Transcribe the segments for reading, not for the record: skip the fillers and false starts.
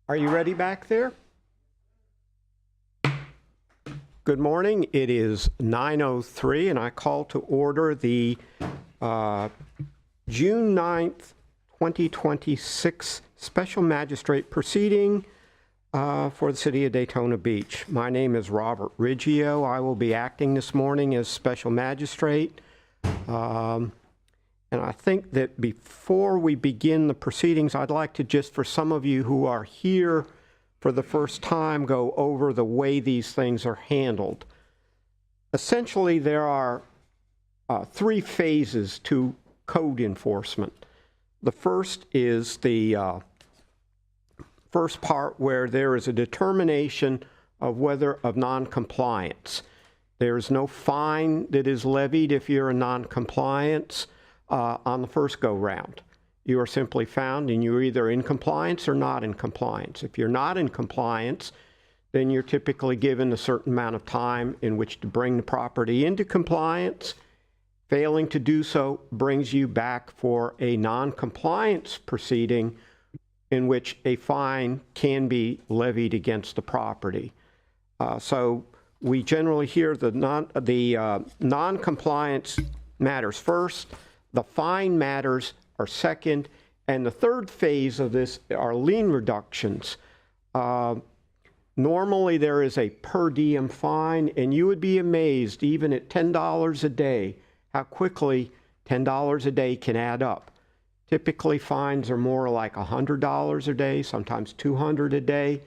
Are you ready back there? Good morning. It is 9:03 and I call to order the June 9th, 2026 Special Magistrate proceeding for the City of Daytona Beach. My name is Robert Riggio. I will be acting this morning as Special Magistrate. And I think that before we begin the proceedings, I'd like to just, for some of you who are here for the first time, go over the way these things are handled. Essentially, there are three phases to code enforcement. The first is the first part where there is a determination of non-compliance. There is no fine that is levied if you're in non-compliance. On the first go-round. You are simply found and you're either in compliance or not in compliance. If you're not in compliance, then you're typically given a certain amount of time in which to bring the property into compliance. Failing to do so brings you back for a non-compliance proceeding in which a fine can be levied against the property. So we generally hear the non-compliance matters first. The fine matters are second, and the third phase of this are lien reductions. Normally there is a per diem fine, and you would be amazed, even at $10 a day, how quickly $10 a day can add up. Typically fines are more like $100 a day, sometimes $200 a day,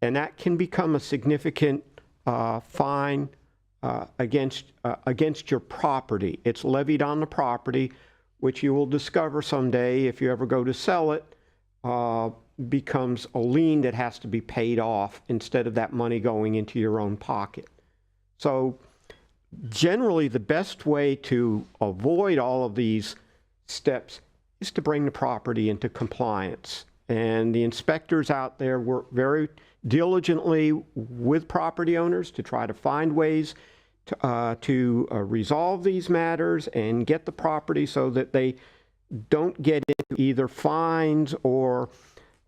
and that can become a significant fine against your property. It's levied on the property, which you will discover someday if you ever go to sell it, becomes a lien that has to be paid off instead of that money going into your own pocket. So generally the best way to avoid all of these steps is to bring the property into compliance. And the inspectors out there work very diligently with property owners to try to find ways to resolve these matters and get the property so that they don't get into either fines or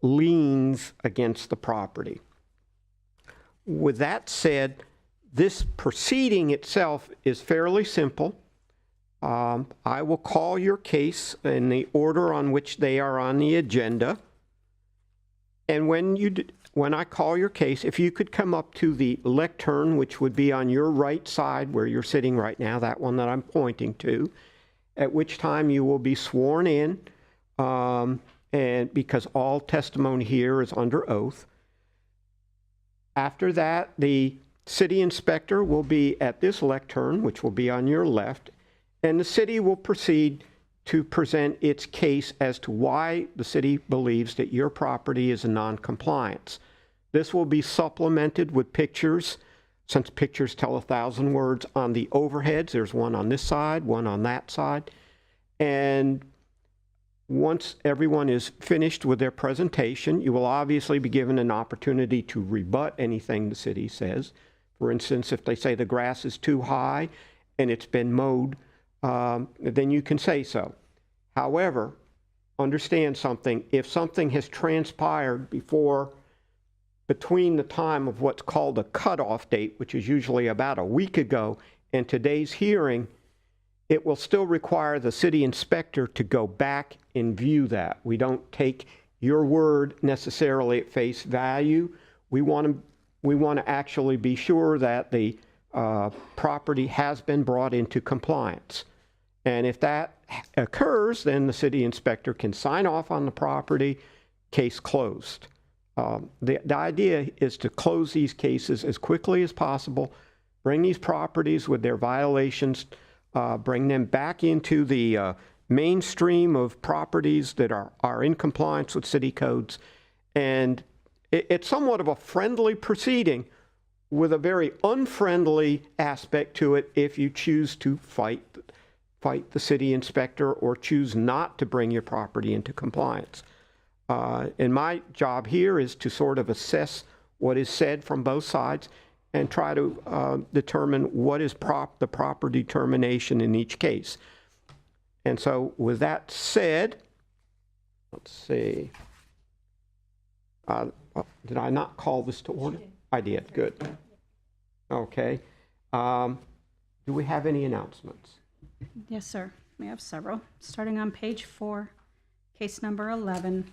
liens against the property. With that said, this proceeding itself is fairly simple. I will call your case in the order on which they are on the agenda. And when I call your case, if you could come up to the lectern, which would be on your right side where you're sitting right now, that one that I'm pointing to, at which time you will be sworn in. and because all testimony here is under oath. After that, the city inspector will be at this lectern, which will be on your left, and the city will proceed to present its case as to why the city believes that your property is in non-compliance. This will be supplemented with pictures, since pictures tell 1,000 words, on the overheads. There's one on this side, one on that side. And once everyone is finished with their presentation, you will obviously be given an opportunity to rebut anything the city says. For instance, if they say the grass is too high and it's been mowed, then you can say so. However, understand something. If something has transpired between the time of what's called a cutoff date, which is usually about a week ago, and today's hearing, it will still require the city inspector to go back and view that. We don't take your word necessarily at face value. We want to actually be sure that the property has been brought into compliance. And if that occurs, then the city inspector can sign off on the property, case closed. The idea is to close these cases as quickly as possible, bring these properties with their violations, bring them back into the mainstream of properties that are in compliance with city codes. And it's somewhat of a friendly proceeding with a very unfriendly aspect to it if you choose to fight the city inspector or choose not to bring your property into compliance. And my job here is to sort of assess what is said from both sides and try to determine what is the proper determination in each case. And so with that said, let's see. Did I not call this to order? I did. Good. Okay. Do we have any announcements? Yes, sir. We have several. Starting on page 4, case number 11,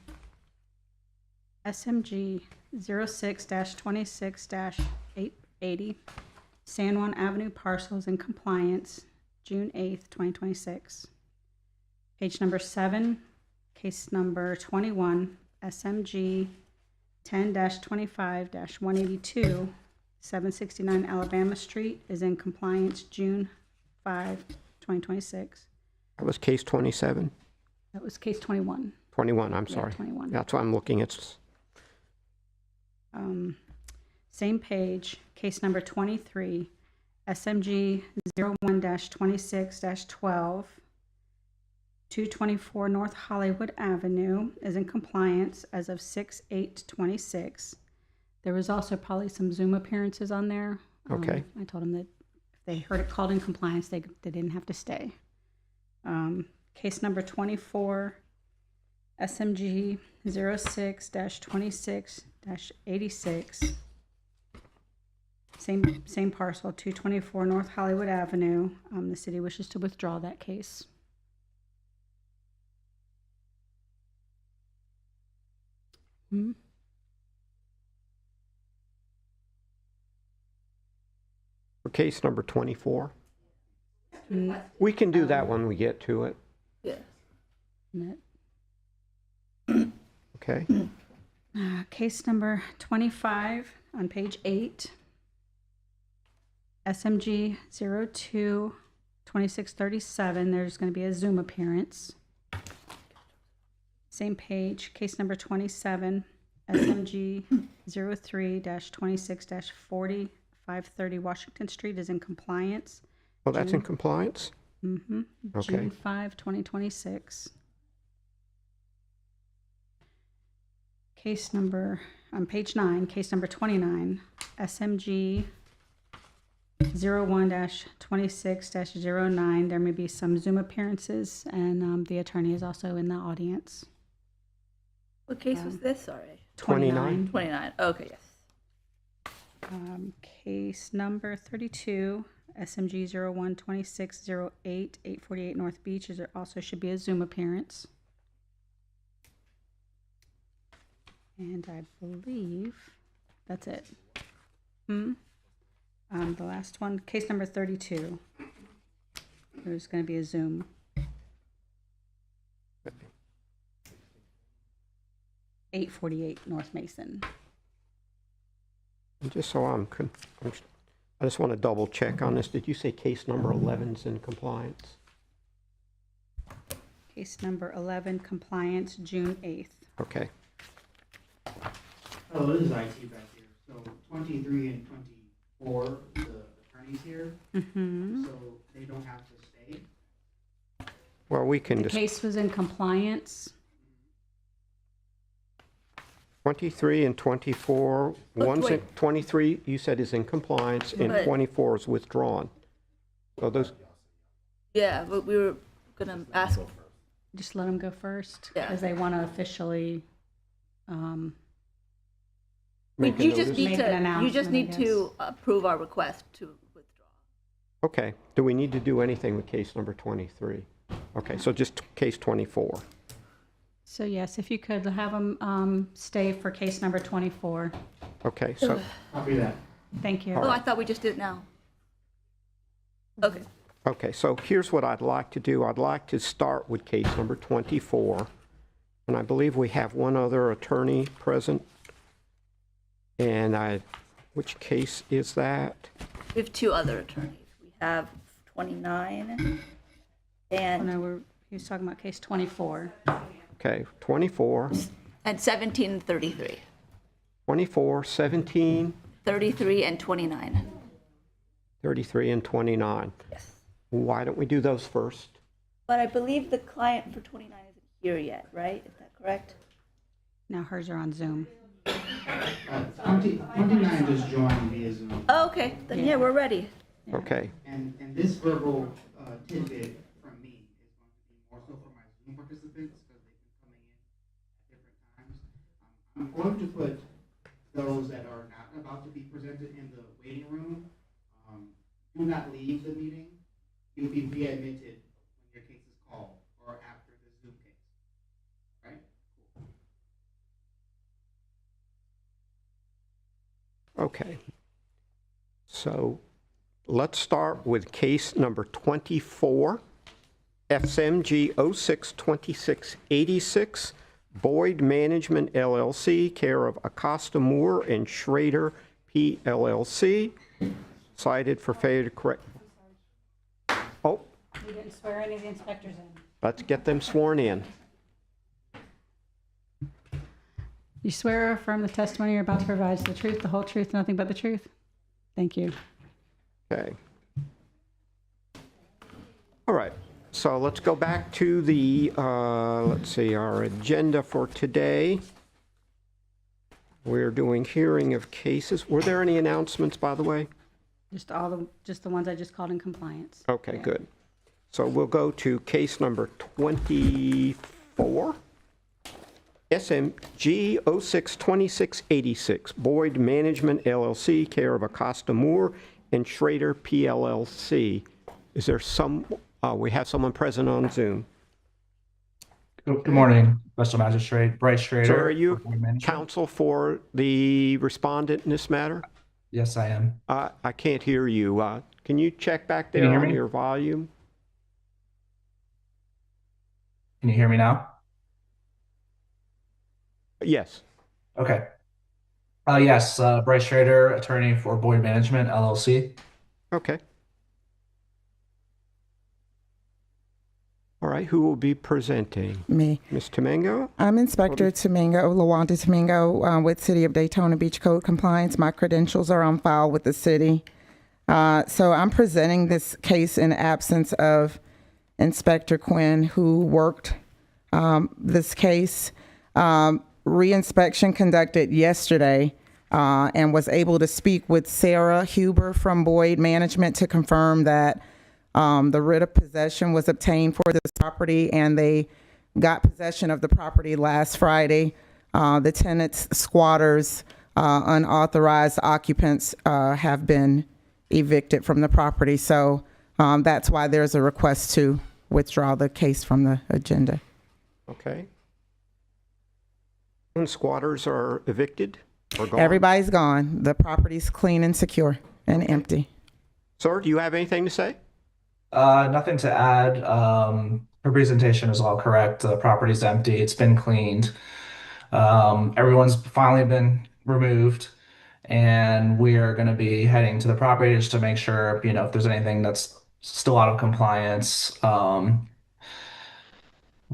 SMG 06-26-880, San Juan Avenue parcels in compliance, June 8th, 2026. Page number 7, case number 21, SMG 10-25-182, 769 Alabama Street is in compliance, June 5, 2026. That was case 27? That was case 21. 21, I'm sorry. 21. That's why I'm looking at. Same page, case number 23, SMG 01-26-12, 224 North Hollywood Avenue is in compliance as of 6/8/26. There was also probably some Zoom appearances on there. Okay. I told them that if they heard it called in compliance, they didn't have to stay. Case number 24, SMG 06-26-86, same parcel, 224 North Hollywood Avenue. The city wishes to withdraw that case. For case number 24? We can do that when we get to it. Yeah. Okay. Case number 25 on page 8, SMG 02-2637. There's going to be a Zoom appearance. Same page, case number 27, SMG 03-26-40, 530 Washington Street is in compliance. Well, that's in compliance? Mm-hmm. Okay. June 5, 2026. Case number, on page 9, case number 29, SMG 01-26-09. There may be some Zoom appearances, and the attorney is also in the audience. What case was this? Sorry. 29. 29. Okay, yes. Case number 32, SMG 01-26-08, 848 North Beach. There also should be a Zoom appearance. And I believe that's it. The last one, case number 32. There's going to be a Zoom. 848 North Mason. And just so I just want to double check on this. Did you say case number 11's in compliance? Case number 11, compliance, June 8th. Okay. Oh, this is IT back here. So 23 and 24, the attorneys here, Mm-hmm. so they don't have to stay. Well, we can The just, case was in compliance. 23 and 24, one's in, wait. 23 you said is in compliance and But- 24 is withdrawn. So those, Yeah, but we were gonna ask, Just let them go first. Yeah. Because they want to officially, make a you just notice? need Make an to, you just announcement, I need to approve our request to withdraw. Okay. Do we need to do anything with case number 23? Okay, so just case 24. so yes, if you could have them stay for case number 24. Okay, so, Copy that. Thank you. Oh, I thought we just did it now. Okay. okay, so here's what I'd like to do. I'd like to start with case number 24. And I believe we have one other attorney present. And which case is that? We have two other attorneys. We have 29 Oh, and no, he was talking about case 24. Okay, 24, 17 and 33. 24, 17, 33 and 29. 33, and 29. Yes. Why don't we do those first? But I believe the client for 29 isn't here yet, right? Is that correct? Now hers are on Zoom. 29 just joined via Zoom. Oh, okay. Then yeah, we're ready. Okay, And this verbal tidbit from me is going to be more so for my Zoom participants because they've been coming in at different times. I'm going to put those that are not about to be presented in the waiting room. Do not leave the meeting. You'll be readmitted when your case is called or after the Zoom case. Right? okay. So let's start with case number 24, SMG 062686, Boyd Management LLC, care of Acosta Moore and Schrader PLLC, cited for failure to correct. Oh, We didn't swear any of the inspectors in. let's get them sworn in. You swear or affirm the testimony you're about to provide is the truth, the whole truth, nothing but the truth? Thank you. Okay. All right, so let's go back to the, let's see, our agenda for today. We're doing hearing of cases. Were there any announcements, by the way? Just the ones I just called in compliance. Okay, good. So we'll go to case number 24, SMG 062686, Boyd Management LLC, care of Acosta Moore and Schrader PLLC. Is there we have someone present on Zoom. Good morning, Special Magistrate Bryce Schrader. So are you Board Management. counsel for the respondent in this matter? Yes, I am. I can't hear you. Can you check back Can you there hear on me? your volume? Can you hear me now? Yes. Okay. Yes, Bryce Schrader, attorney for Boyd Management LLC. Okay. All right, who will be presenting? Me. Ms. Tomengo? I'm Inspector Tomingo, Lawanda Tomingo, with City of Daytona Beach Code Compliance. My credentials are on file with the city. So I'm presenting this case in absence of Inspector Quinn, who worked this case. Reinspection conducted yesterday and was able to speak with Sarah Huber from Boyd Management to confirm that the writ of possession was obtained for this property, and they got possession of the property last Friday. The tenants, squatters, unauthorized occupants have been evicted from the property. So that's why there's a request to withdraw the case from the agenda. Okay. And squatters are evicted or gone? Everybody's gone. The property's clean and secure and empty. Sir, do you have anything to say? Nothing to add. Her presentation is all correct. The property's empty. It's been cleaned. Everyone's finally been removed, and we are going to be heading to the property just to make sure, if there's anything that's still out of compliance, we're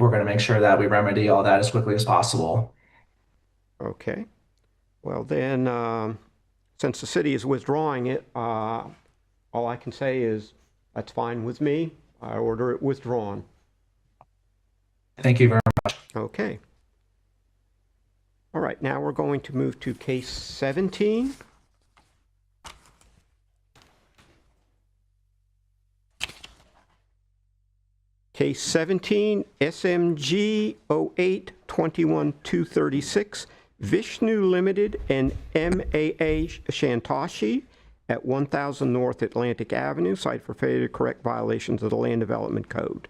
going to make sure that we remedy all that as quickly as possible. Okay. Well, then, since the city is withdrawing it, all I can say is that's fine with me. I order it withdrawn. Thank you very much. Okay. All right, now we're going to move to case 17. Case 17, SMG 08-21-236, Vishnu Limited and MAA Shantashi at 1000 North Atlantic Avenue, cited for failure to correct violations of the Land Development Code.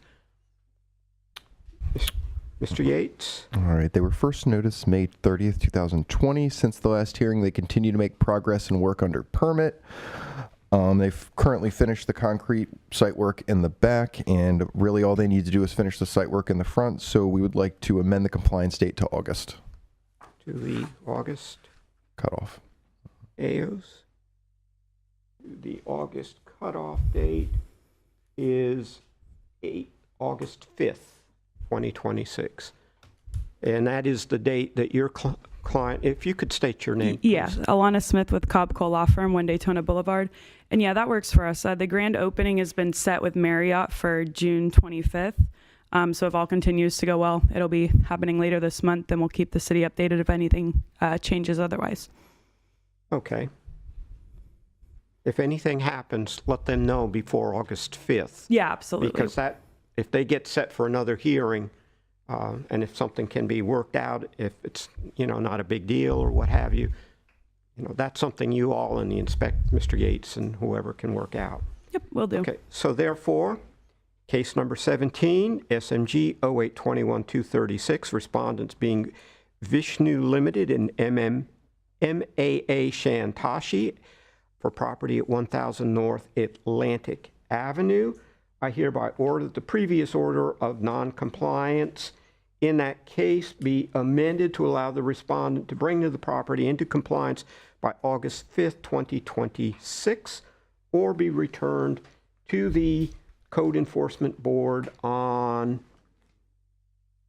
Mr. Yates? All right. They were first noticed May 30th, 2020. Since the last hearing, they continue to make progress and work under permit. They've currently finished the concrete site work in the back, and really all they need to do is finish the site work in the front. So we would like to amend the compliance date to August. To the August Cutoff. AOs. The August cutoff date is August 5th, 2026. And that is the date that your client, if you could state your name. Yeah, please. Alana Smith with Cobb Cole Law Firm, 1 Daytona Boulevard. And yeah, that works for us. The grand opening has been set with Marriott for June 25th. So if all continues to go well, it'll be happening later this month, and we'll keep the city updated if anything changes otherwise. Okay. If anything happens, let them know before August 5th. Yeah, absolutely. Because that, if they get set for another hearing, and if something can be worked out, if it's, not a big deal or what have you, that's something you all and the Mr. Yates and whoever can work out. Yep, will do. Okay, so therefore, case number 17, SMG 08-21-236, respondents being Vishnu Limited and MAA Shantashi for property at 1000 North Atlantic Avenue. I hereby order that the previous order of non-compliance in that case be amended to allow the respondent to bring the property into compliance by August 5th, 2026, or be returned to the Code Enforcement Board on,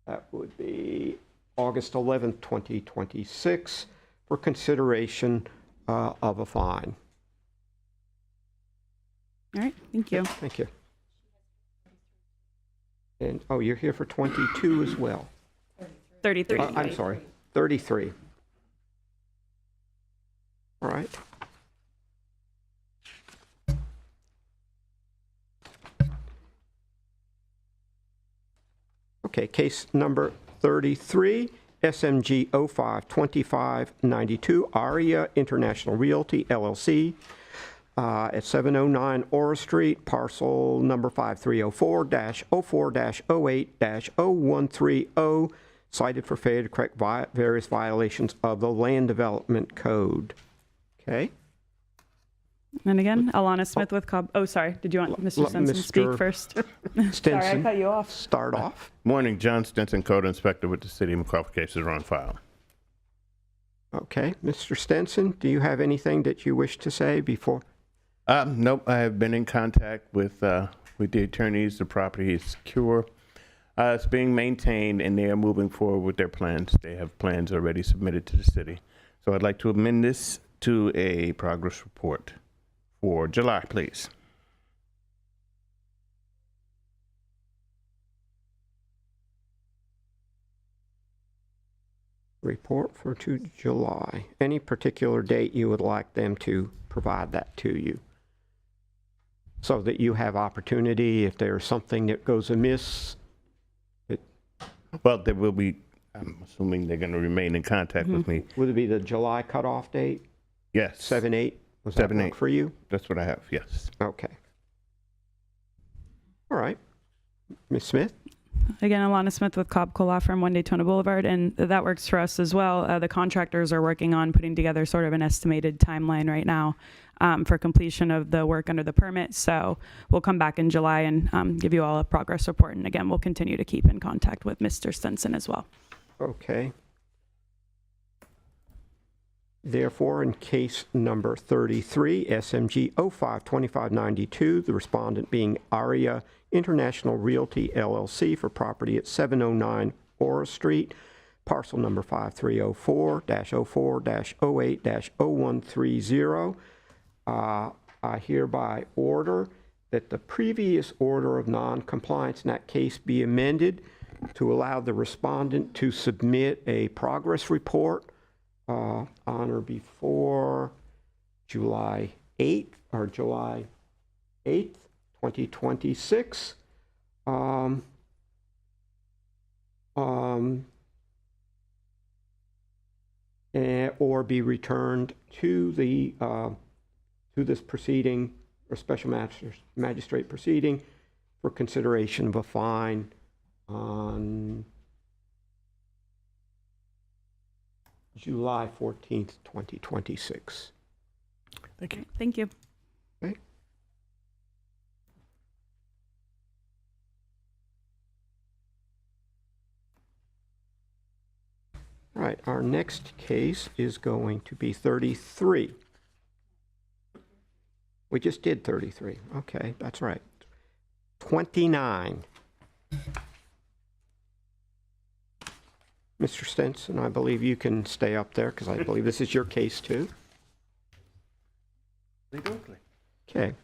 that would be August 11th, 2026, for consideration of a fine. All right, thank you. Thank you. And, oh, you're here for 22 as well. 33. I'm sorry, 33. All right. Okay, case number 33, SMG 05-2592, ARIA International Realty, LLC, at 709 Aura Street, parcel number 5304-04-08-0130, cited for failure to correct various violations of the Land Development Code. Okay. And again, Alana Smith with Cobb. Oh, sorry. Did you want Mr. Let Stinson to speak Mr. first? Sorry, I Stinson, cut you off. start off. Morning, John Stinson, Code Inspector with the City. Qualifications are on file. Okay, Mr. Stinson, do you have anything that you wish to say before? Nope, I have been in contact with the attorneys. The property is secure. It's being maintained, and they are moving forward with their plans. They have plans already submitted to the city. So I'd like to amend this to a progress report for July, please. Report for July. Any particular date you would like them to provide that to you? So that you have opportunity, if there's something that goes amiss. Well, there will be, I'm assuming they're going to remain in contact with me. Would it be the July cutoff date? Yes. 7/8? Was that 7/8. work for you? That's what I have, yes. Okay. All right. Ms. Smith? Again, Alana Smith with Cobb Cole Law Firm, 1 Daytona Boulevard, and that works for us as well. The contractors are working on putting together sort of an estimated timeline right now for completion of the work under the permit. So we'll come back in July and give you all a progress report. And again, we'll continue to keep in contact with Mr. Stinson as well. Okay. Therefore, in case number 33, SMG 052592, the respondent being Aria International Realty LLC for property at 709 Aura Street, parcel number 5304-04-08-0130. I hereby order that the previous order of non-compliance in that case be amended to allow the respondent to submit a progress report on or before July 8th, 2026. Or be returned to the to this proceeding or special magistrate proceeding for consideration of a fine on July 14th, 2026. Thank you. Thank you. Okay. All right, our next case is going to be 33. We just did 33. Okay, that's right. 29. Mr. Stenson, I believe you can stay up there because I believe this is your case too. Okay.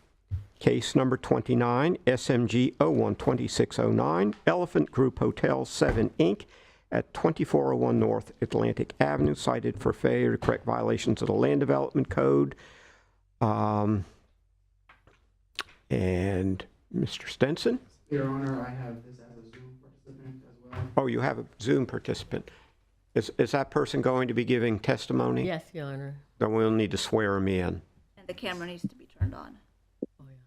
Case number 29, SMG 012609, Elephant Group Hotel 7, Inc., at 2401 North Atlantic Avenue, cited for failure to correct violations of the Land Development Code. And Mr. Stenson? Your Honor, I have this as a Zoom participant as well. Oh, you have a Zoom participant. Is that person going to be giving testimony? Yes, Your Honor. Then we'll need to swear him in. And the camera needs to be turned on.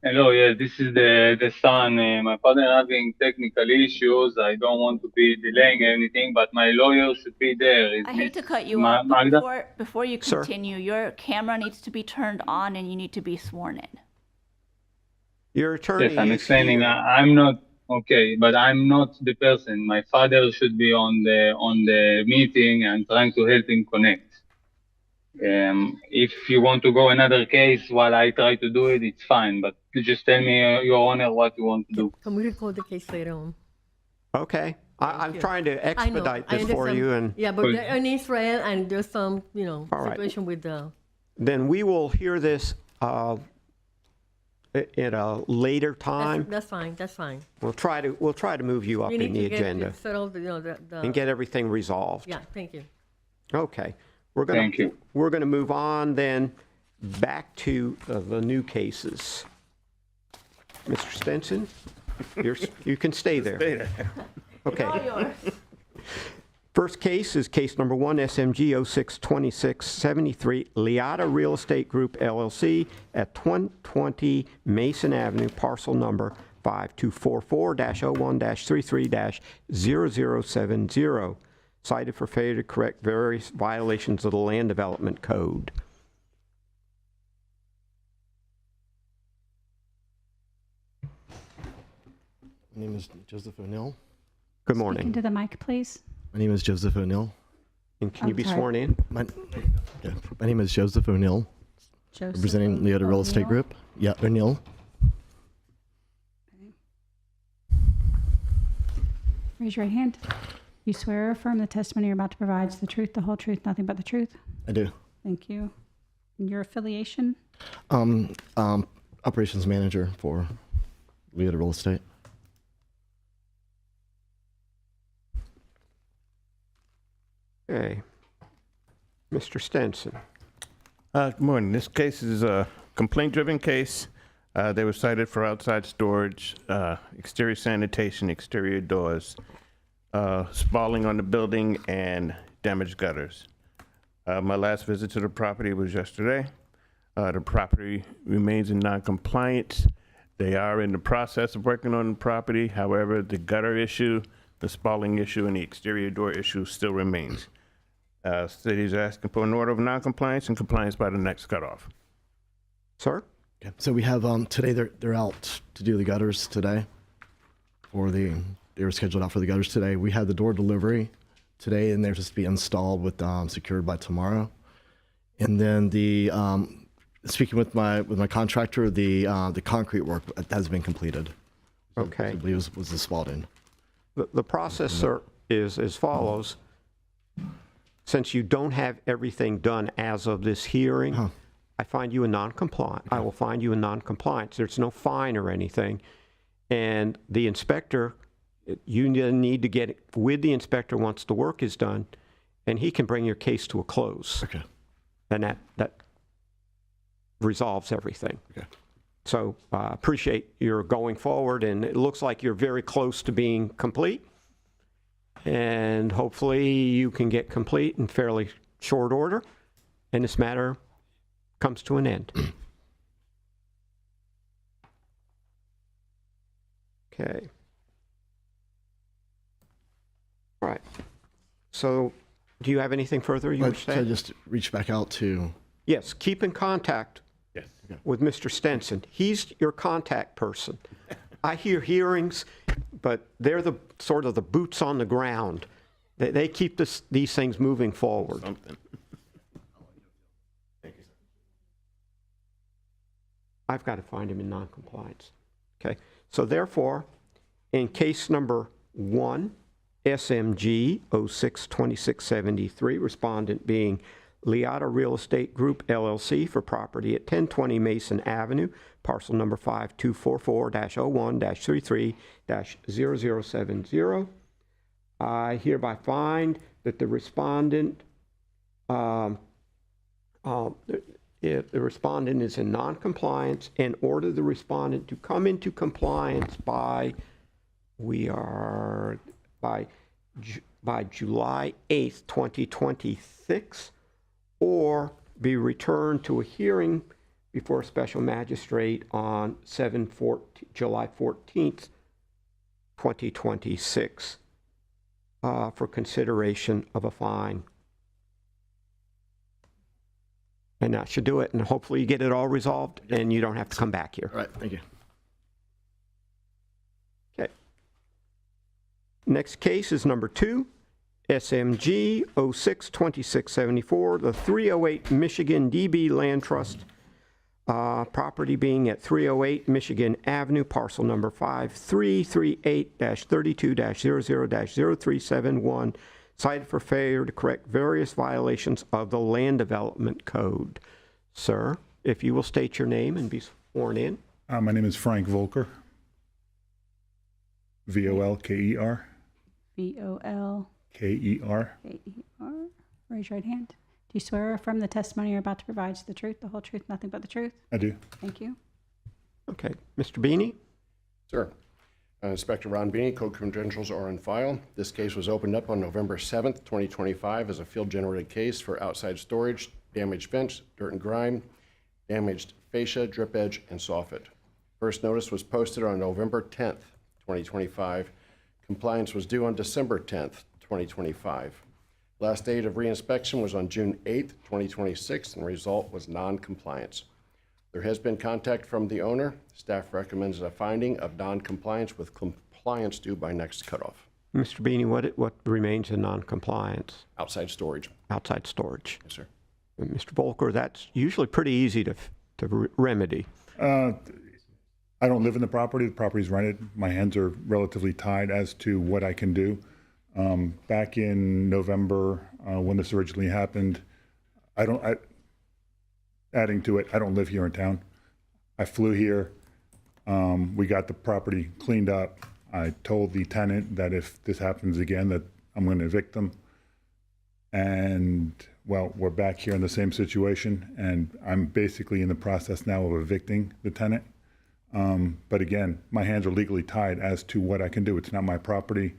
Hello, yes, this is the son. My father having technical issues. I don't want to be delaying anything, but my lawyer should be there. Is I hate to Miss cut you off, but Magda? before you Sir? continue, your camera needs to be turned on and you need to be sworn in. Your attorney Yes, I'm is explaining. here. I'm not okay, but I'm not the person. My father should be on the meeting and trying to help him connect. If you want to go another case while I try to do it, it's fine. But you just tell me, Your Honor, what you want to do. Can we record the case later on? Okay. I'm you. trying to I know. expedite I this for understand. you, and Yeah, but they're in Israel and there's some, All right. situation with the. then we will hear this at a later time. That's fine. That's fine. We'll try to move you up We in need the to agenda get settled, the. and get everything resolved. Yeah, thank you. Okay. Thank you. We're going to move on then back to the new cases. Mr. Stenson, you can stay there. Okay. All yours. First case is case number 1, SMG 062673, Liata Real Estate Group LLC at 120 Mason Avenue, parcel number 5244-01-33-0070, cited for failure to correct various violations of the Land Development Code. My name is Joseph O'Neill. Good Speak morning. into the mic, please. My name is Joseph O'Neill. And can you be sorry. sworn in? My name is Joseph O'Neill, Joseph representing Leota Real Estate O'Neill. Group. Yeah, O'Neill. Raise your right hand. You swear or affirm the testimony you're about to provide is the truth, the whole truth, nothing but the truth? I do. Thank you. And your affiliation? Operations manager for Leota Real Estate. Okay. Mr. Stenson. Good morning. This case is a complaint-driven case. They were cited for outside storage, exterior sanitation, exterior doors, spalling on the building, and damaged gutters. My last visit to the property was yesterday. The property remains in non-compliance. They are in the process of working on the property. However, the gutter issue, the spalling issue, and the exterior door issue still remains. City's asking for an order of non-compliance and compliance by the next cutoff. Sir? Okay. So we have today they're out to do the gutters today. They were scheduled out for the gutters today. We had the door delivery today, and they're just to be installed with secured by tomorrow. And then speaking with my contractor, the concrete work has been completed. Okay. I believe was the spot in. The process, sir, is as follows. Since you don't have everything done as of this hearing, I find you a non-compliant. I will find you a non-compliance. There's no fine or anything. And the inspector, you need to get with the inspector once the work is done, and he can bring your case to a close. Okay. And that resolves everything. Okay. So appreciate your going forward, and it looks like you're very close to being complete. And hopefully you can get complete in fairly short order, and this matter comes to an end. Okay. All right. So do you have anything further you wish to So I say? just reach back out to. Yes, keep in contact Yes. with Mr. Stenson. He's your contact person. I hear hearings, but they're the sort of the boots on the ground. They keep these things moving forward. Something. I've got to find him in noncompliance. Okay, so therefore, in case number 1, SMG 062673, respondent being Liotta Real Estate Group LLC for property at 1020 Mason Avenue, parcel number 5244-01-33-0070. I hereby find that the respondent, the respondent is in noncompliance, and order the respondent to come into compliance by July 8th, 2026, or be returned to a hearing before a special magistrate on July 14th, 2026, for consideration of a fine. And that should do it, and hopefully you get it all resolved, and you don't have to come back here. All right. Thank you. Okay. Next case is number 2, SMG 062674, the 308 Michigan DB Land Trust, property being at 308 Michigan Avenue, parcel number 5338-32-00-0371, cited for failure to correct various violations of the Land Development Code. Sir, if you will state your name and be sworn in. My name is Frank Volker. Volker. VOL. K-E-R. K-E-R. Raise your right hand. Do you swear or affirm the testimony you're about to provide is the truth, the whole truth, nothing but the truth? I do. Thank you. Okay, Mr. Beanie? Sir. Inspector Ron Beanie, code credentials are on file. This case was opened up on November 7th, 2025 as a field-generated case for outside storage, damaged fence, dirt and grime, damaged fascia, drip edge, and soffit. First notice was posted on November 10th, 2025. Compliance was due on December 10th, 2025. Last date of reinspection was on June 8th, 2026, and the result was non-compliance. There has been contact from the owner. Staff recommends a finding of non-compliance with compliance due by next cutoff. Mr. Beanie, what remains in non-compliance? Outside storage. Outside storage. Yes, sir. And Mr. Volker, that's usually pretty easy to remedy. I don't live in the property. The property's rented. My hands are relatively tied as to what I can do. Back in November, when this originally happened, adding to it, I don't live here in town. I flew here. We got the property cleaned up. I told the tenant that if this happens again, that I'm going to evict them. And, well, we're back here in the same situation, and I'm basically in the process now of evicting the tenant. But again, my hands are legally tied as to what I can do. It's not my property.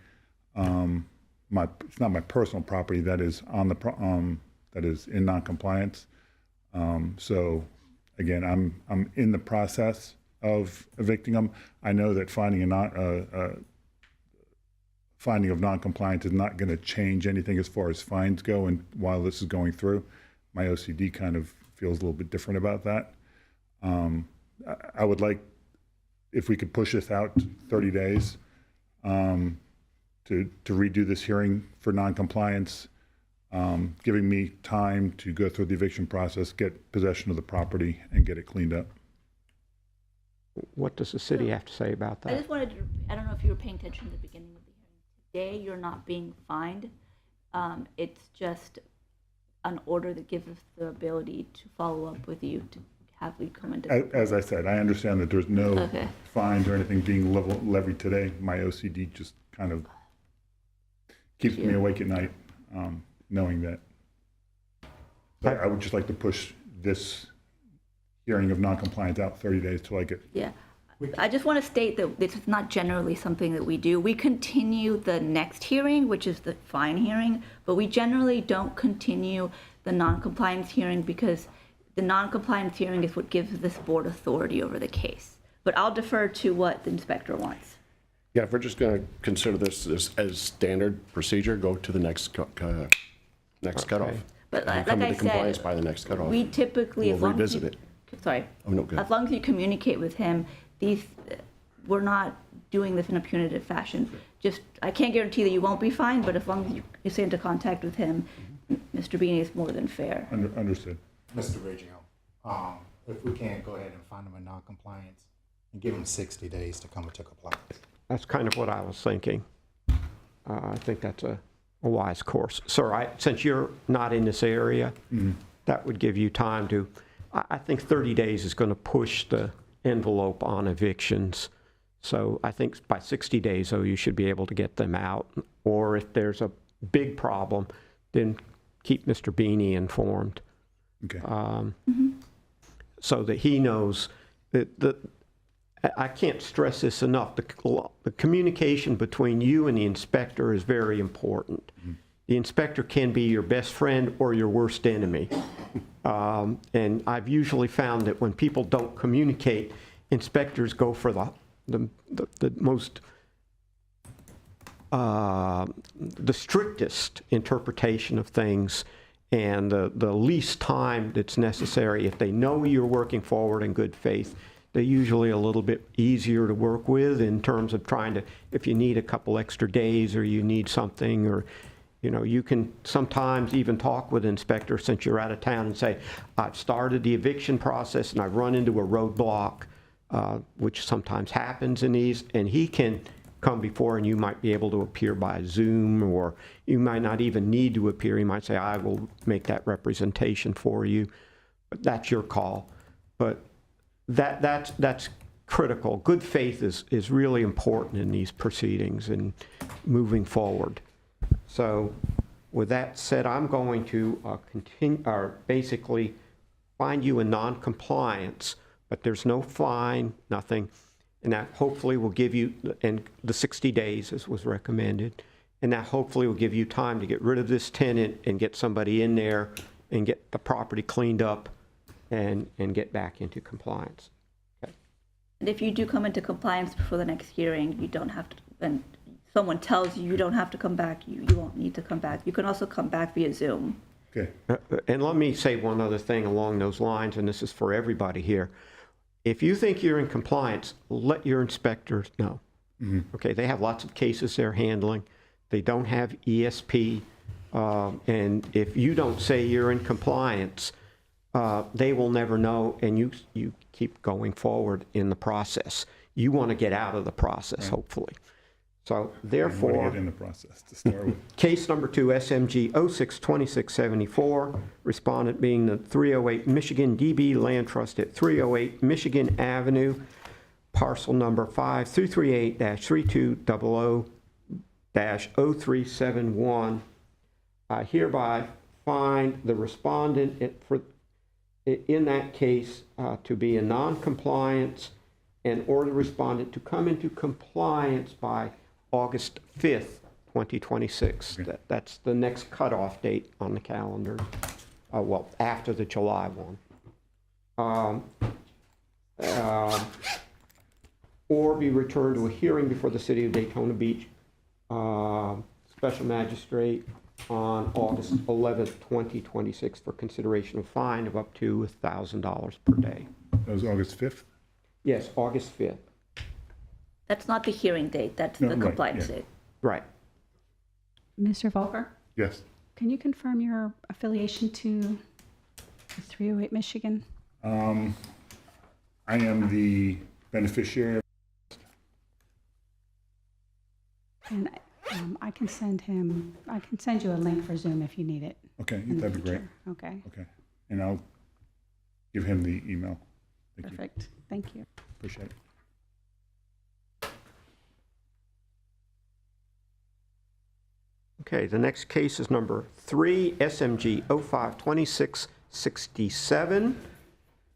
It's not my personal property that is on the that is in noncompliance. So again, I'm in the process of evicting them. I know that finding of noncompliance is not going to change anything as far as fines go. And while this is going through, my OCD kind of feels a little bit different about that. I would like, if we could push this out 30 days to redo this hearing for noncompliance. giving me time to go through the eviction process, get possession of the property, and get it cleaned up. What does the city have to say about I that? just wanted to, I don't know if you were paying attention at the beginning of the hearing. Today, you're not being fined. It's just an order that gives us the ability to follow up with you to have you come into. As I said, I understand that there's no Okay. fines or anything being levied today. My OCD just kind of keeps me awake at night, knowing that. But I would just like to push this hearing of noncompliance out 30 days till I get. Yeah. I just want to state that this is not generally something that we do. We continue the next hearing, which is the fine hearing, but we generally don't continue the noncompliance hearing because the noncompliance hearing is what gives this board authority over the case. But I'll defer to what the inspector wants. Yeah, if we're just going to consider this as standard procedure, go to the next cutoff. But And like come I into compliance said, by the next cutoff. we typically, We'll as long as revisit you, it. sorry, Oh, no, go ahead. as long as you communicate with him, we're not doing this in a punitive fashion. Just, I can't guarantee that you won't be fined, but as long as you stay into contact with him, Mr. Beanie is more than fair. Understood. Mr. Reggio, if we can, go ahead and find them in noncompliance and give them 60 days to come into compliance. That's kind of what I was thinking. I think that's a wise course. Sir, since you're not in this area, that would give you time to, I think 30 days is going to push the envelope on evictions. So I think by 60 days, though, you should be able to get them out. Or if there's a big problem, then keep Mr. Beanie informed. Okay. So that he knows that I can't stress this enough. The communication between you and the inspector is very important. The inspector can be your best friend or your worst enemy. And I've usually found that when people don't communicate, inspectors go for the most, the strictest interpretation of things and the least time that's necessary. If they know you're working forward in good faith, they're usually a little bit easier to work with in terms of trying to, if you need a couple extra days or you need something, or, you know, you can sometimes even talk with inspectors since you're out of town and say, I've started the eviction process and I've run into a roadblock, which sometimes happens in these, and he can come before and you might be able to appear by Zoom, or you might not even need to appear. He might say, I will make that representation for you. But that's your call. But that's critical. Good faith is really important in these proceedings and moving forward. So with that said, I'm going to continue, or basically find you in non-compliance, but there's no fine, nothing. And that hopefully will give you, and the 60 days as was recommended, and that hopefully will give you time to get rid of this tenant and get somebody in there and get the property cleaned up and get back into compliance. Okay. And if you do come into compliance before the next hearing, you don't have to, and someone tells you you don't have to come back, you won't need to come back. You can also come back via Zoom. Okay. And let me say one other thing along those lines, and this is for everybody here. If you think you're in compliance, let your inspectors know. Okay, they have lots of cases they're handling. They don't have ESP. And if you don't say you're in compliance, they will never know, and you keep going forward in the process. You want to get out of the process, hopefully. So therefore, I want to get in the process to start with. Case number 2, SMG 062674, respondent being the 308 Michigan DB Land Trust at 308 Michigan Avenue, parcel number 5338-3200-0371. I hereby find the respondent in that case to be in non-compliance and order the respondent to come into compliance by August 5th, 2026. Okay. That's the next cutoff date on the calendar. Well, after the July one. Or be returned to a hearing before the City of Daytona Beach Special Magistrate on August 11th, 2026 for consideration of fine of up to $1,000 per day. That was August 5th? Yes, August 5th. That's not the hearing date, that's No, the right, compliance yeah. date. Right. Mr. Volker? Yes. Can you confirm your affiliation to 308 Michigan? I am the beneficiary. And I can send you a link for Zoom if you need it. Okay, in the that'd be great. future. Okay, Okay, and I'll give him the email. Thank you. perfect. Thank you. Appreciate it. Okay, the next case is number 3, SMG 052667,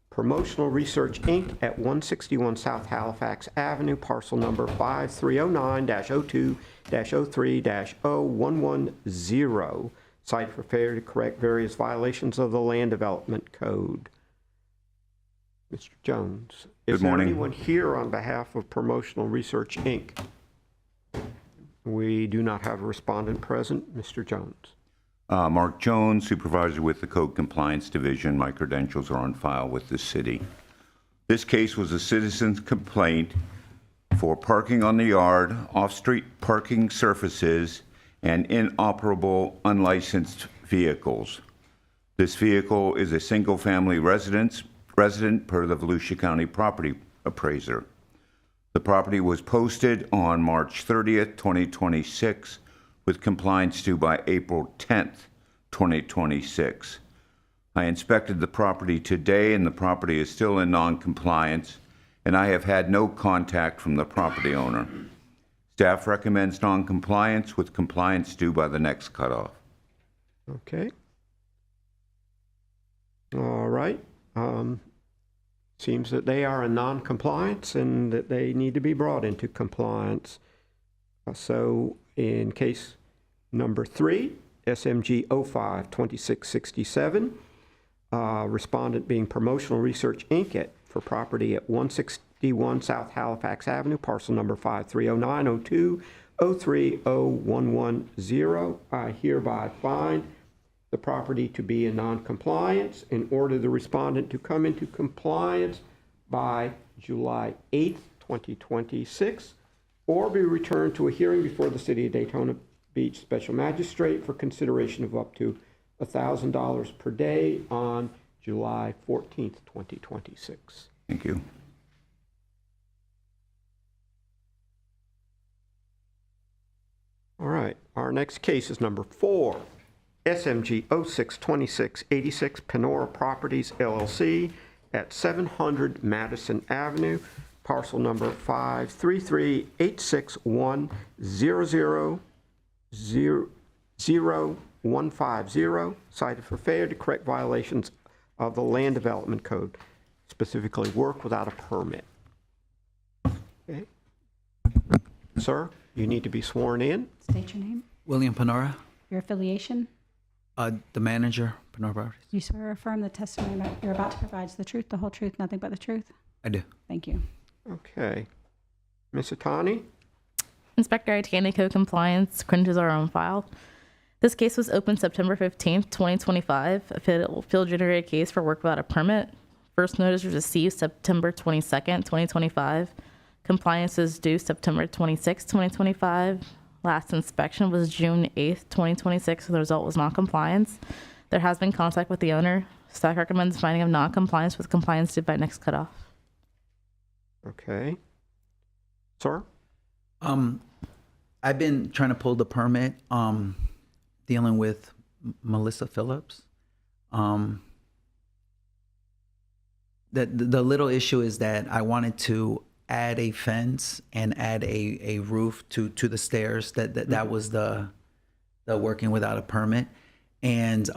Promotional Research, Inc. at 161 South Halifax Avenue, parcel number 5309-02-03-0110, cited for failure to correct various violations of the Land Development Code. Mr. Jones. Is there anyone here on behalf of Promotional Research, Inc.? We do not have a respondent present. Mr. Jones. Mark Jones, supervisor with the Code Compliance Division. My credentials are on file with the city. This case was a citizen's complaint for parking on the yard, off-street parking surfaces, and inoperable unlicensed vehicles. This vehicle is a single-family resident per the Volusia County property appraiser. The property was posted on March 30th, 2026, with compliance due by April 10th, 2026. I inspected the property today, and the property is still in non-compliance, and I have had no contact from the property owner. Staff recommends non-compliance with compliance due by the next cutoff. Okay. All right. Seems that they are in non-compliance and that they need to be brought into compliance. So in case number 3, SMG 052667, respondent being Promotional Research, Inc. for property at 161 South Halifax Avenue, parcel number 5309-02-030110. I hereby find the property to be in non-compliance and order the respondent to come into compliance by July 8th, 2026, or be returned to a hearing before the City of Daytona Beach Special Magistrate for consideration of up to $1,000 per day on July 14th, 2026. Thank you. All right, our next case is number 4, SMG 062686, Penora Properties, LLC, at 700 Madison Avenue, parcel number 5338610000150, cited for failure to correct violations of the Land Development Code, specifically work without a permit. Okay. Sir, you need to be sworn in. State your name, William Panora, your affiliation. the manager, Panora Properties. You swear or affirm the testimony you're about to provide is the truth, the whole truth, nothing but the truth? I do. Thank you. Okay. Ms. Atani? Inspector Itani, Code Compliance, credentials are on file. This case was opened September 15th, 2025, a field-generated case for work without a permit. First notice was received September 22nd, 2025. Compliance is due September 26th, 2025. Last inspection was June 8th, 2026, and the result was non-compliance. There has been contact with the owner. Staff recommends finding of non-compliance with compliance due by next cutoff. Okay. Sir? I've been trying to pull the permit, dealing with Melissa Phillips. The little issue is that I wanted to add a fence and add a roof to the stairs. That was the working without a permit, and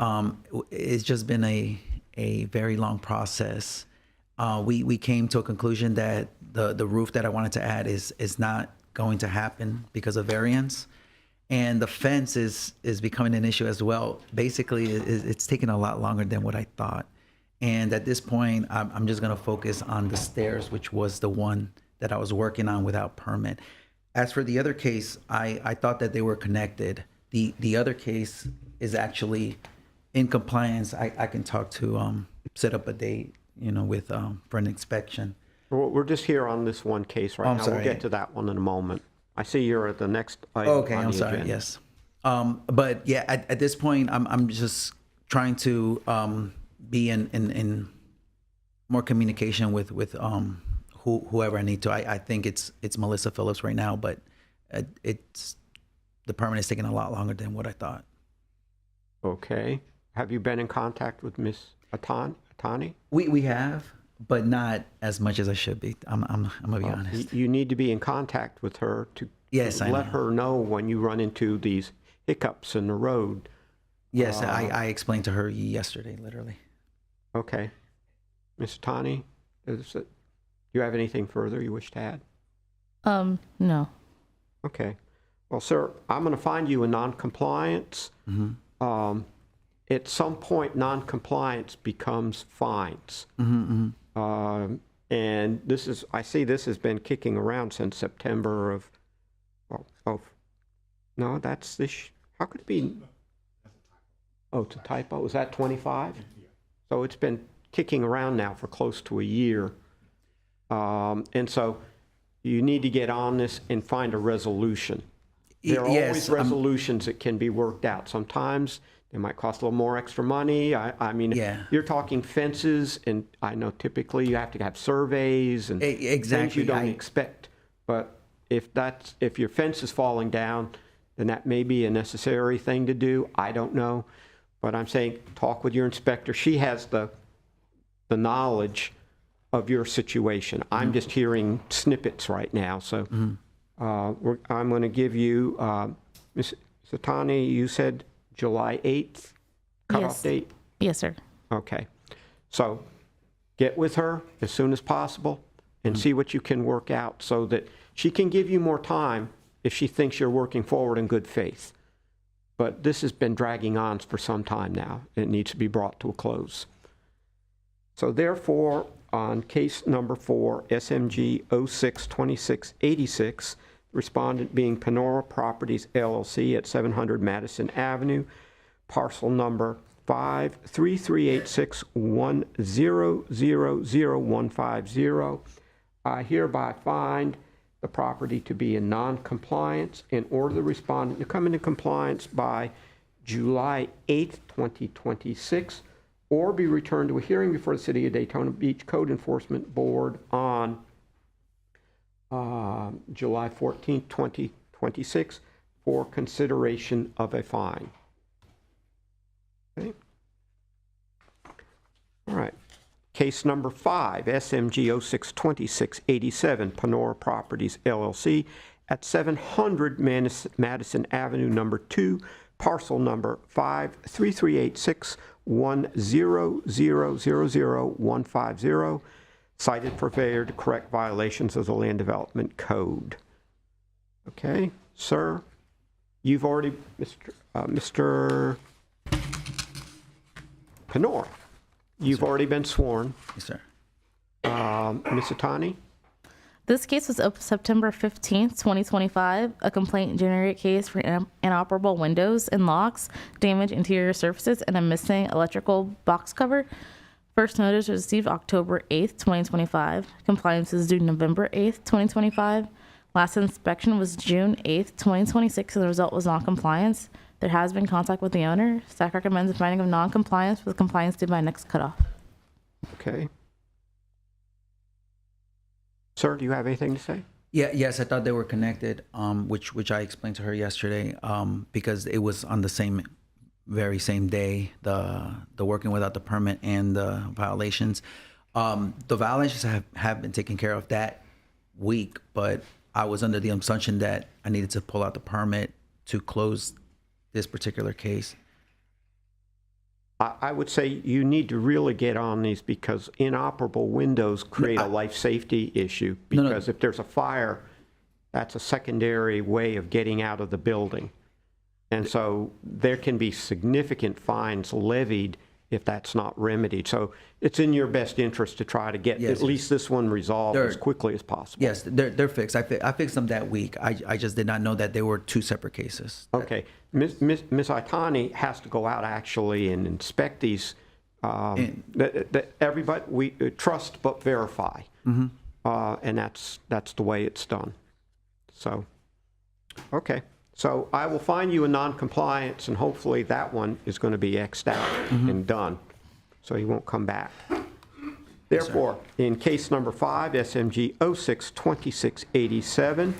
it's just been a very long process. We came to a conclusion that the roof that I wanted to add is not going to happen because of variance, and the fence is becoming an issue as well. Basically, it's taking a lot longer than what I thought. And at this point, I'm just going to focus on the stairs, which was the one that I was working on without permit. As for the other case, I thought that they were connected. The other case is actually in compliance. I can talk to set up a date, with for an inspection. Well, we're just here on this one case right now. sorry. We'll get to that one in a moment. I see you're at the next item Okay, on I'm the sorry. agenda. Yes. But yeah, at this point, I'm just trying to be in more communication with whoever I need to. I think it's Melissa Phillips right now, but it's the permit is taking a lot longer than what I thought. Okay. Have you been in contact with Miss Atani? We have, but not as much as I should be. I'm gonna be honest. You need to be in contact with her to Yes, I let know. her know when you run into these hiccups in the road. Yes, I explained to her yesterday, literally. Okay. Ms. Atani, do you have anything further you wish to add? No. Okay. Well, sir, I'm going to find you a noncompliance. At some point, noncompliance becomes fines. And I see this has been kicking around since September of, no, that's this, how could it be? Oh, it's a typo. Is that 25? So it's been kicking around now for close to a year. And so you need to get on this and find a resolution. There are always resolutions that can be worked out. Sometimes it might cost a little more extra money. I mean, you're talking fences, and I know typically you have to have surveys and things you don't expect. But if your fence is falling down, then that may be a necessary thing to do. I don't know. But I'm saying talk with your inspector. She has the knowledge of your situation. I'm just hearing snippets right now. So I'm going to give you, Ms. Satani, you said July 8th cutoff date? Yes, sir. Okay. So get with her as soon as possible and see what you can work out so that she can give you more time if she thinks you're working forward in good faith. But this has been dragging on for some time now. It needs to be brought to a close. So therefore, on case number 4, SMG 062686, respondent being Panora Properties LLC at 700 Madison Avenue, parcel number 5338610000150. I hereby find the property to be in non-compliance and order the respondent to come into compliance by July 8th, 2026, or be returned to a hearing before the City of Daytona Beach Code Enforcement Board on July 14th, 2026 for consideration of a fine. Okay. All right. Case number 5, SMG 062687, Panora Properties LLC at 700 Madison Avenue, number 2, parcel number 5338610000150, cited for failure to correct violations of the Land Development Code. Okay, sir, you've already, Mr. Panora, you've already been sworn. Yes, sir. Ms. Atani? This case was opened September 15th, 2025, a complaint generated case for inoperable windows and locks, damaged interior surfaces, and a missing electrical box cover. First notice was received October 8th, 2025. Compliance is due November 8th, 2025. Last inspection was June 8th, 2026, and the result was non-compliance. There has been contact with the owner. Staff recommends a finding of non-compliance with compliance due by next cutoff. Okay. Sir, do you have anything to say? Yes, I thought they were connected, which I explained to her yesterday, because it was on the very same day, the working without the permit and the violations. The violations have been taken care of that week, but I was under the assumption that I needed to pull out the permit to close this particular case. I would say you need to really get on these because inoperable windows create a life safety issue because if there's a fire, that's a secondary way of getting out of the building. And so there can be significant fines levied if that's not remedied. So it's in your best interest to try to get at least this one resolved as quickly as possible. Yes, they're fixed. I fixed them that week. I just did not know that they were two separate cases. Okay. Ms. Itani has to go out actually and inspect these. Everybody, we trust but verify. And that's the way it's done. So, okay. So I will find you a non-compliance, and hopefully that one is going to be Xed out and done, so he won't come back. Therefore, in case number 5, SMG 062687,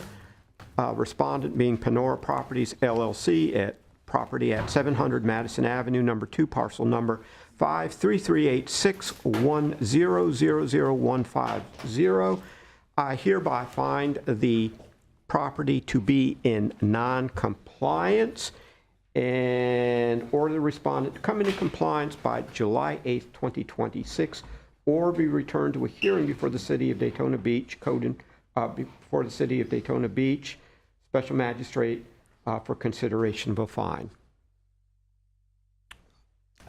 respondent being Panora Properties LLC at property at 700 Madison Avenue, number 2, parcel number 5338610000150. I hereby find the property to be in non-compliance and order the respondent to come into compliance by July 8th, 2026, or be returned to a hearing before the City of Daytona Beach before the City of Daytona Beach Special Magistrate for consideration of a fine.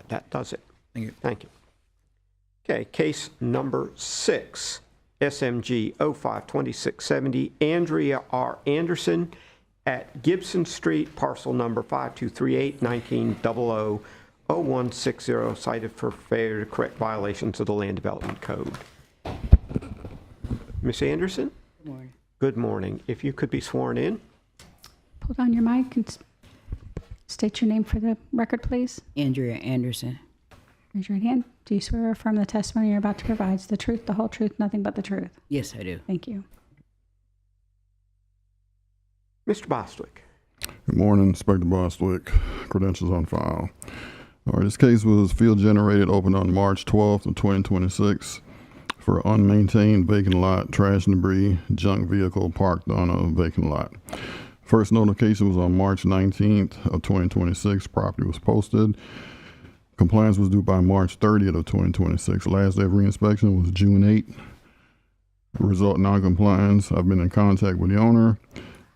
That does it. Thank you. Thank you. Okay, case number 6, SMG 052670, Andrea R. Anderson at Gibson Street, parcel number 5238-1900-0160, cited for failure to correct violations of the Land Development Code. Ms. Anderson? Good morning. Good morning. If you could be sworn in. Pull down your mic and state your name for the record, please. Andrea Anderson. Raise your right hand. Do you swear or affirm the testimony you're about to provide is the truth, the whole truth, nothing but the truth? Yes, I do. Thank you. Mr. Bostwick. Good morning, Inspector Bostwick. Credentials on file. All right, this case was field generated, opened on March 12th of 2026 for unmaintained vacant lot, trash and debris, junk vehicle parked on a vacant lot. First notification was on March 19th of 2026. Property was posted. Compliance was due by March 30th of 2026. Last day of reinspection was June 8th. Result non-compliance. I've been in contact with the owner.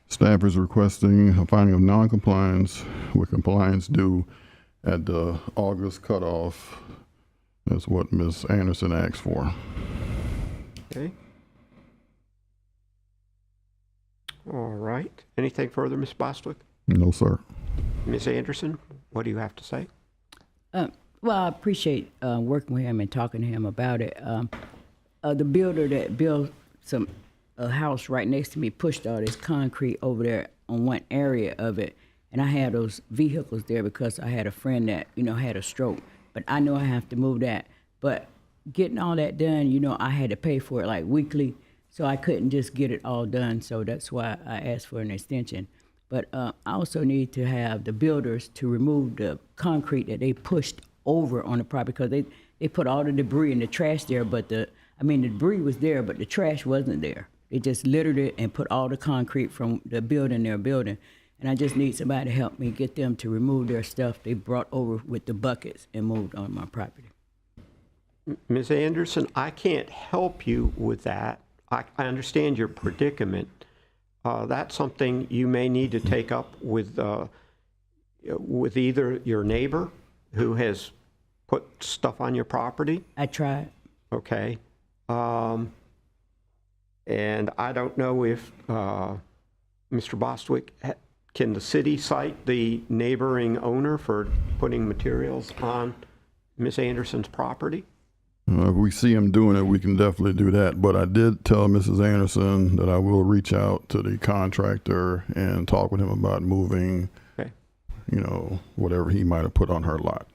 Staff is requesting a finding of non-compliance with compliance due at the August cutoff. That's what Ms. Anderson asked for. Okay. All right. Anything further, Ms. Bostwick? No, sir. Ms. Anderson, what do you have to say? Well, I appreciate working with him and talking to him about it. The builder that built a house right next to me pushed all this concrete over there on one area of it, and I had those vehicles there because I had a friend that had a stroke. But I know I have to move that. But getting all that done, I had to pay for it like weekly, so I couldn't just get it all done. So that's why I asked for an extension. But I also need to have the builders to remove the concrete that they pushed over on the property, because they put all the debris and the trash there, but the debris was there, but the trash wasn't there. They just littered it and put all the concrete from the building they're building. And I just need somebody to help me get them to remove their stuff they brought over with the buckets and moved on my property. Ms. Anderson, I can't help you with that. I understand your predicament. That's something you may need to take up with either your neighbor who has put stuff on your property. I tried. Okay. And I don't know if Mr. Bostwick, can the city cite the neighboring owner for putting materials on Ms. Anderson's property? If we see him doing it, we can definitely do that. But I did tell Mrs. Anderson that I will reach out to the contractor and talk with him about moving, whatever he might have put on her lot.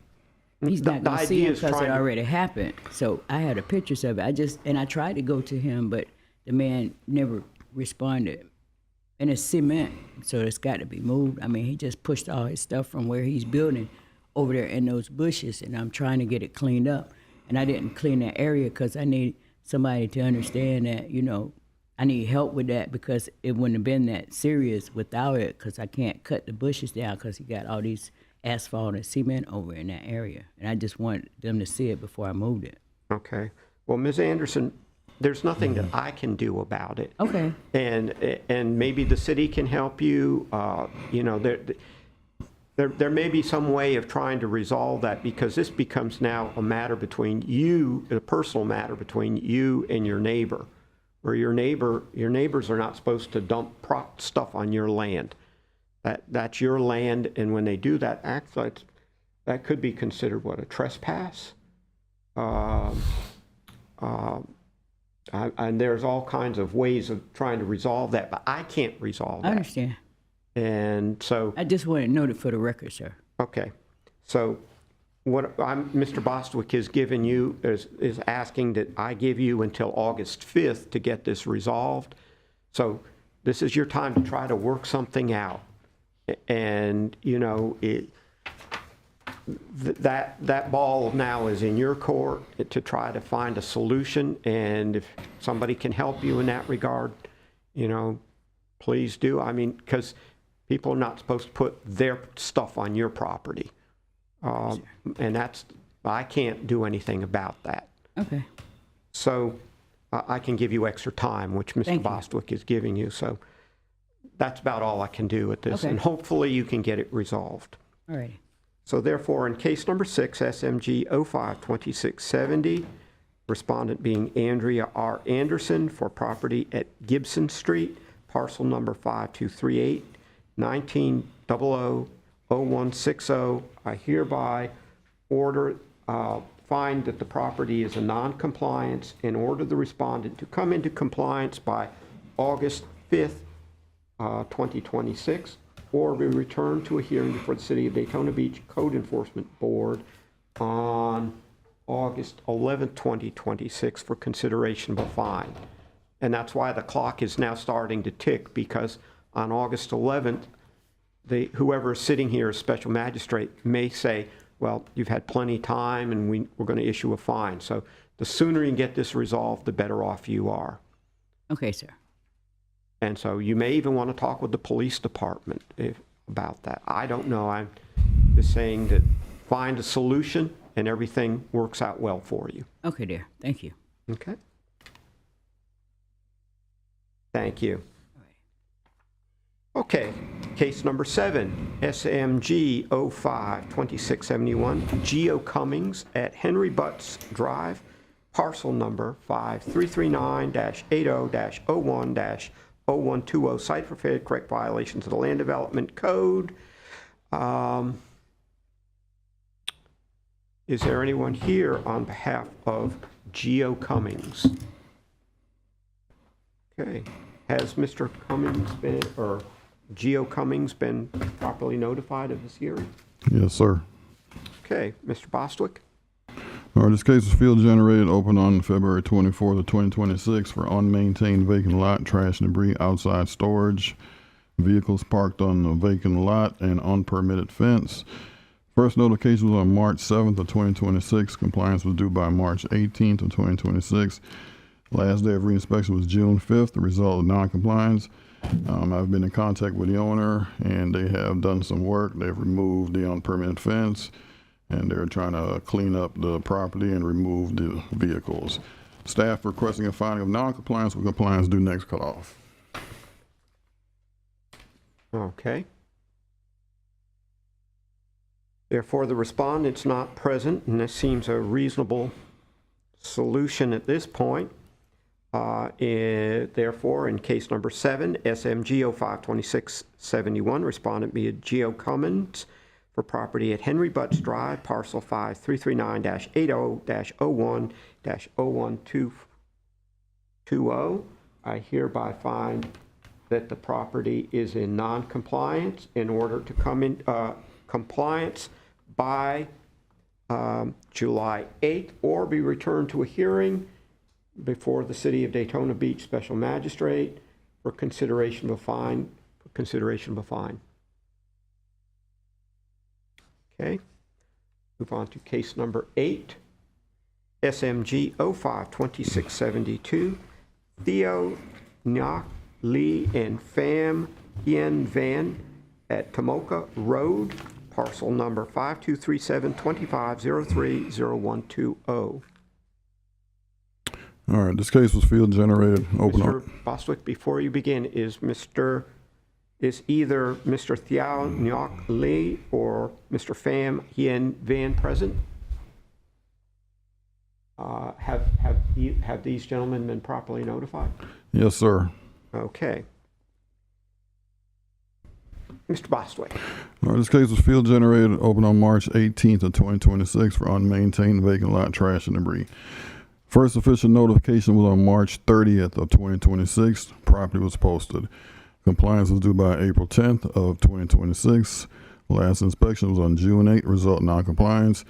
He's not going to see it because it already happened. So I had the pictures of it. I tried to go to him, but the man never responded. And it's cement, so it's got to be moved. He just pushed all his stuff from where he's building over there in those bushes, and I'm trying to get it cleaned up. And I didn't clean that area because I need somebody to understand that, I need help with that, because it wouldn't have been that serious without it, because I can't cut the bushes down because he got all these asphalt and cement over in that area. And I just wanted them to see it before I moved it. Okay. Well, Ms. Anderson, there's nothing that I can do about it. Okay. And maybe the city can help you. There may be some way of trying to resolve that, because this becomes now a matter between you, a personal matter between you and your neighbor, where your neighbors are not supposed to dump stuff on your land. That's your land, and when they do that, actually, that could be considered a trespass. And there's all kinds of ways of trying to resolve that, but I can't resolve that. I understand. And so, I just want to note it for the record, sir. okay. So Mr. Bostwick is giving you, is asking that I give you until August 5th to get this resolved. So this is your time to try to work something out. And, you know, that ball now is in your court to try to find a solution. And if somebody can help you in that regard, you know, please do. I mean, because people are not supposed to put their stuff on your property. And I can't do anything about that. Okay. So I can give you extra time, which Mr. Thank you. Bostwick is giving you. So that's about all I can do at this. Okay. And hopefully you can get it resolved. All right. So therefore, in case number 6, SMG 052670, respondent being Andrea R. Anderson for property at Gibson Street, parcel number 5238 19000160, I hereby find that the property is a non-compliance and order the respondent to come into compliance by August 5th, 2026, or be returned to a hearing before the City of Daytona Beach Code Enforcement Board on August 11th, 2026 for consideration of a fine. And that's why the clock is now starting to tick, because on August 11th, whoever is sitting here as special magistrate may say, well, you've had plenty of time and we're going to issue a fine. So the sooner you can get this resolved, the better off you are. Okay, sir. And so you may even want to talk with the police department about that. I don't know. I'm just saying that find a solution and everything works out well for you. Okay, dear. Thank you. Okay. Thank you. Okay, case number 7, SMG 052671, Geo Cummings at Henry Butts Drive, parcel number 5339-80-01-0120, site for failure to correct violations of the Land Development Code. Is there anyone here on behalf of Geo Cummings? Okay, has Mr. Cummings been, or Geo Cummings been properly notified of this hearing? Yes, sir. Okay, Mr. Bostwick? All right, this case was field generated, open on February 24th of 2026 for unmaintained vacant lot, trash and debris, outside storage, vehicles parked on the vacant lot, and unpermitted fence. First notification was on March 7th of 2026. Compliance was due by March 18th of 2026. Last day of reinspection was June 5th, the result of non-compliance. I've been in contact with the owner, and they have done some work. They've removed the unpermitted fence, and they're trying to clean up the property and remove the vehicles. Staff requesting a finding of non-compliance with compliance due next cutoff. Okay. Therefore, the respondent's not present, and this seems a reasonable solution at this point. Therefore, in case number 7, SMG 052671, respondent be Geo Cummins for property at Henry Butts Drive, parcel 5339-80-01-0120. I hereby find that the property is in non-compliance in order to come in compliance by July 8th, or be returned to a hearing before the City of Daytona Beach Special Magistrate for consideration of a fine. Okay. Move on to case number 8, SMG 052672, Theo Ngoc Lee and Pham Hien Van at Tomoka Road, parcel number 5237-2503-0120. All right, this case was field generated, open Mr. Bostwick, before you begin, is either Mr. Theo Ngoc Lee or Mr. Pham Hien Van present? Have these gentlemen been properly notified? Yes, sir. Okay. Mr. Bostwick. All right, this case was field generated, open on March 18th of 2026 for unmaintained vacant lot, trash and debris. First official notification was on March 30th of 2026. Property was posted. Compliance was due by April 10th of 2026. Last inspection was on June 8th, result non-compliance.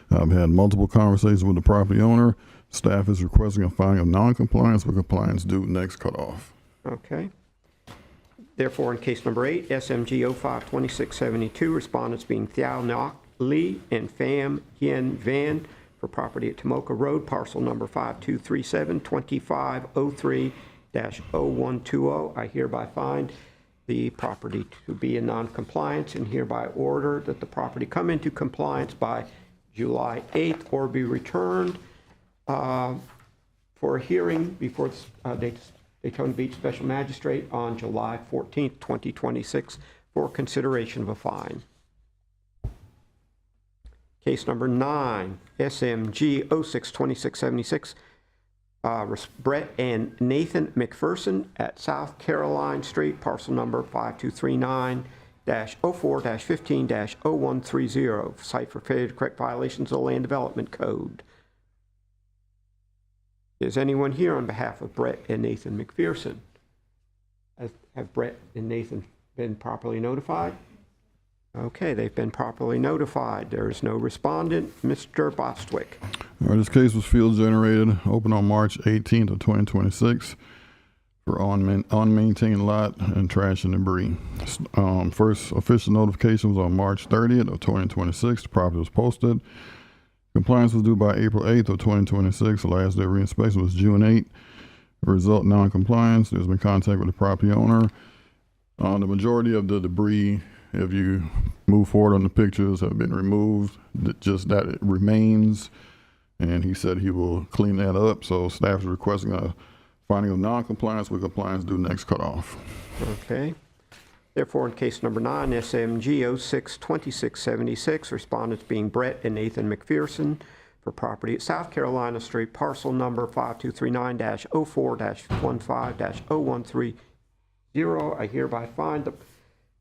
I've had multiple conversations with the property owner. Staff is requesting a finding of non-compliance with compliance due next cutoff. Okay. Therefore, in case number 8, SMG 052672, respondents being Thiao Ngoc Lee and Pham Hien Van for property at Tomoka Road, parcel number 5237-2503-0120. I hereby find the property to be in non-compliance and hereby order that the property come into compliance by July 8th or be returned for a hearing before the Daytona Beach Special Magistrate on July 14th, 2026 for consideration of a fine. Case number 9, SMG 062676, Brett and Nathan McPherson at South Caroline Street, parcel number 5239-04-15-0130, site for failure to correct violations of the Land Development Code. Is anyone here on behalf of Brett and Nathan McPherson? Have Brett and Nathan been properly notified? Okay, they've been properly notified. There is no respondent. Mr. Bostwick. All right, this case was field generated, opened on March 18th of 2026 for unmaintained lot and trash and debris. First official notification was on March 30th of 2026. The property was posted. Compliance was due by April 8th of 2026. The last day of reinspection was June 8th. Result non-compliance. There's been contact with the property owner. The majority of the debris, if you move forward on the pictures, have been removed. Just that it remains, and he said he will clean that up. So staff is requesting a finding of non-compliance with compliance due next cutoff. Okay. Therefore, in case number 9, SMG 062676, respondents being Brett and Nathan McPherson for property at South Carolina Street, parcel number 5239-04-15-0130. I hereby find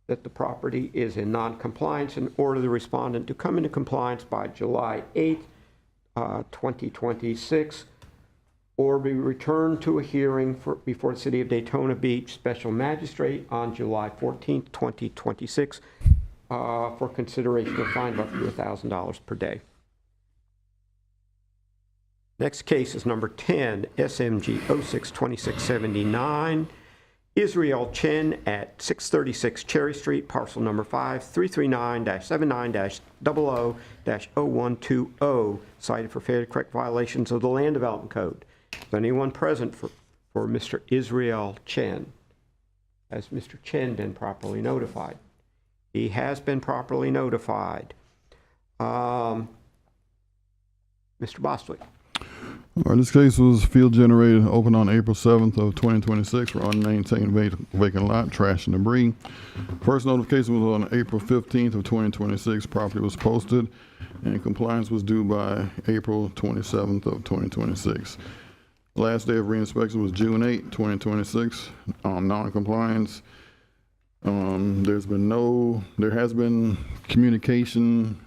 that the property is in non-compliance and order the respondent to come into compliance by July 8th, 2026, or be returned to a hearing before the City of Daytona Beach Special Magistrate on July 14th, 2026, for consideration of fine of up to $1,000 per day. Next case is number 10, SMG 062679, Israel Chen at 636 Cherry Street, parcel number 5339-79-00-0120, cited for failure to correct violations of the Land Development Code. Is anyone present for Mr. Israel Chen? Has Mr. Chen been properly notified? He has been properly notified. Mr. Bostwick. All right, this case was field generated, opened on April 7th of 2026 for unmaintained vacant lot, trash and debris. First notification was on April 15th of 2026. Property was posted and compliance was due by April 27th of 2026. Last day of reinspection was June 8, 2026. Non-compliance. There has been communication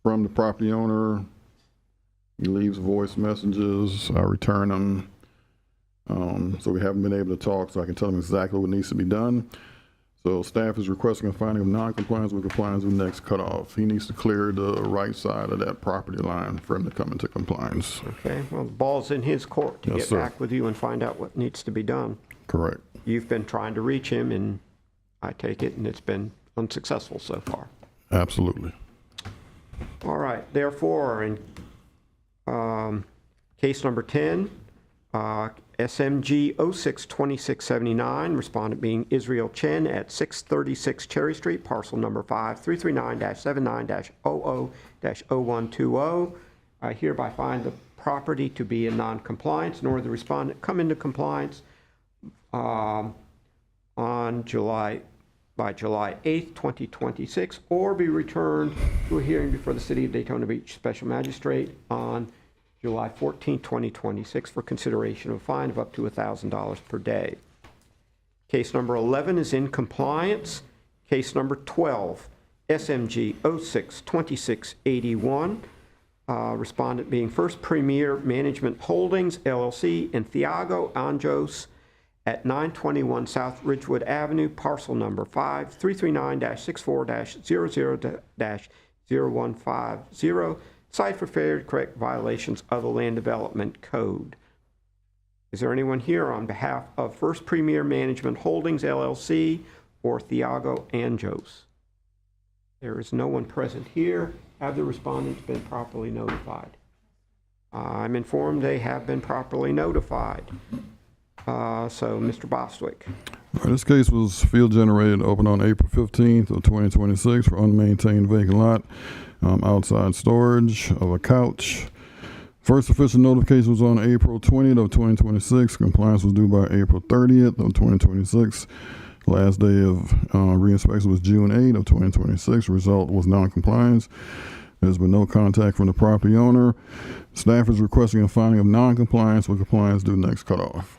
from the property owner. He leaves voice messages. I return them. So we haven't been able to talk, so I can tell him exactly what needs to be done. So staff is requesting a finding of non-compliance with compliance with next cutoff. He needs to clear the right side of that property line for him to come into compliance. Okay, well, the ball's in his court to get back with you and find out what needs to be done. Correct. You've been trying to reach him, and I take it, and it's been unsuccessful so far. Absolutely. All right, therefore, in case number 10, SMG 062679, respondent being Israel Chen at 636 Cherry Street, parcel number 5339-79-00-0120. I hereby find the property to be in non-compliance and order the respondent come into compliance by July 8th, 2026, or be returned to a hearing before the City of Daytona Beach Special Magistrate on July 14, 2026, for consideration of a fine of up to $1,000 per day. Case number 11 is in compliance. Case number 12, SMG 062681, respondent being First Premier Management Holdings, LLC, and Thiago Anjos at 921 South Ridgewood Avenue, parcel number 5339-64-00-0150, site for failure to correct violations of the Land Development Code. Is there anyone here on behalf of First Premier Management Holdings, LLC, or Thiago Anjos? There is no one present here. Have the respondents been properly notified? I'm informed they have been properly notified. So, Mr. Bostwick. All right, this case was field generated, opened on April 15th of 2026 for unmaintained vacant lot, outside storage of a couch. First official notification was on April 20th of 2026. Compliance was due by April 30th of 2026. Last day of reinspection was June 8th of 2026. Result was non-compliance. There's been no contact from the property owner. Staff is requesting a finding of non-compliance with compliance due next cutoff.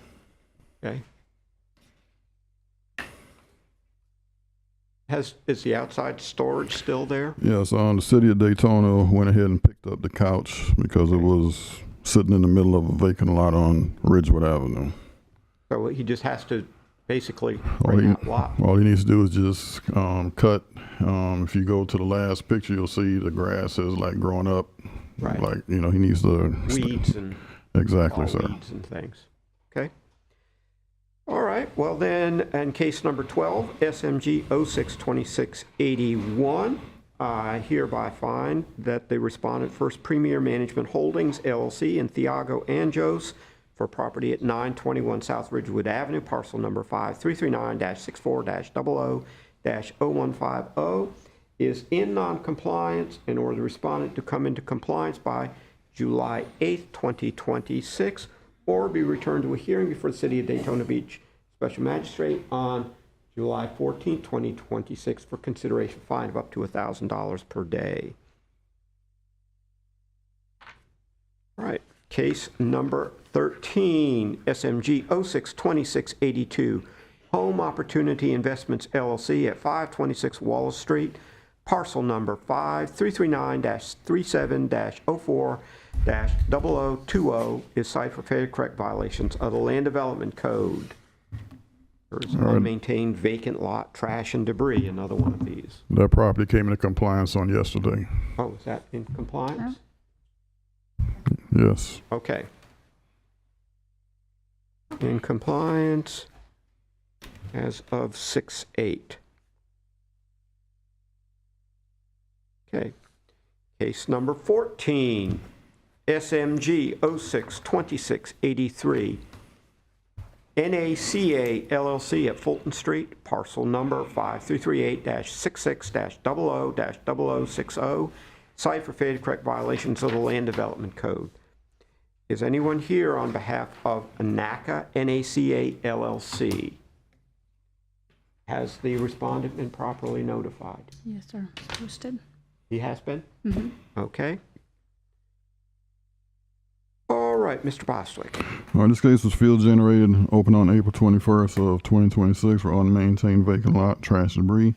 Okay. Is the outside storage still there? Yes, the city of Daytona went ahead and picked up the couch because it was sitting in the middle of a vacant lot on Ridgewood Avenue. So he just has to basically bring that lot. All he needs to do is just cut. If you go to the last picture, you'll see the grass is like growing up. Right. Like, he needs to. Weeds and. Exactly, sir. Weeds and things. Okay. All right. Well, then, in case number 12, SMG 062681, I hereby find that the respondent, First Premier Management Holdings, LLC, and Thiago Anjos, for property at 921 South Ridgewood Avenue, parcel number 5339-64-00-0150, is in non-compliance in order the respondent to come into compliance by July 8th, 2026, or be returned to a hearing before the City of Daytona Beach Special Magistrate on July 14th, 2026, for consideration fine of up to $1,000 per day. All right. Case number 13, SMG 062682, Home Opportunity Investments, LLC, at 526 Wallace Street, parcel number 5339-37-04-0020, is site for failure to correct violations of the Land Development Code. There's unmaintained vacant lot, trash, and debris, another one of these. That property came into compliance on yesterday. Oh, is that in compliance? Yes. Okay. In compliance as of 6/8. Okay. Case number 14, SMG 062683, NACA LLC at Fulton Street, parcel number 5338-66-00-0060, site for failure to correct violations of the Land Development Code. Is anyone here on behalf of NACA LLC? Has the respondent been properly notified? Yes, sir. Posted. He has been? Mm-hmm. Okay. All right, Mr. Bostwick. All right, this case was field generated, opened on April 21st of 2026 for unmaintained vacant lot, trash, and debris.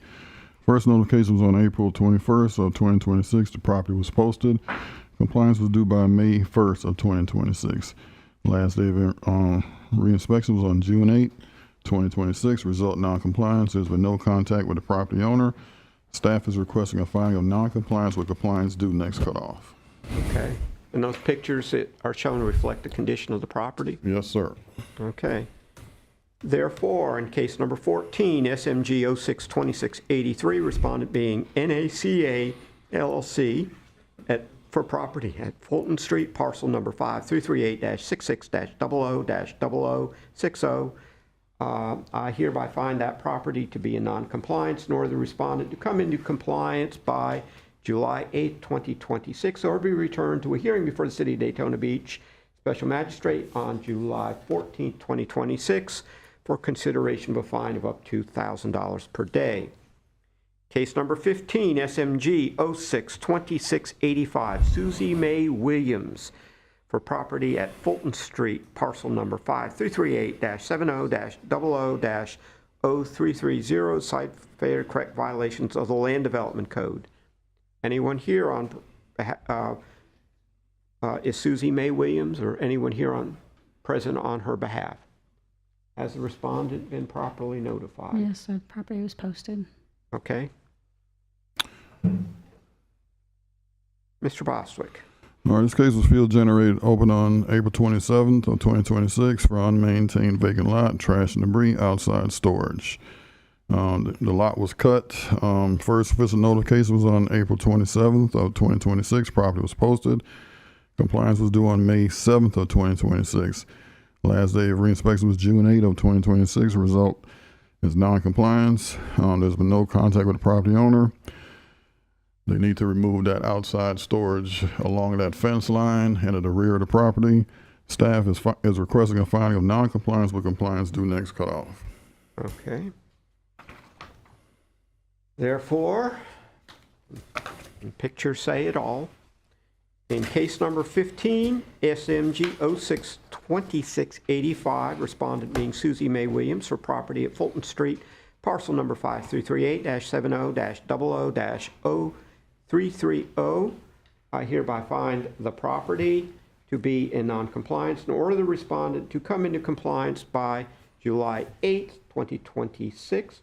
First notification was on April 21st of 2026. The property was posted. Compliance was due by May 1st of 2026. Last day of reinspection was on June 8, 2026. Result non-compliance. There's been no contact with the property owner. Staff is requesting a finding of non-compliance with compliance due next cutoff. Okay. And those pictures that are shown reflect the condition of the property? Yes, sir. Okay. Therefore, in case number 14, SMG 062683, respondent being NACA LLC for property at Fulton Street, parcel number 5338-66-00-0060. I hereby find that property to be in non-compliance, nor the respondent to come into compliance by July 8, 2026, or be returned to a hearing before the City of Daytona Beach Special Magistrate on July 14, 2026, for consideration of a fine of up to $1,000 per day. Case number 15, SMG 062685, Susie Mae Williams, for property at Fulton Street, parcel number 5338-70-00-0330, site failure to correct violations of the Land Development Code. Anyone here on is Susie Mae Williams, or anyone here present on her behalf? Has the respondent been properly notified? Yes, the property was posted. Okay. Mr. Bostwick. All right, this case was field generated, opened on April 27th of 2026 for unmaintained vacant lot, trash and debris, outside storage. The lot was cut. First official notification was on April 27th of 2026. Property was posted. Compliance was due on May 7th of 2026. Last day of reinspection was June 8th of 2026. Result is non-compliance. There's been no contact with the property owner. They need to remove that outside storage along that fence line and at the rear of the property. Staff is requesting a finding of non-compliance with compliance due next cutoff. Okay. Therefore, pictures say it all. In case number 15, SMG 062685, respondent being Susie Mae Williams for property at Fulton Street, parcel number 5338-70-00-0330. I hereby find the property to be in non-compliance and order the respondent to come into compliance by July 8th, 2026,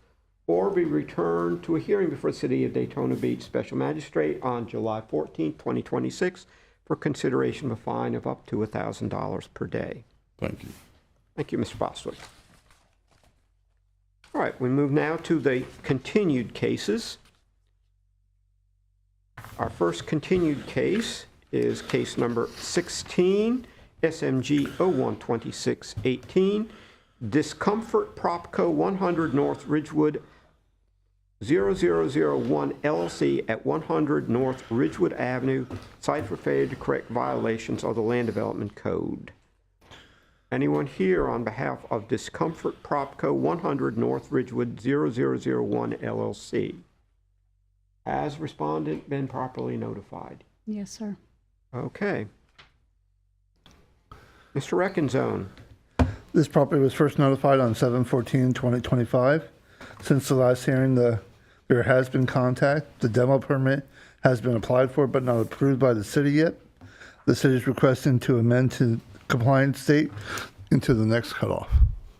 or be returned to a hearing before the City of Daytona Beach Special Magistrate on July 14th, 2026, for consideration of a fine of up to $1,000 per day. Thank you. Thank you, Mr. Bostwick. All right, we move now to the continued cases. Our first continued case is case number 16, SMG 012618, Discomfort Propco 100 North Ridgewood 0001 LLC at 100 North Ridgewood Avenue, site for failure to correct violations of the Land Development Code. Anyone here on behalf of Discomfort Propco 100 North Ridgewood 0001 LLC? Has respondent been properly notified? Yes, sir. Okay. Mr. Reckenzone. This property was first notified on 7/14/2025. Since the last hearing, there has been contact. The demo permit has been applied for but not approved by the city yet. The city is requesting to amend to compliance date into the next cutoff.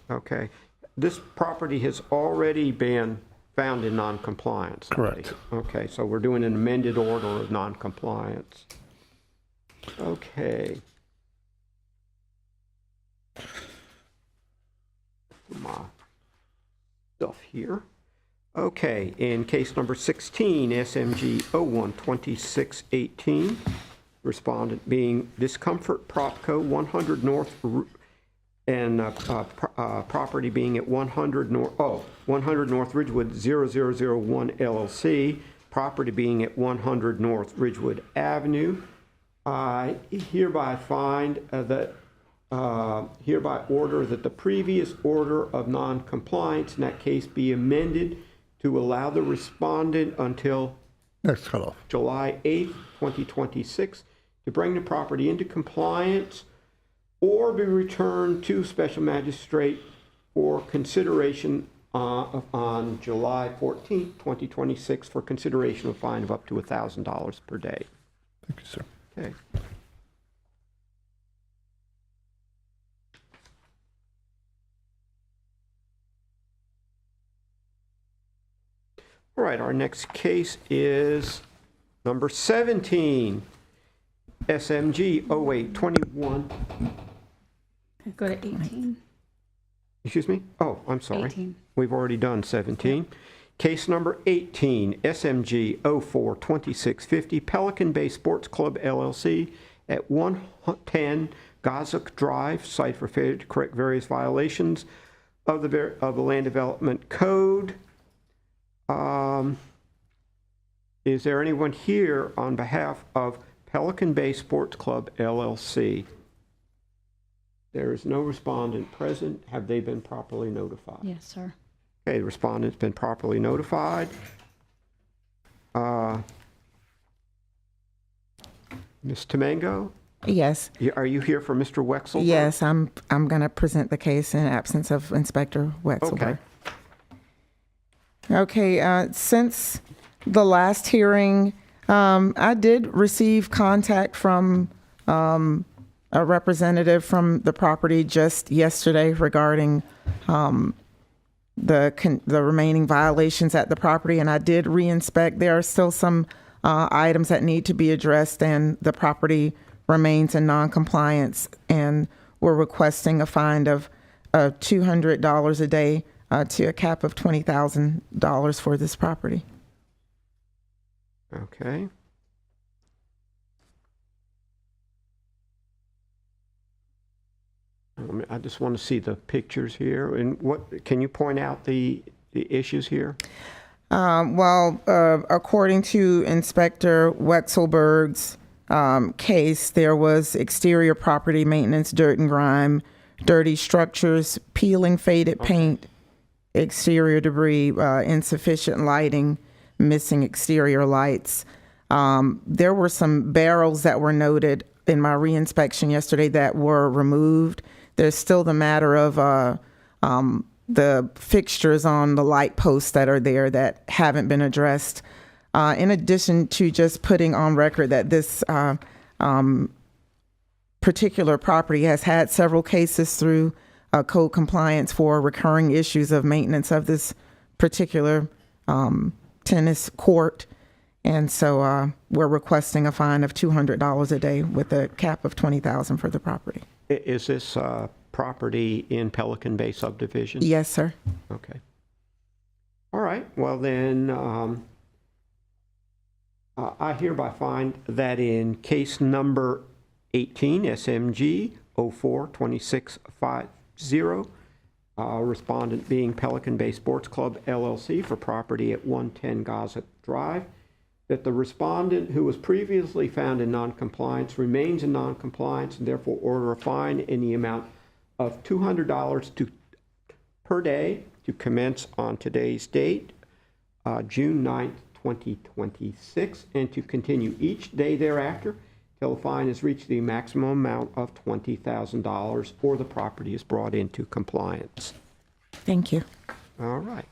Okay. This property has already been found in non-compliance. Correct. Okay, so we're doing an amended order of non-compliance. Okay. My stuff here. Okay, in case number 16, SMG 012618, respondent being Discomfort Propco 100 North and property being at 100 North Ridgewood 0001 LLC, property being at 100 North Ridgewood Avenue. I hereby find hereby order that the previous order of non-compliance in that case be amended to allow the respondent until next cutoff, July 8th, 2026, to bring the property into compliance or be returned to special magistrate for consideration on July 14th, 2026, for consideration of a fine of up to $1,000 per day. Thank you, sir. Okay. All right, our next case is number 17, SMG 0821. Go to 18. Excuse me? Oh, I'm sorry. 18. We've already done 17. Case number 18, SMG 042650, Pelican Bay Sports Club LLC at 110 Gazuk Drive, site for failure to correct various violations of the Land Development Code. Is there anyone here on behalf of Pelican Bay Sports Club LLC? There is no respondent present. Have they been properly notified? Yes, sir. Okay, the respondent's been properly notified. Ms. Tomango? Yes. Are you here for Mr. Wexel? Yes, I'm going to present the case in absence of Inspector Wexelberg. Okay, since the last hearing, I did receive contact from a representative from the property just yesterday regarding the remaining violations at the property, and I did reinspect. There are still some items that need to be addressed, and the property remains in non-compliance, and we're requesting a fine of $200 a day to a cap of $20,000 for this property. Okay. I just want to see the pictures here. And what can you point out the issues here? According to Inspector Wexelberg's case, there was exterior property maintenance, dirt and grime, dirty structures, peeling faded paint, exterior debris, insufficient lighting, missing exterior lights. There were some barrels that were noted in my reinspection yesterday that were removed. There's still the matter of the fixtures on the light posts that are there that haven't been addressed. In addition to just putting on record that this particular property has had several cases through code compliance for recurring issues of maintenance of this particular tennis court. And so we're requesting a fine of $200 a day with a cap of $20,000 for the property. Is this property in Pelican Bay subdivision? Yes, sir. Okay. All right. Well, then I hereby find that in case number 18, SMG 042650, respondent being Pelican Bay Sports Club, LLC, for property at 110 Gossip Drive, that the respondent who was previously found in noncompliance remains in noncompliance and therefore order a fine in the amount of $200 per day to commence on today's date, June 9th, 2026, and to continue each day thereafter till the fine has reached the maximum amount of $20,000 or the property is brought into compliance. Thank you. All right.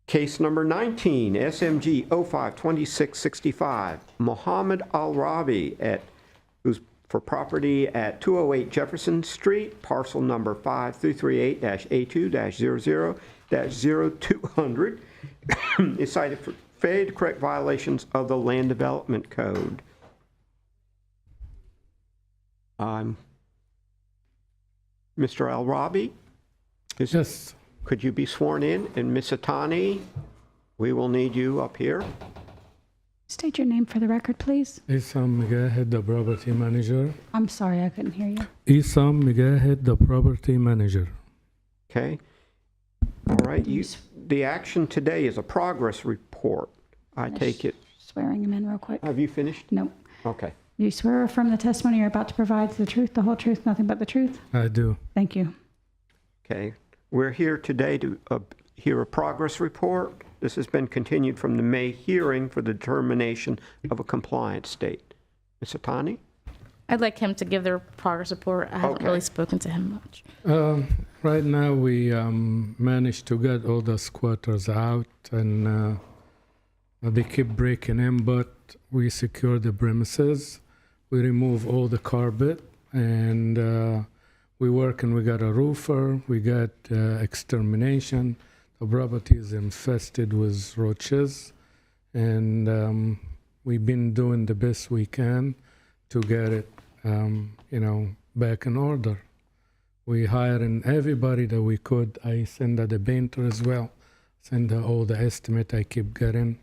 Case number 19, SMG 052665, Mohammed Al-Rabi who's for property at 208 Jefferson Street, parcel number 5338-A2-00-0200, is cited for failure to correct violations of the Land Development Code. Mr. Al-Rabi? Yes. Could you be sworn in? And Ms. Atani, we will need you up here. State your name for the record, please. Isam Migahed, the property manager. I'm sorry, I couldn't hear you. Isam Migahed, the property manager. Okay. All right. The action today is a progress report. I take it. Swearing him in real quick. Have you finished? Nope. Okay. Do you swear or affirm the testimony you're about to provide is the truth, the whole truth, nothing but the truth? I do. Thank you. Okay. We're here today to hear a progress report. This has been continued from the May hearing for the determination of a compliance state. Ms. Atani? I'd like him to give their progress report. I haven't really spoken to him much. Right now, we managed to get all the squatters out, and they keep breaking in, but we secure the premises. We remove all the carpet, and we work, and we got a roofer. We got extermination. The property is infested with roaches, and we've been doing the best we can to get it, back in order. We hiring everybody that we could. I send the painter as well, send all the estimate I keep getting,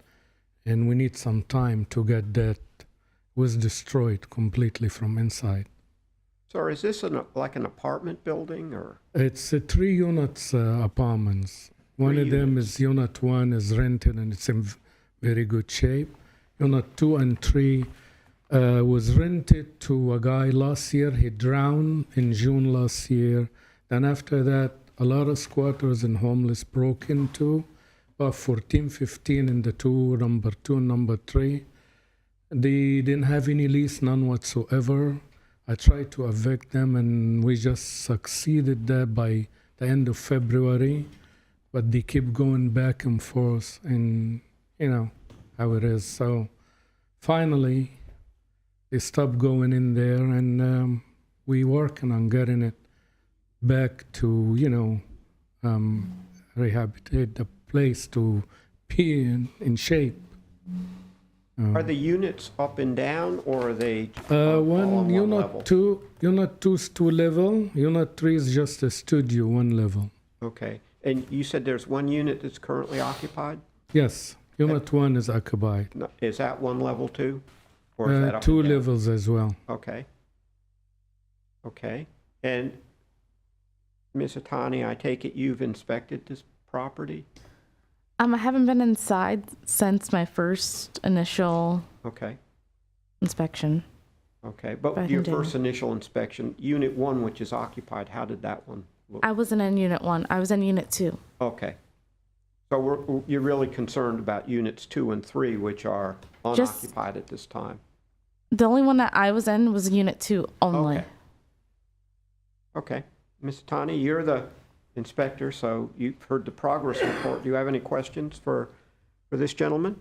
and we need some time to get that. It was destroyed completely from inside. So is this like an apartment building or? It's 3 units apartments. One of them is unit 1 is rented and it's in very good shape. Unit 2 and 3 was rented to a guy last year. He drowned in June last year. Then after that, a lot of squatters and homeless broke into, about 14, 15 in the number 2 and number 3. They didn't have any lease, none whatsoever. I tried to evict them, and we just succeeded there by the end of February. But they keep going back and forth, and you know how it is. So finally, they stopped going in there, and we working on getting it back to, rehabilitate the place to be in shape. Are the units up and down, or are they all One on unit level? unit 2 is 2 level, unit 3 is just a studio 1 level. Okay. And you said there's one unit that's currently occupied? Yes, unit 1 is occupied. No, is that one level too? Or is that up 2 and down? levels as well. Okay. Okay. And Ms. Atani, I take it you've inspected this property? I haven't been inside since my first initial Okay. inspection. Okay. But Back in your January. first initial inspection, Unit 1, which is occupied, how did that one look? I wasn't in Unit 1. I was in Unit 2. Okay. So you're really concerned about Units 2 and 3, which are Just- unoccupied at this time? The only one that I was in was Unit 2 only. Okay. Okay. Ms. Tani, you're the inspector, so you've heard the progress report. Do you have any questions for this gentleman?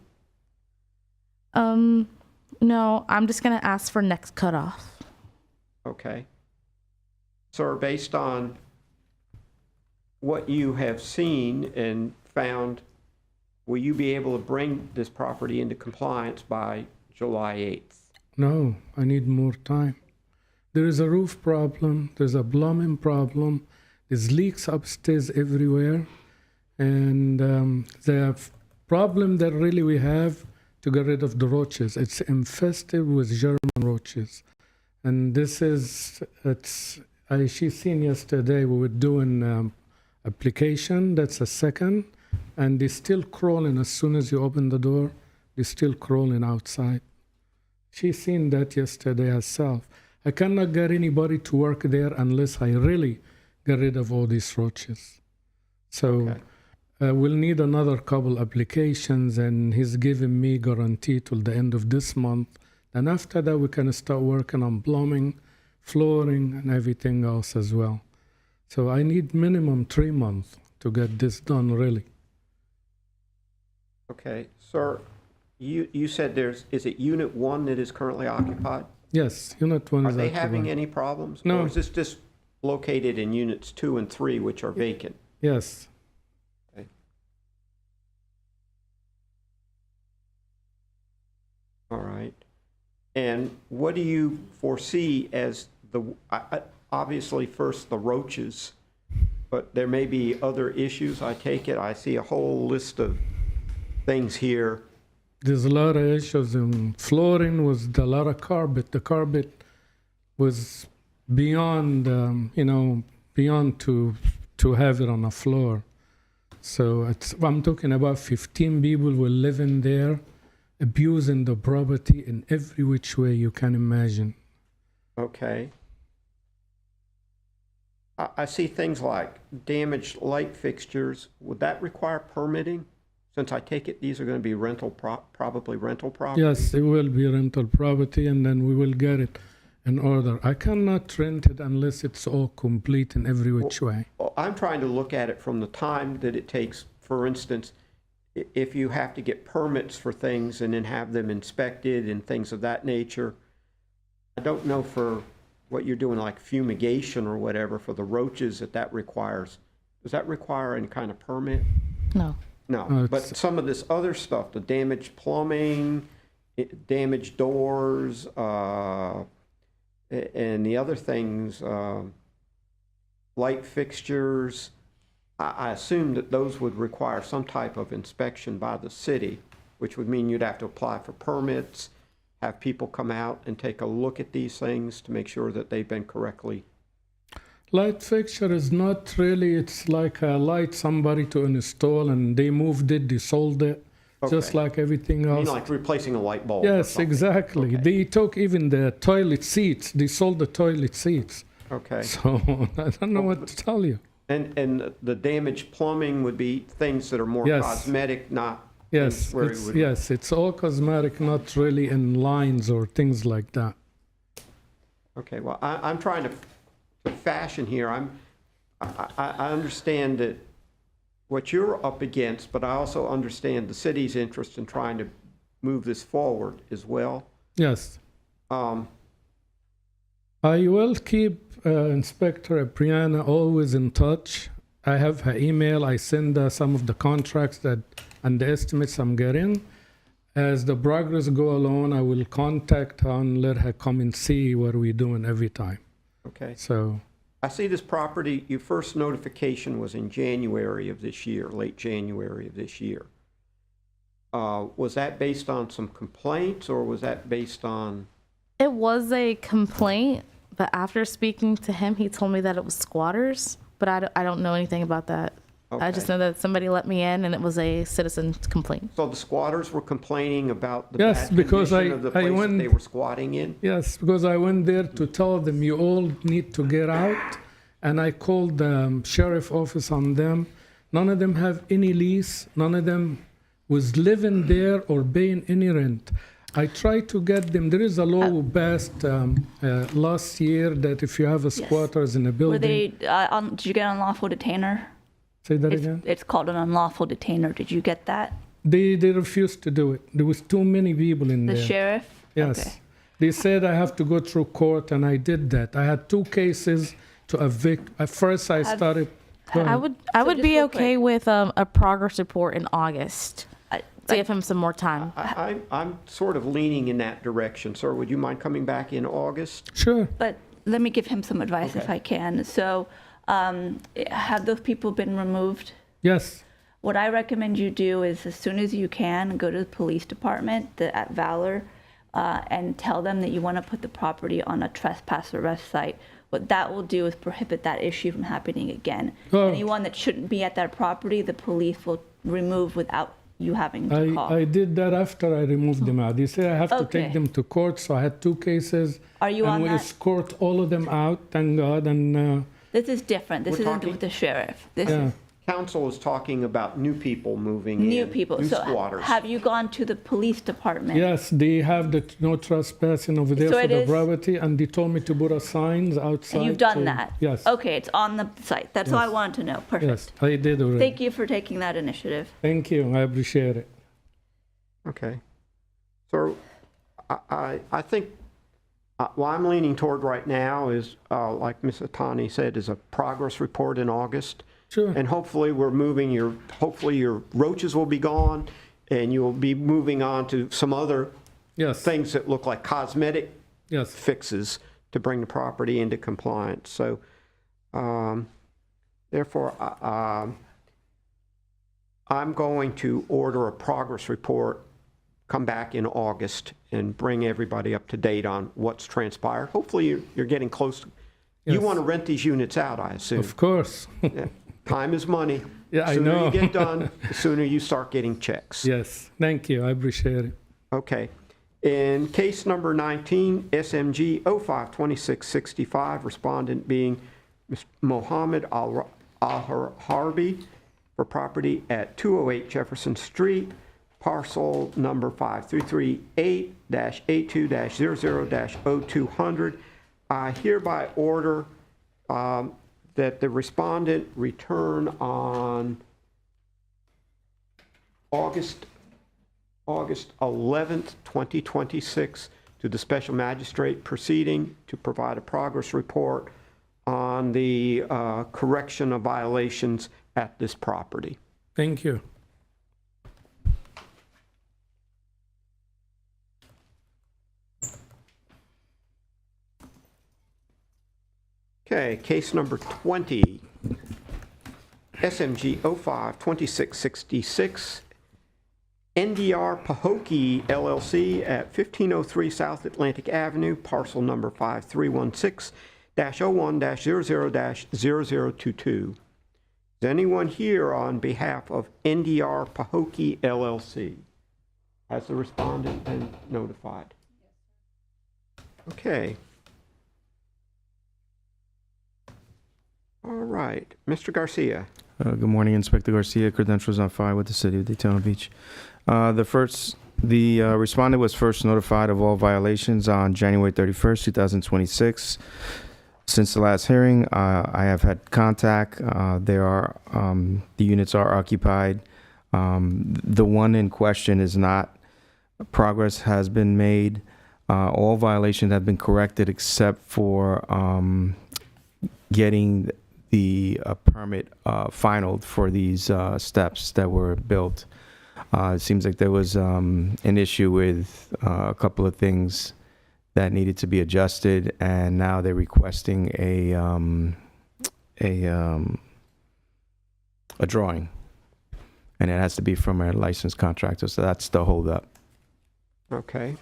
No, I'm just going to ask for next cutoff. Okay. Sir, based on what you have seen and found, will you be able to bring this property into compliance by July 8th? No, I need more time. There is a roof problem, there's a plumbing problem, there's leaks upstairs everywhere, and the problem that really we have to get rid of the roaches, it's infested with German roaches. And this is, she seen yesterday we were doing application, that's a second, and they're still crawling as soon as you open the door, they're still crawling outside. She seen that yesterday herself. I cannot get anybody to work there unless I really get rid of all these roaches. So we'll need another couple applications, and he's giving me guarantee till the end of this month. And after that, we can start working on plumbing, flooring, and everything else as well. So I need minimum 3 months to get this done, really. Okay. Sir, you said is it Unit 1 that is currently occupied? Yes, Unit 1 Are is they occupied. having any problems? No. Or is this just located in Units 2 and 3, which are vacant? Yes. Okay. All right. And what do you foresee as obviously first the roaches, but there may be other issues, I take it? I see a whole list of things here. There's a lot of issues in flooring with a lot of carpet. The carpet was beyond, beyond to have it on the floor. So I'm talking about 15 people were living there, abusing the property in every which way you can imagine. Okay. I see things like damaged light fixtures. Would that require permitting? Since I take it these are going to be probably rental property? Yes, it will be rental property, and then we will get it in order. I cannot rent it unless it's all complete in every which way. Well, I'm trying to look at it from the time that it takes. For instance, if you have to get permits for things and then have them inspected and things of that nature, I don't know for what you're doing, like fumigation or whatever, for the roaches that requires. Does that require any kind of permit? No. No, but some of this other stuff, the damaged plumbing, damaged doors, and the other things, light fixtures, I assume that those would require some type of inspection by the city, which would mean you'd have to apply for permits, have people come out and take a look at these things to make sure that they've been correctly. Light fixture is not really, it's like a light somebody to install, and they moved it, they sold it, just Okay. like everything I else. mean, like replacing a light bulb? or Yes, something. exactly. Okay. They took even the toilet seats, they sold the toilet seats. Okay. So I don't know what to tell you. And the damaged plumbing would be things that are more Yes. cosmetic, not Yes, things where you would. it's all cosmetic, not really in lines or things like that. Okay, well, I'm trying to fashion here. I understand that what you're up against, but I also understand the city's interest in trying to move this forward as well. Yes. I will keep Inspector Brianna always in touch. I have her email. I send her some of the contracts and the estimates I'm getting. As the progress go along, I will contact her and let her come and see what we're doing every time. Okay. So I see this property, your first notification was in January of this year, late January of this year. Was that based on some complaints or was that based on? It was a complaint, but after speaking to him, he told me that it was squatters, but I don't know anything about that. I just know that somebody let me in and it was a citizen's complaint. So the squatters were complaining about the Yes, bad because condition of the place that they were squatting in? Yes, because I went there to tell them you all need to get out, and I called the sheriff office on them. None of them have any lease. None of them was living there or paying any rent. I tried to get them. There is a law passed last year that if you have a squatters in a building. Were they, did you get an unlawful detainer? Say that again? It's called an unlawful detainer. Did you get that? They refused to do it. There was too many people in The there. sheriff? Yes. Okay. They said I have to go through court, and I did that. I had 2 cases to evict. At first, I started. I would be okay with a progress report in August. To give him some more time. I'm sort of leaning in that direction. Sir, would you mind coming back in August? Sure. But let me give him some advice if I can. So, have those people been removed? Yes. What I recommend you do is, as soon as you can, go to the police department at Valor and tell them that you want to put the property on a trespass arrest site. What that will do is prohibit that issue from happening again. Anyone that shouldn't be at that property, the police will remove without you having to call. I did that after I removed them out. They said I have to take them to court, so I had 2 cases. Are you and on we that? escort all of them out, thank God. And This is different. This isn't with the sheriff. This is Council is talking about new people moving in. new people. New So squatters. have you gone to the police department? yes, they have the no trespassing over there So for it the is- property, and they told me to put up signs outside. And you've done so- that? Yes. Okay, it's on the site. That's all I Yes. wanted to know. Perfect. Yes, I did already. Thank you for taking that initiative. Thank you. I appreciate it. Okay. So I think what I'm leaning toward right now is, like Ms. Atani said, is a progress report in August. Sure. And hopefully we're moving hopefully your roaches will be gone and you'll be moving on to some other things that look like cosmetic fixes to bring the property into compliance. So therefore, I'm going to order a progress report, come back in August and bring everybody up to date on what's transpired. Hopefully you're getting close. You want to rent these units out, I assume. Of course. Yeah. Time is money. Yeah, I The sooner know. you get done, the sooner you start getting checks. Yes, thank you. I appreciate it. Okay. In case number 19, SMG 052665, respondent being Mr. Mohammed Al-Harbi for property at 208 Jefferson Street, parcel number 5338-A2-00-0200. I hereby order that the respondent return on August 11th, 2026 to the special magistrate proceeding to provide a progress report on the correction of violations at this property. Thank you. Okay, case number 20, SMG 052666, NDR Pahokee LLC at 1503 South Atlantic Avenue, parcel number 5316-01-00-0022. Is anyone here on behalf of NDR Pahokee LLC? Has the respondent been notified? Okay. All right, Mr. Garcia. Good morning, Inspector Garcia. Credentials on file with the City of Daytona Beach. The respondent was first notified of all violations on January 31st, 2026. Since the last hearing, I have had contact. The units are occupied. The one in question is not. Progress has been made. All violations have been corrected except for getting the permit finalized for these steps that were built. It seems like there was an issue with a couple of things that needed to be adjusted, and now they're requesting a drawing, and it has to be from a licensed contractor. So that's the holdup. Okay.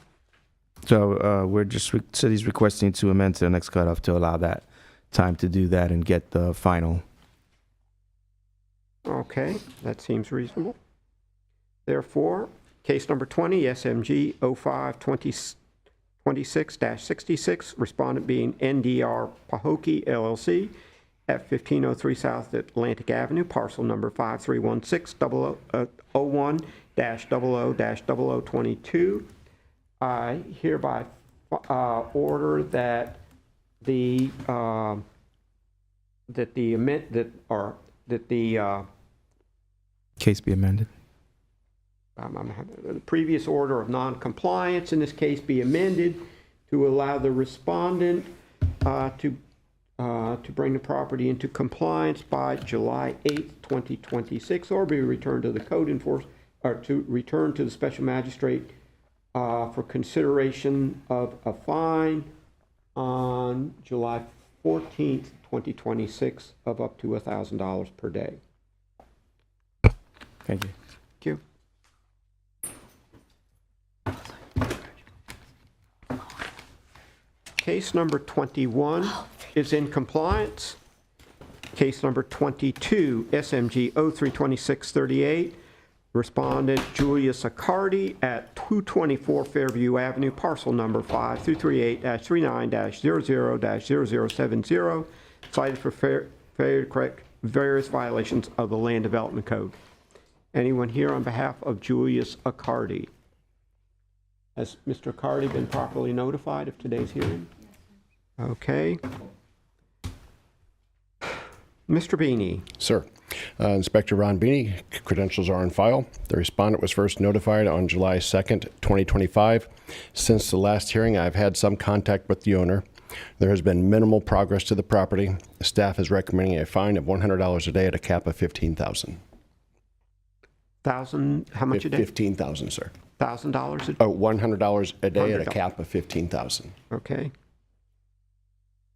So city's requesting to amend to the next cutoff to allow that time to do that and get the final. Okay, that seems reasonable. Therefore, case number 20, SMG 0526-66, respondent being NDR Pahokee LLC at 1503 South Atlantic Avenue, parcel number 5316-01-00-0022. I hereby order that the Case be amended. The previous order of non-compliance in this case be amended to allow the respondent to bring the property into compliance by July 8th, 2026, or be returned to the code enforcement, or to return to the special magistrate for consideration of a fine on July 14th, 2026 of up to $1,000 per day. Thank you. Thank you. Case number 21 is in compliance. Case number 22, SMG 032638, respondent Julius Accardi at 224 Fairview Avenue, parcel number 5338-39-00-0070, cited for failure to correct various violations of the Land Development Code. Anyone here on behalf of Julius Accardi? Has Mr. Accardi been properly notified of today's hearing? Okay. Mr. Beanie. Sir. Inspector Ron Beanie, credentials are on file. The respondent was first notified on July 2nd, 2025. Since the last hearing, I've had some contact with the owner. There has been minimal progress to the property. The staff is recommending a fine of $100 a day at a cap of $15,000. How much a day? $15,000, sir. $1,000 a day? Oh, $100 a day at a $100. cap of $15,000. Okay.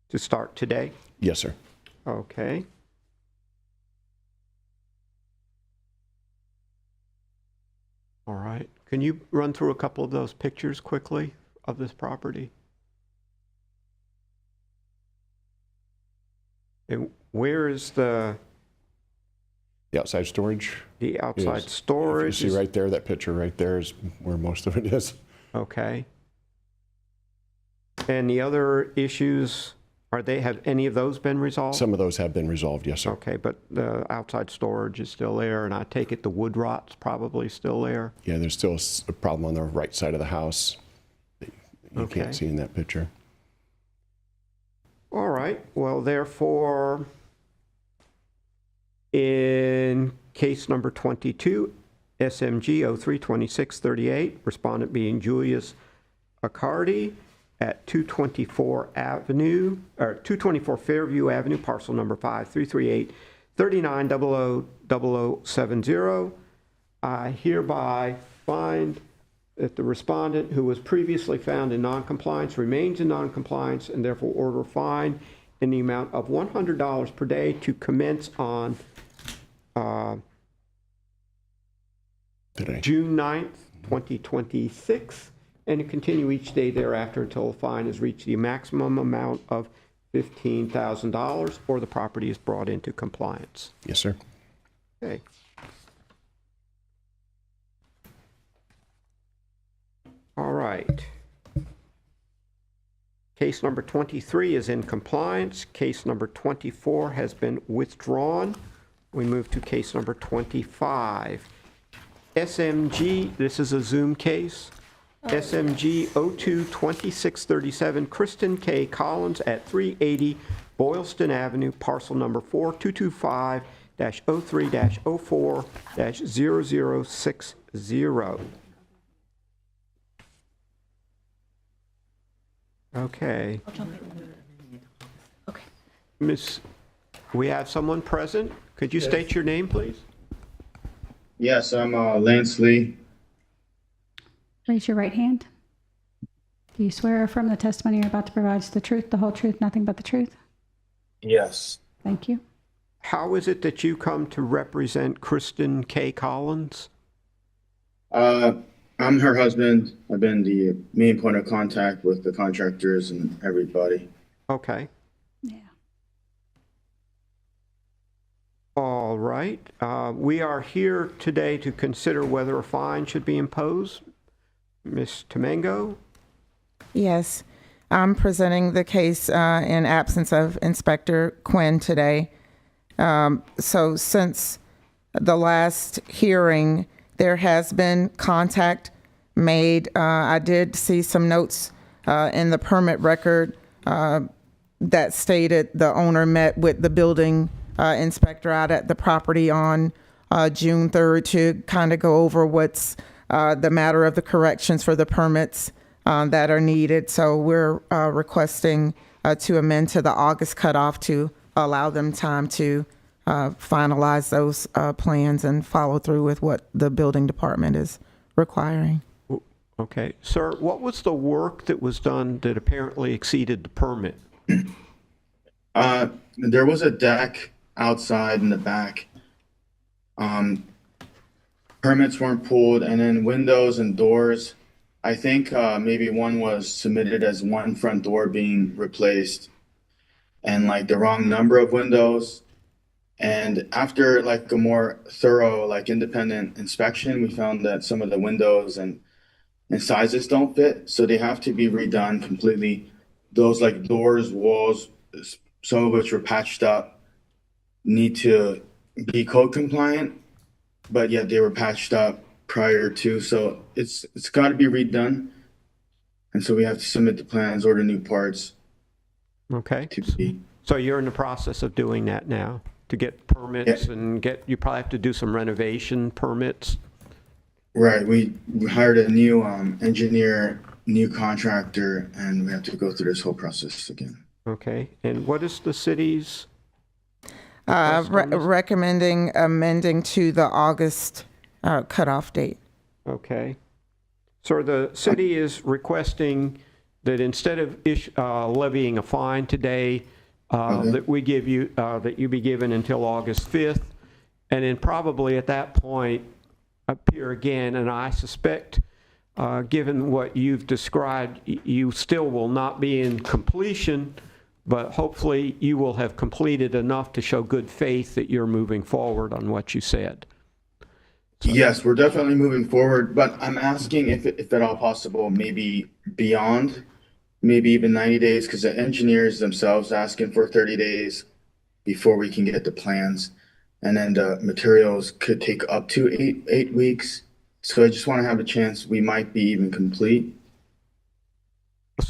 To start today? Yes, sir. Okay. All right. Can you run through a couple of those pictures quickly of this property? And where is the outside storage? The outside Yes. storage. You see right there, that picture right there is where most of it is. Okay. And the other issues, have any of those been resolved? Some of those have been resolved, yes, sir. Okay, but the outside storage is still there, and I take it the wood rot's probably still there? Yeah, there's still a problem on the right side of the house that you Okay. can't see in that picture. All right, well, therefore, in case number 22, SMG 032638, respondent being Julius Accardi at 224 Fairview Avenue, parcel number 5338-3900-0070. I hereby find that the respondent, who was previously found in noncompliance, remains in noncompliance, and therefore order a fine in the amount of $100 per day to commence on June 9th, 2026, and to continue each day thereafter until the fine has reached the maximum amount of $15,000 or the property is brought into compliance. Yes, sir. Okay. All right. Case number 23 is in compliance. Case number 24 has been withdrawn. We move to case number 25. SMG, this is a Zoom case. SMG 022637, Kristen K. Collins at 380 Boylston Avenue, parcel number 4225-03-04-0060. Okay. I'll jump in. Okay. Miss, we have someone present. Could you state your name, please? Yes, I'm Lance Lee. Raise your right hand. Do you swear or affirm the testimony you're about to provide is the truth, the whole truth, nothing but the truth? Yes. Thank you. How is it that you come to represent Kristen K. Collins? I'm her husband. I've been the main point of contact with the contractors and everybody. Okay. Yeah. All right. We are here today to consider whether a fine should be imposed. Ms. Tomengo? Yes, I'm presenting the case in absence of Inspector Quinn today. So since the last hearing, there has been contact made. I did see some notes in the permit record that stated the owner met with the building inspector out at the property on June 3rd to kind of go over what's the matter of the corrections for the permits that are needed. So we're requesting to amend to the August cutoff to allow them time to finalize those plans and follow through with what the building department is requiring. Okay. Sir, what was the work that was done that apparently exceeded the permit? There was a deck outside in the back. Permits weren't pulled, and then windows and doors. I think maybe one was submitted as one front door being replaced and like the wrong number of windows. And after like a more thorough, like independent inspection, we found that some of the windows and sizes don't fit. So they have to be redone completely. Those like doors, walls, some of which were patched up, need to be code compliant, but yet they were patched up prior to, so it's got to be redone. And so we have to submit the plans, order new parts. Okay. To be. So you're in the process of doing that now to get permits and you probably have to do some renovation permits. Right. We hired a new engineer, new contractor, and we have to go through this whole process again. Okay. And what is the city's? Recommending amending to the August cutoff date. Okay. So the city is requesting that instead of levying a fine today, that we give you, that you be given until August 5th. And then probably at that point, appear again. And I suspect, given what you've described, you still will not be in completion, but hopefully you will have completed enough to show good faith that you're moving forward on what you said. Yes, we're definitely moving forward, but I'm asking if at all possible, maybe beyond, maybe even 90 days, because the engineers themselves asking for 30 days before we can get the plans. And then the materials could take up to eight weeks. So I just want to have a chance we might be even complete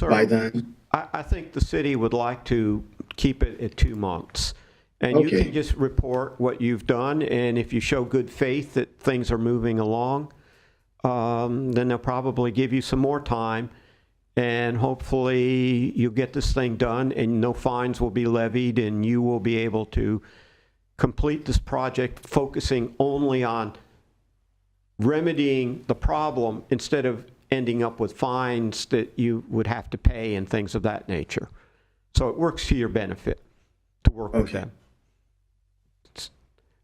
by then. I think the city would like to keep it at 2 months. And you can just report what you've done, and if you show good faith that things are moving along, then they'll probably give you some more time, and hopefully you'll get this thing done, and no fines will be levied, and you will be able to complete this project focusing only on remedying the problem instead of ending up with fines that you would have to pay and things of that nature. So it works to your benefit to work with them.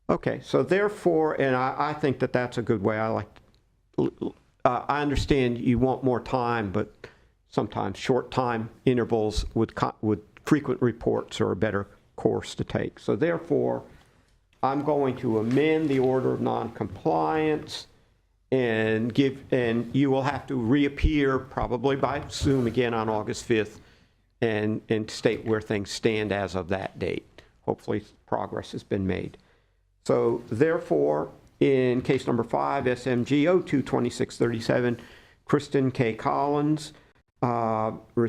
Okay, so therefore, and I think that that's a good way. I understand you want more time, but sometimes short time intervals with frequent reports are a better course to take. So therefore, I'm going to amend the order of noncompliance and you will have to reappear probably by Zoom again on August 5th and state where things stand as of that date. Hopefully progress has been made. So therefore, in case number 5, SMG 022637, Kristen K. Collins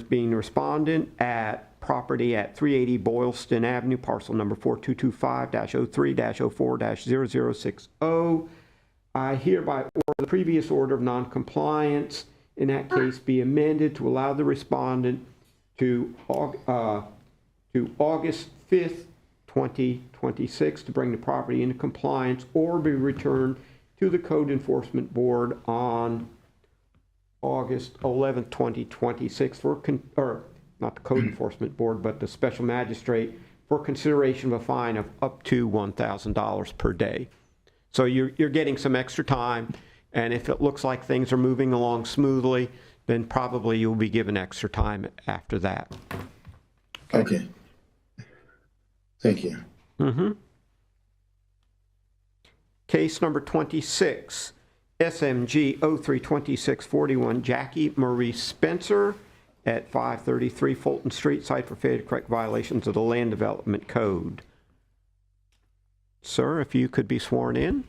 being respondent at property at 380 Boylston Avenue, parcel number 4225-03-04-0060. I hereby order the previous order of noncompliance in that case be amended to allow the respondent to August 5th, 2026 to bring the property into compliance or be returned to the Code Enforcement Board on August 11th, 2026 or not the Code Enforcement Board, but the Special Magistrate for consideration of a fine of up to $1,000 per day. So you're getting some extra time, and if it looks like things are moving along smoothly, then probably you'll be given extra time after that. Okay. Thank you. Case number 26, SMG 032641, Jackie Marie Spencer at 533 Fulton Street, site for failure to correct violations of the Land Development Code. Sir, if you could be sworn in.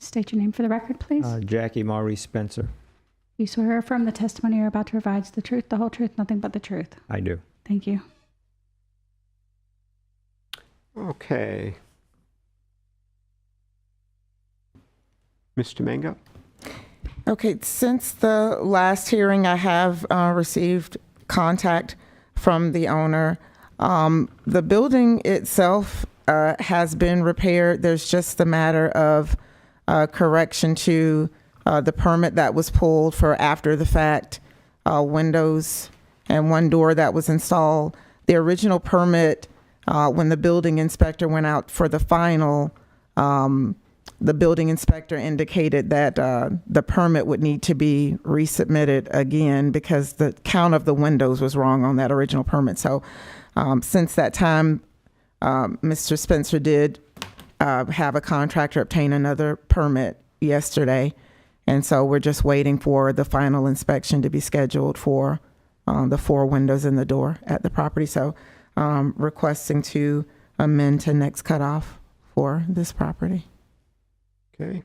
State your name for the record, please. Jackie Marie Spencer. You swear or affirm the testimony you're about to provide is the truth, the whole truth, nothing but the truth. I do. Thank you. Okay. Mr. Mango? Okay, since the last hearing, I have received contact from the owner. The building itself has been repaired. There's just a matter of correction to the permit that was pulled for after the fact windows and one door that was installed. The original permit, when the building inspector went out for the final, the building inspector indicated that the permit would need to be resubmitted again because the count of the windows was wrong on that original permit. So since that time, Mr. Spencer did have a contractor obtain another permit yesterday. And so we're just waiting for the final inspection to be scheduled for the 4 windows in the door at the property. So requesting to amend to next cutoff for this property. Okay.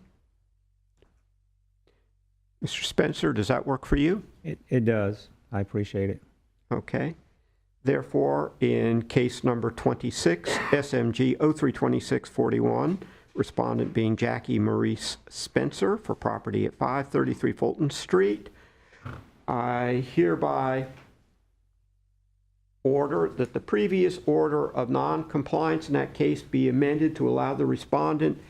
Mr. Spencer, does that work for you? It does. I appreciate it. Okay. Therefore, in case number 26, SMG 032641, respondent being Jackie Maurice Spencer for property at 533 Fulton Street, I hereby order that the previous order of non-compliance in that case be amended to allow the respondent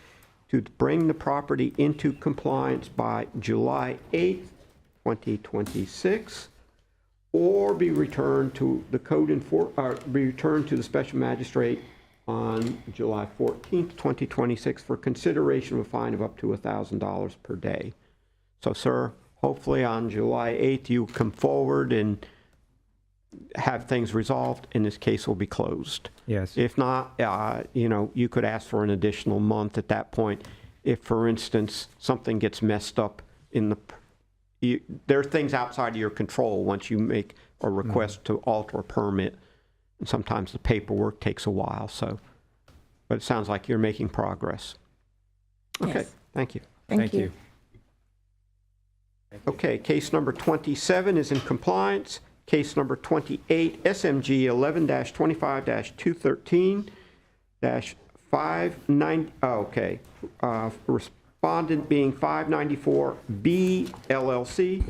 to bring the property into compliance by July 8th, 2026, or be returned to the be returned to the special magistrate on July 14th, 2026 for consideration of a fine of up to $1,000 per day. So, sir, hopefully on July 8th you come forward and have things resolved, and this case will be closed. Yes. If not, you could ask for an additional month at that point. If, for instance, something gets messed up in there are things outside of your control once you make a request to alter a permit. And sometimes the paperwork takes a while, but it sounds like you're making progress. Okay, Yes. thank you. Thank you. Okay, case number 27 is in compliance. Case number 28, SMG 11-25-213-59, okay. Respondent being 594B LLC,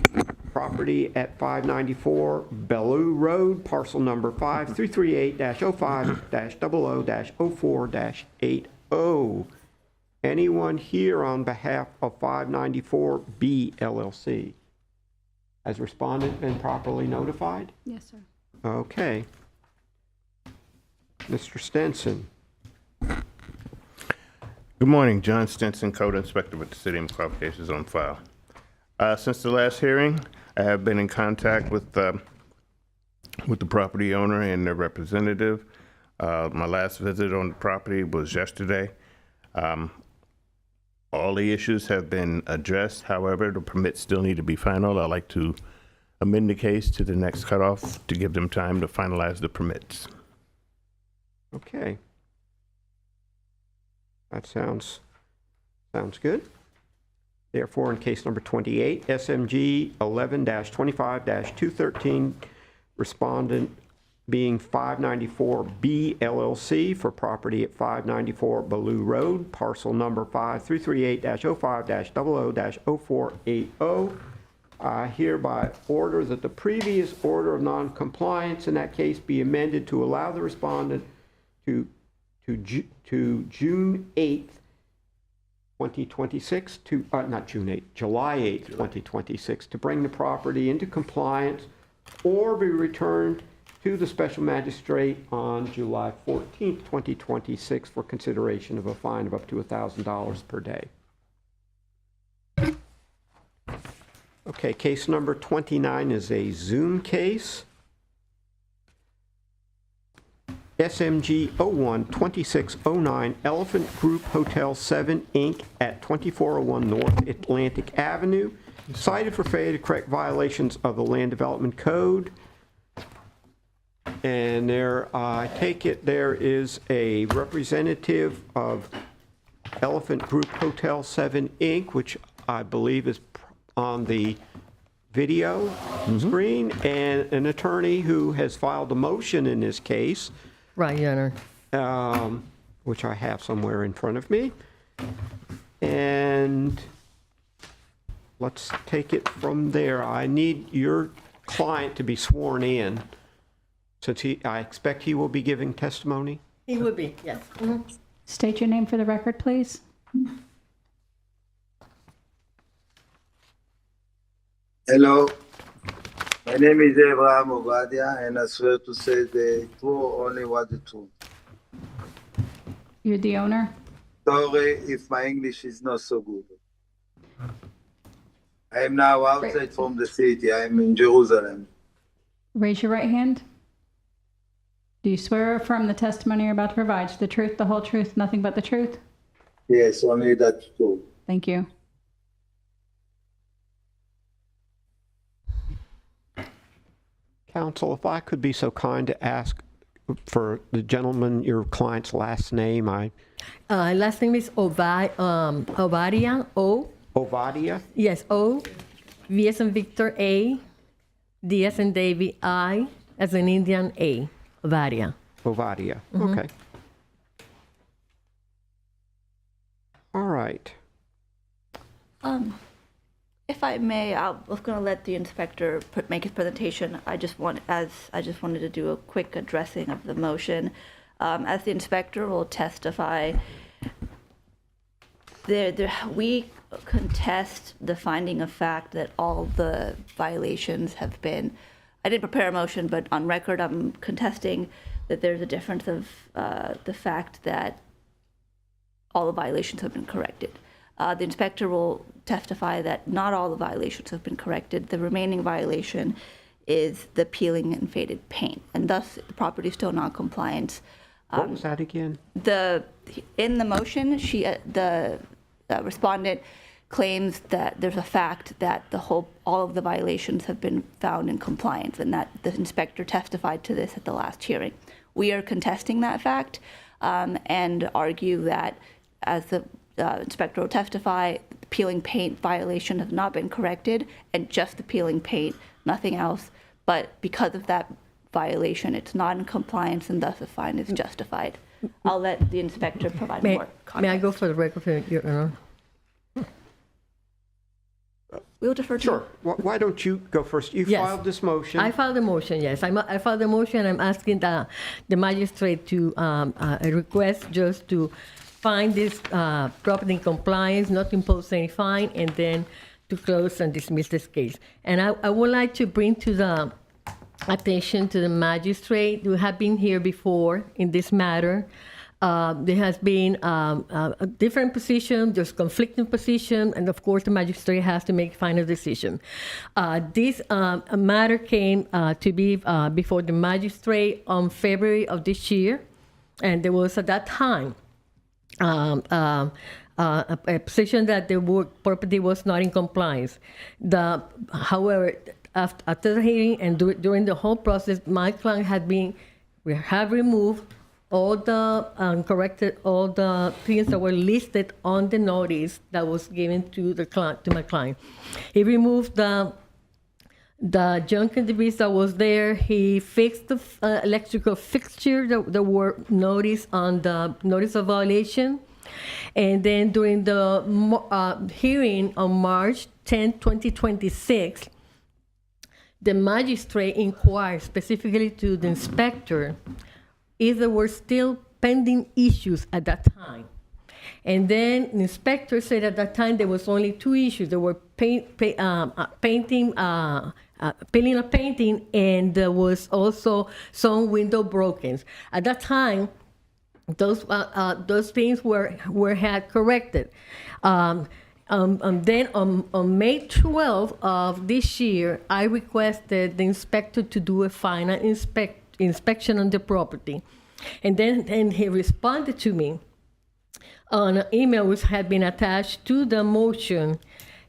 property at 594 Belleau Road, parcel number 5338-05-00-04-80. Anyone here on behalf of 594B LLC? Has respondent been properly notified? Yes, sir. Okay. Mr. Stenson. Good morning, John Stinson, Code Inspector with the City of McCall. Cases on file. Since the last hearing, I have been in contact with the property owner and their representative. My last visit on the property was yesterday. All the issues have been addressed. However, the permits still need to be final. I'd like to amend the case to the next cutoff to give them time to finalize the permits. Okay. That sounds good. Therefore, in case number 28, SMG 11-25-213, respondent being 594B LLC for property at 594 Belleau Road, parcel number 5338-05-00-0480, I hereby order that the previous order of noncompliance in that case be amended to allow the respondent to June 8th, 2026, not June 8th, July 8th, 2026, to bring the property into compliance or be returned to the special magistrate on July 14th, 2026 for consideration of a fine of up to $1,000 per day. Okay, case number 29 is a Zoom case. SMG 01-2609 Elephant Group Hotel 7, Inc. at 2401 North Atlantic Avenue, cited for failure to correct violations of the Land Development Code. And there, I take it there is a representative of Elephant Group Hotel 7, Inc., which I believe is on the video screen, and an attorney who has filed a motion in this case. Right, Your Honor. Which I have somewhere in front of me. And let's take it from there. I need your client to be sworn in, since I expect he will be giving testimony. He would be, yes. State your name for the record, please. Hello, my name is Abraham Obadia, and I swear to say the truth, only what the truth. You're the owner? Sorry if my English is not so good. I am now outside from the city. I am in Jerusalem. Raise your right hand. Do you swear or affirm the testimony you're about to provide is the truth, the whole truth, nothing but the truth? Yes, only that truth. Thank you. Counsel, if I could be so kind to ask for the gentleman, your client's last name. Last name is Obadia, O. Obadia? Yes, O. V as in Victor, A. D as in David, I. As in Indian, A. Obadia. Obadia, okay. All right. If I may, I was going to let the inspector make his presentation. I just wanted to do a quick addressing of the motion. As the inspector will testify, we contest the finding of fact that all the violations have been. I didn't prepare a motion, but on record, I'm contesting that there's a difference of the fact that all the violations have been corrected. The inspector will testify that not all the violations have been corrected. The remaining violation is the peeling and faded paint, and thus the property is still non-compliant. What was that again? In the motion, the respondent claims that there's a fact that all of the violations have been found in compliance, and that the inspector testified to this at the last hearing. We are contesting that fact and argue that, as the inspector will testify, the peeling paint violation has not been corrected, and just the peeling paint, nothing else. But because of that violation, it's not in compliance, and thus a fine is justified. I'll let the inspector provide more context. May I go for the record, Your Honor? We'll defer to Sure. Why don't you go first? You filed this motion. I filed the motion, yes. I filed the motion. I'm asking the magistrate to request just to find this property in compliance, not impose any fine, and then to close and dismiss this case. And I would like to bring to the attention to the magistrate who have been here before in this matter. There has been a different position, there's conflicting position, and of course the magistrate has to make a final decision. This matter came to be before the magistrate on February of this year, and there was at that time a position that the property was not in compliance. However, after the hearing and during the whole process, my client we have removed all the corrected all the things that were listed on the notice that was given to my client. He removed the junk and debris that was there. He fixed the electrical fixture that were noticed on the notice of violation. And then during the hearing on March 2026, the magistrate inquired specifically to the inspector if there were still pending issues at that time. And then the inspector said at that time there was only 2 issues. There were peeling a painting, and there was also some window broken. At that time, those things were had corrected. Then on May 12th of this year, I requested the inspector to do a final inspection on the property. And then he responded to me on an email which had been attached to the motion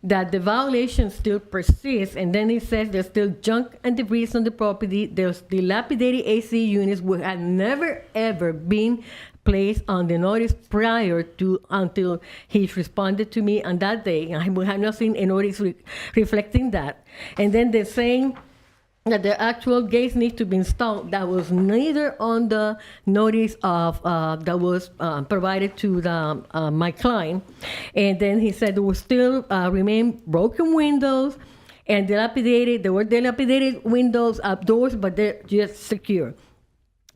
that the violation still persists, and then he says there's still junk and debris on the property. There's dilapidated AC units which had never ever been placed on the notice prior to until he responded to me on that day. I have not seen a notice reflecting that. And then they're saying that the actual gates need to be installed. That was neither on the notice of that was provided to the my client. And then he said there will still remain broken windows and dilapidated. There were dilapidated windows outdoors, but they're just secure.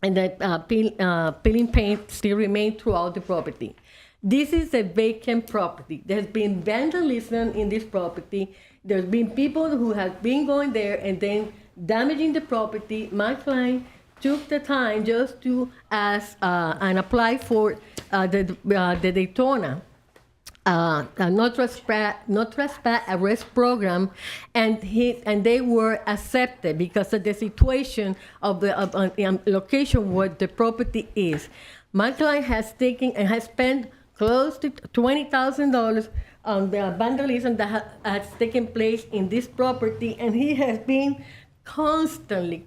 And that peeling paint still remained throughout the property. This is a vacant property. There's been vandalism in this property. There's been people who have been going there and then damaging the property. My client took the time just to ask and apply for the Daytona no trespass arrest program, and they were accepted because of the situation of the location where the property is. My client has taken and has spent close to $20,000 on the vandalism that has taken place in this property, and he has been constantly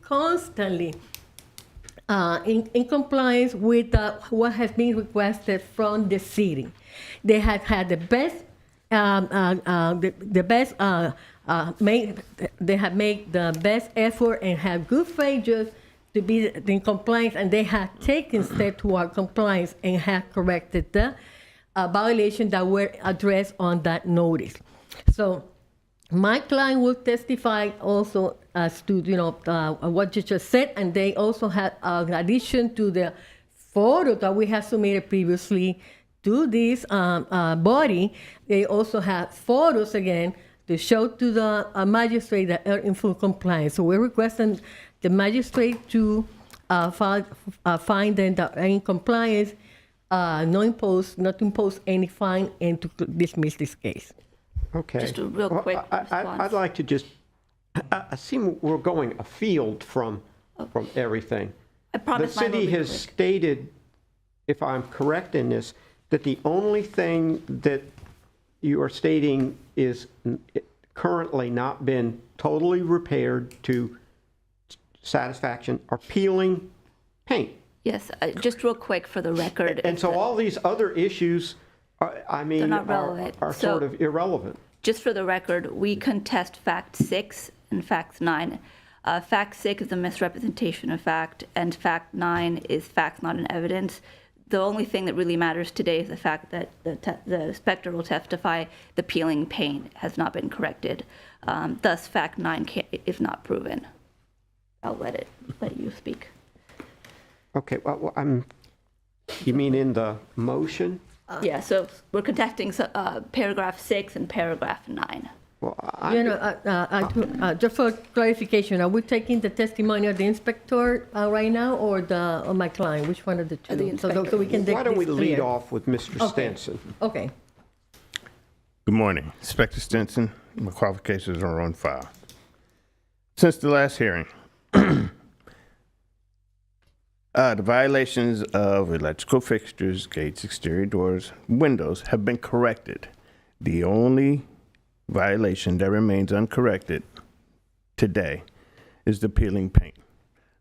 in compliance with what has been requested from the city. They have had the best, they have made the best effort and have good faith just to be in compliance, and they have taken steps toward compliance and have corrected the violations that were addressed on that notice. So my client will testify also as to what you just said, and they also had, in addition to the photo that we have submitted previously to this body, they also have photos again to show to the magistrate that are in full compliance. So we're requesting the magistrate to find them that are in compliance, not impose any fine, and to dismiss this case. Okay. Just a real quick response. I'd like to just, I seem we're going afield from everything. I promise the mine will city be has quick. stated, if I'm correct in this, that the only thing that you are stating is currently not been totally repaired to satisfaction are peeling paint. Yes, just real quick for the record. And so all these other issues, They're not relevant. are So- sort of irrelevant. Just for the record, we contest fact 6 and fact 9. Fact 6 is a misrepresentation of fact, and fact 9 is facts not in evidence. The only thing that really matters today is the fact that the inspector will testify the peeling paint has not been corrected. Thus, fact 9 is not proven. I'll let you speak. Okay, well, you mean in the motion? Yeah, so we're contesting paragraph 6 and paragraph 9. Well, just for clarification, are we taking the testimony of the inspector right now, or my client? Which one of the two? The inspector. So we can Why don't we this lead clear. off with Mr. Okay. Stenson? Okay. Good morning. Inspector Stinson, my qualifications are on file. Since the last hearing, the violations of electrical fixtures, gates, exterior doors, windows have been corrected. The only violation that remains uncorrected today is the peeling paint.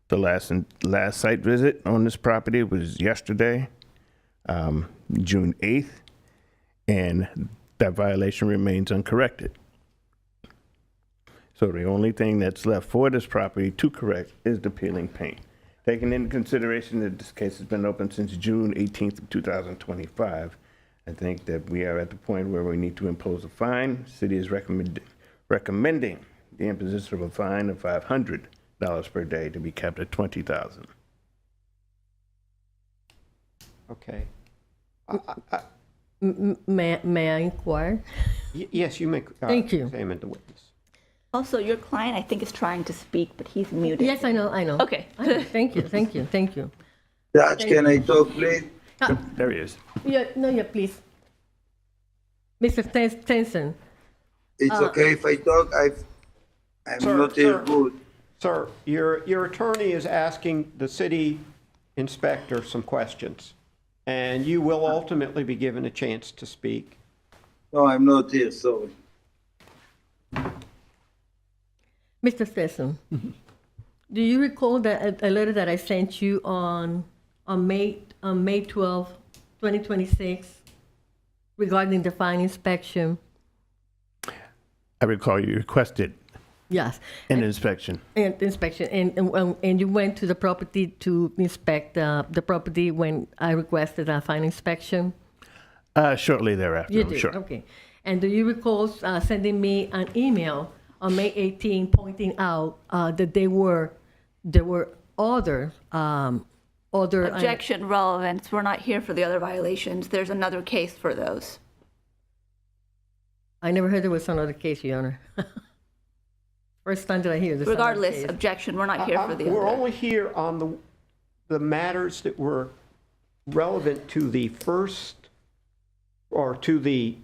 The last site visit on this property was yesterday, June 8th, and that violation remains uncorrected. So the only thing that's left for this property to correct is the peeling paint. Taking into consideration that this case has been open since June 18th of 2025, I think that we are at the point where we need to impose a fine. City is recommending the imposition of a fine of $500 per day to be capped at $20,000. Okay. May I inquire? Yes, you may Thank you. examine the witness. Also, your client, I think, is trying to speak, but he's muted. Yes, I know. Okay. Thank you. Judge, can I talk, please? There he is. Yeah, please. Mr. Tenson. It's okay if I talk. I'm Sir, not here sir. good. Sir, your attorney is asking the city inspector some questions, and you will ultimately be given a chance to speak. No, I'm not here, sorry. Mr. Stetson, do you recall that a letter that I sent you on May 12, 2026, regarding the fine inspection? I recall you requested Yes. an inspection. And you went to the property to inspect the property when I requested a fine inspection? Shortly thereafter, You did, sure. okay. And do you recall sending me an email on May 18 pointing out that there were other Objection, relevance. We're not here for the other violations. There's another case for those. I never heard there was another case, Your Honor. First time that I hear this. Regardless, objection. We're not here for the We're other. only here on the matters that were relevant to the first, or to the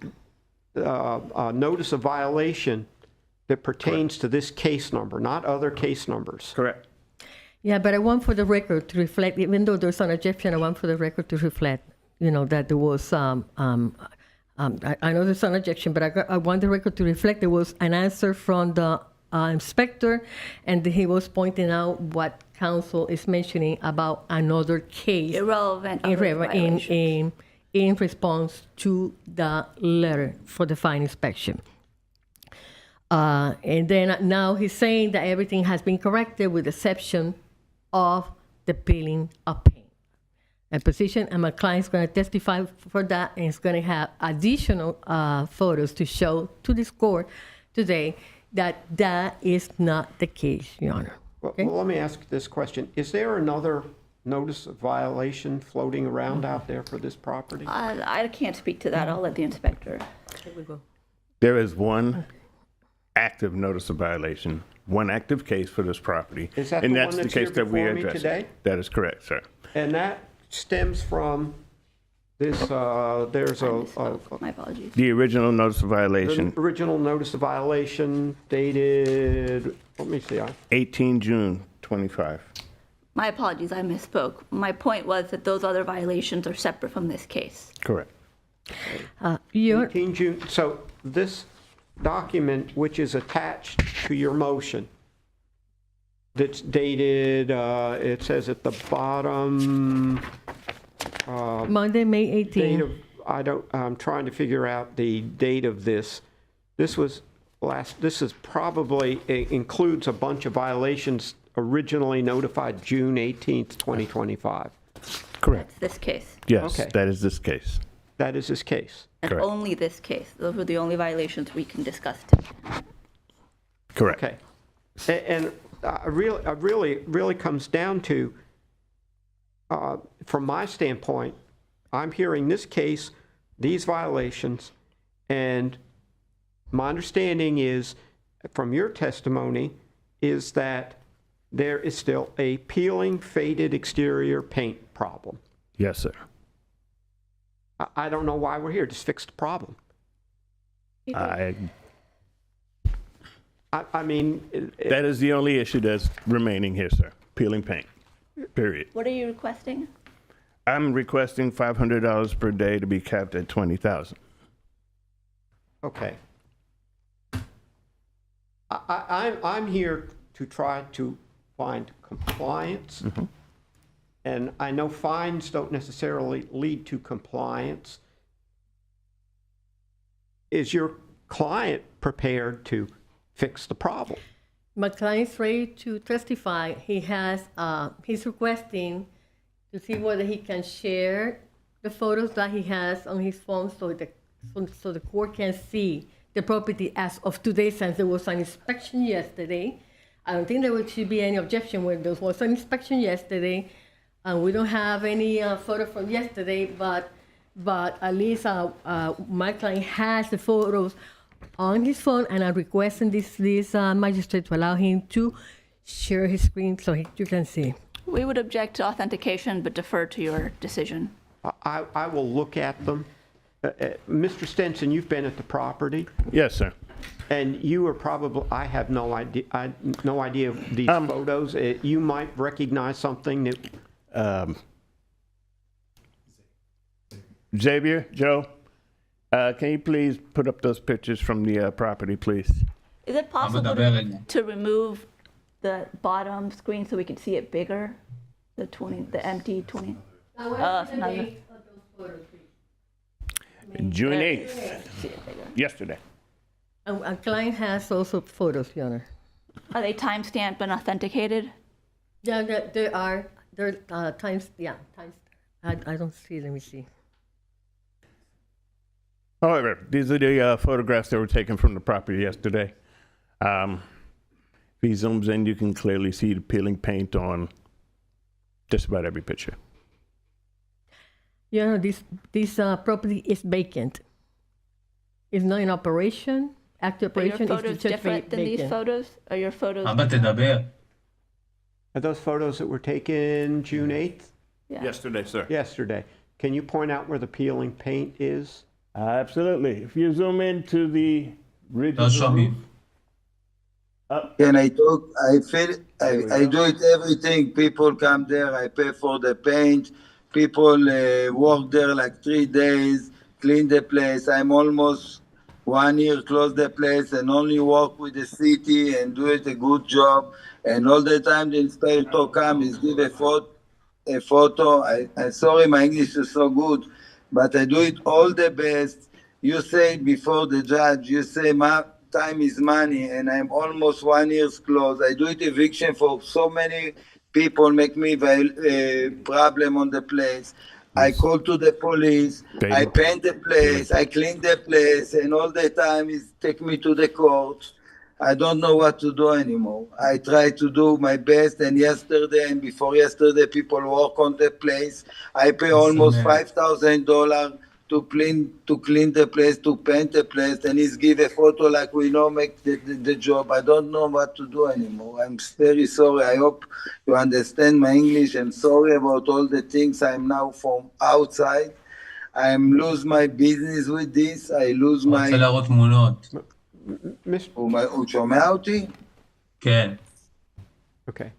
notice of violation that pertains to this case number, not other case numbers. Correct. Yeah, but I want for the record to reflect, even though there's an objection, I want for the record to reflect, that there was, I know there's an objection, but I want the record to reflect there was an answer from the inspector, and he was pointing out what counsel is mentioning about another case. Irrelevant other violations. In response to the letter for the fine inspection. And then now he's saying that everything has been corrected with the exception of the peeling of paint. A position, and my client's going to testify for that, and he's going to have additional photos to show to this court today that that is not the case, Your Honor. Well, let me ask this question. Is there another notice of violation floating around out there for this property? I can't speak to that. I'll let the inspector. Here we go. There is one active notice of violation, one active case for this property. Is that and the that's one the that's case here that we before me addressed. today? That is correct, sir. And that stems from this, there's My apologies. The original notice of violation, the original notice of violation dated, let me see, 18 June 25. My apologies. I misspoke. My point was that those other violations are separate from this case. Correct. 18 June. So this document, which is attached to your motion, that's dated, it says at the bottom, Monday, May 18. I'm trying to figure out the date of this. This is probably, it includes a bunch of violations originally notified June 18th, 2025. Correct. This case. Yes, Okay. that is this case. That is this case. And Correct. only this case. Those were the only violations we can discuss today. Correct. Okay. And really comes down to, from my standpoint, I'm hearing this case, these violations, and my understanding is, from your testimony, is that there is still a peeling, faded exterior paint problem. Yes, sir. I don't know why we're here. Just fix the problem. I mean... That is the only issue that's remaining here, sir. Peeling paint. Period. What are you requesting? I'm requesting $500 per day to be capped at $20,000. Okay. I'm here to try to find compliance. Mm-hmm. And I know fines don't necessarily lead to compliance. Is your client prepared to fix the problem? My client's ready to testify. He's requesting to see whether he can share the photos that he has on his phone so the court can see the property as of today, since there was an inspection yesterday. I don't think there should be any objection when there was an inspection yesterday. We don't have any photo from yesterday, but at least my client has the photos on his phone, and I'm requesting this magistrate to allow him to share his screen so you can see. We would object to authentication, but defer to your decision. I will look at them. Mr. Stenson, you've been at the property, Yes, sir. and you are probably, I have no idea of these photos. You might recognize something that, Xavier, Joe, can you please put up those pictures from the property, please? Is it possible to remove the bottom screen so we can see it bigger? The empty 20? June 8th, yesterday. Our client has also photos, Your Honor. Are they timestamped and authenticated? Yeah, there are times. I don't see. Let me see. However, these are the photographs that were taken from the property yesterday. If he zooms in, you can clearly see the peeling paint on just about every picture. You know, this property is vacant. It's not in operation. Active Are your operation photos is just different than these vacant. photos? Are your photos? are those photos that were taken June 8th? Yeah. Yesterday, sir. Yesterday. Can you point out where the peeling paint is? Absolutely. If you zoom into the original roof, Can I talk? I do it everything. People come there, I pay for the paint. People work there like 3 days, clean the place. I'm almost 1 year close the place and only work with the city and do it a good job. And all the time the inspector comes, give a photo. I'm sorry, my English is so good, but I do it all the best. You say before the judge, you say my time is money, and I'm almost 1 year's close. I do it eviction for so many people, make me problem on the place. I call to the police, I paint the place, I clean the place, and all the time is take me to the court. I don't know what to do anymore. I try to do my best, and yesterday and before yesterday, people work on the place. I pay almost $5,000 to clean the place, to paint the place, and he's give a photo like we know make the job. I don't know what to do anymore. I'm very sorry. I hope you understand my English. I'm sorry about all the things I'm now from outside. I'm lose my business with this. I lose my... הוא שומע אותי? כן. Okay.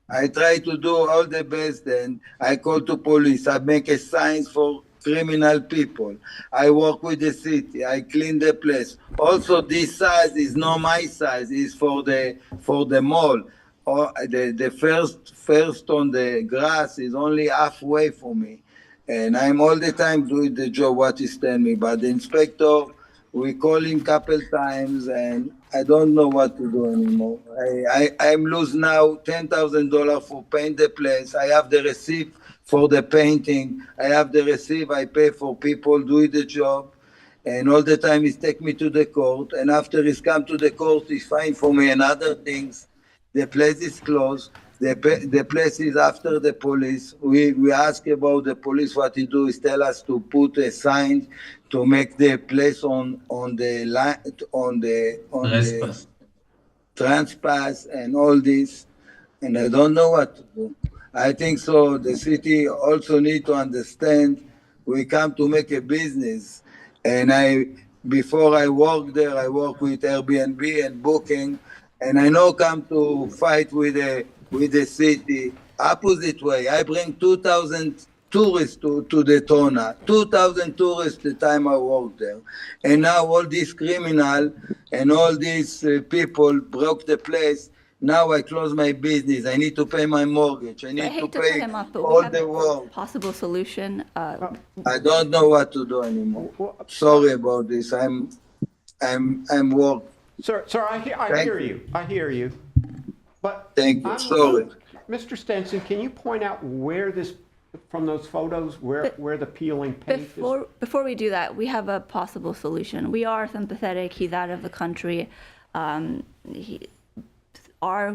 I try to do all the best, and I call to police. I make a signs for criminal people. I work with the city. I clean the place. Also, this size is not my size. It's for the mall. Or the first on the grass is only halfway for me, and I'm all the time doing the job what he tell me. But the inspector, we call him couple times, and I don't know what to do anymore. I'm lose now $10,000 for paint the place. I have the receipt for the painting. I have the receipt. I pay for people doing the job, and all the time he's take me to the court. And after he's come to the court, he's find for me another things. The place is closed. The place is after the police. We ask about the police. What he do is tell us to put a sign to make the place on the line on the trespass and all this. And I don't know what to do. I think so. The city also need to understand we come to make a business. And before I work there, I work with Airbnb and booking. And I know come to fight with the city opposite way. I bring 2,000 tourists to Daytona, 2,000 tourists the time I work there. And now all these criminal and all these people broke the place. Now I close my business. I need to pay my mortgage. I need to pay him up, but all we have the work. a possible solution. I don't know what to do anymore. Sorry about this. I'm work. Sir, I hear you. I hear you. But thank you. Sorry. Mr. Stenson, can you point out where this from those photos where the peeling paint is? Before we do that, we have a possible solution. We are sympathetic. He's out of the country. Our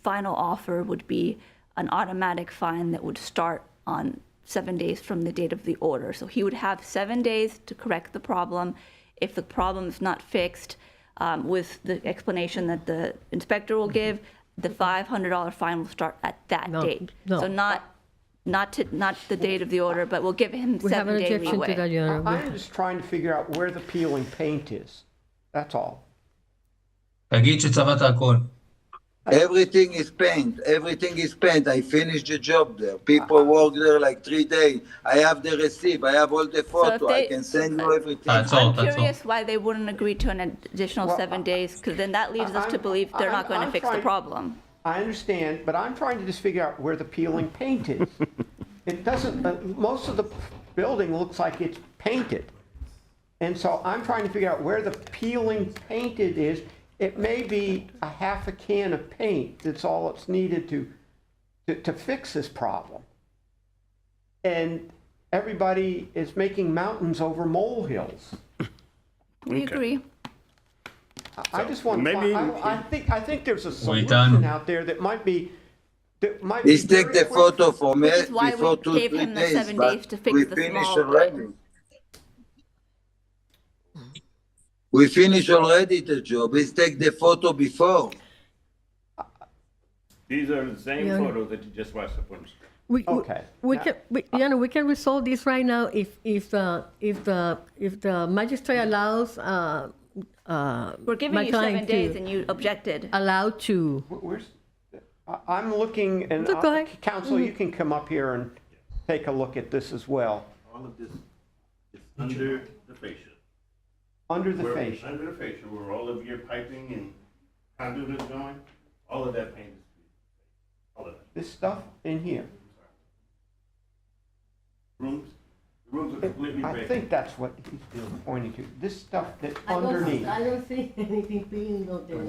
final offer would be an automatic fine that would start on 7 days from the date of the order. So he would have 7 days to correct the problem. If the problem is not fixed, with the explanation that the inspector will give, the $500 fine will start at that date. no. So not the date of the order, but we'll give him We have an 7 day objection to leeway. that, Your Honor. I'm just trying to figure out where the peeling paint is. That's all. תגיד שצבעת הכל. Everything is paint. Everything is paint. I finished the job there. People work there like 3 days. I have the receipt. I have all the photo. I can send you everything. I'm curious why they wouldn't agree to an additional 7 days, because then that leads us to believe they're not going to fix the problem. I understand, but I'm trying to just figure out where the peeling paint is. It doesn't, most of the building looks like it's painted. And so I'm trying to figure out where the peeling painted is. It may be a half a can of paint. That's all it's needed to fix this problem. And everybody is making mountains over molehills. We agree. I just want to maybe- I think there's a Wait, solution out there that might be Please take the photo for me Which is why before we 2 gave 3 him the days. 7 but days to fix we the finished small already. We finished already the job. Please take the photo before. These are the same Yeah. photos that you just watched up on the screen. Your Honor, we can resolve this right now if the magistrate allows We're giving my you client 7 days to- and you objected. allowed to. I'm looking, and Look, go ahead. counsel, you can come up here and take a look at this as well. All of this is under the fascia. Under the Where- fascia. Under the fascia, where all of your piping and conduit is going, all of that paint is, all of it. This stuff in here. Rooms are completely I vacant. think that's what he's pointing to. This stuff that's underneath. I don't see anything being out there.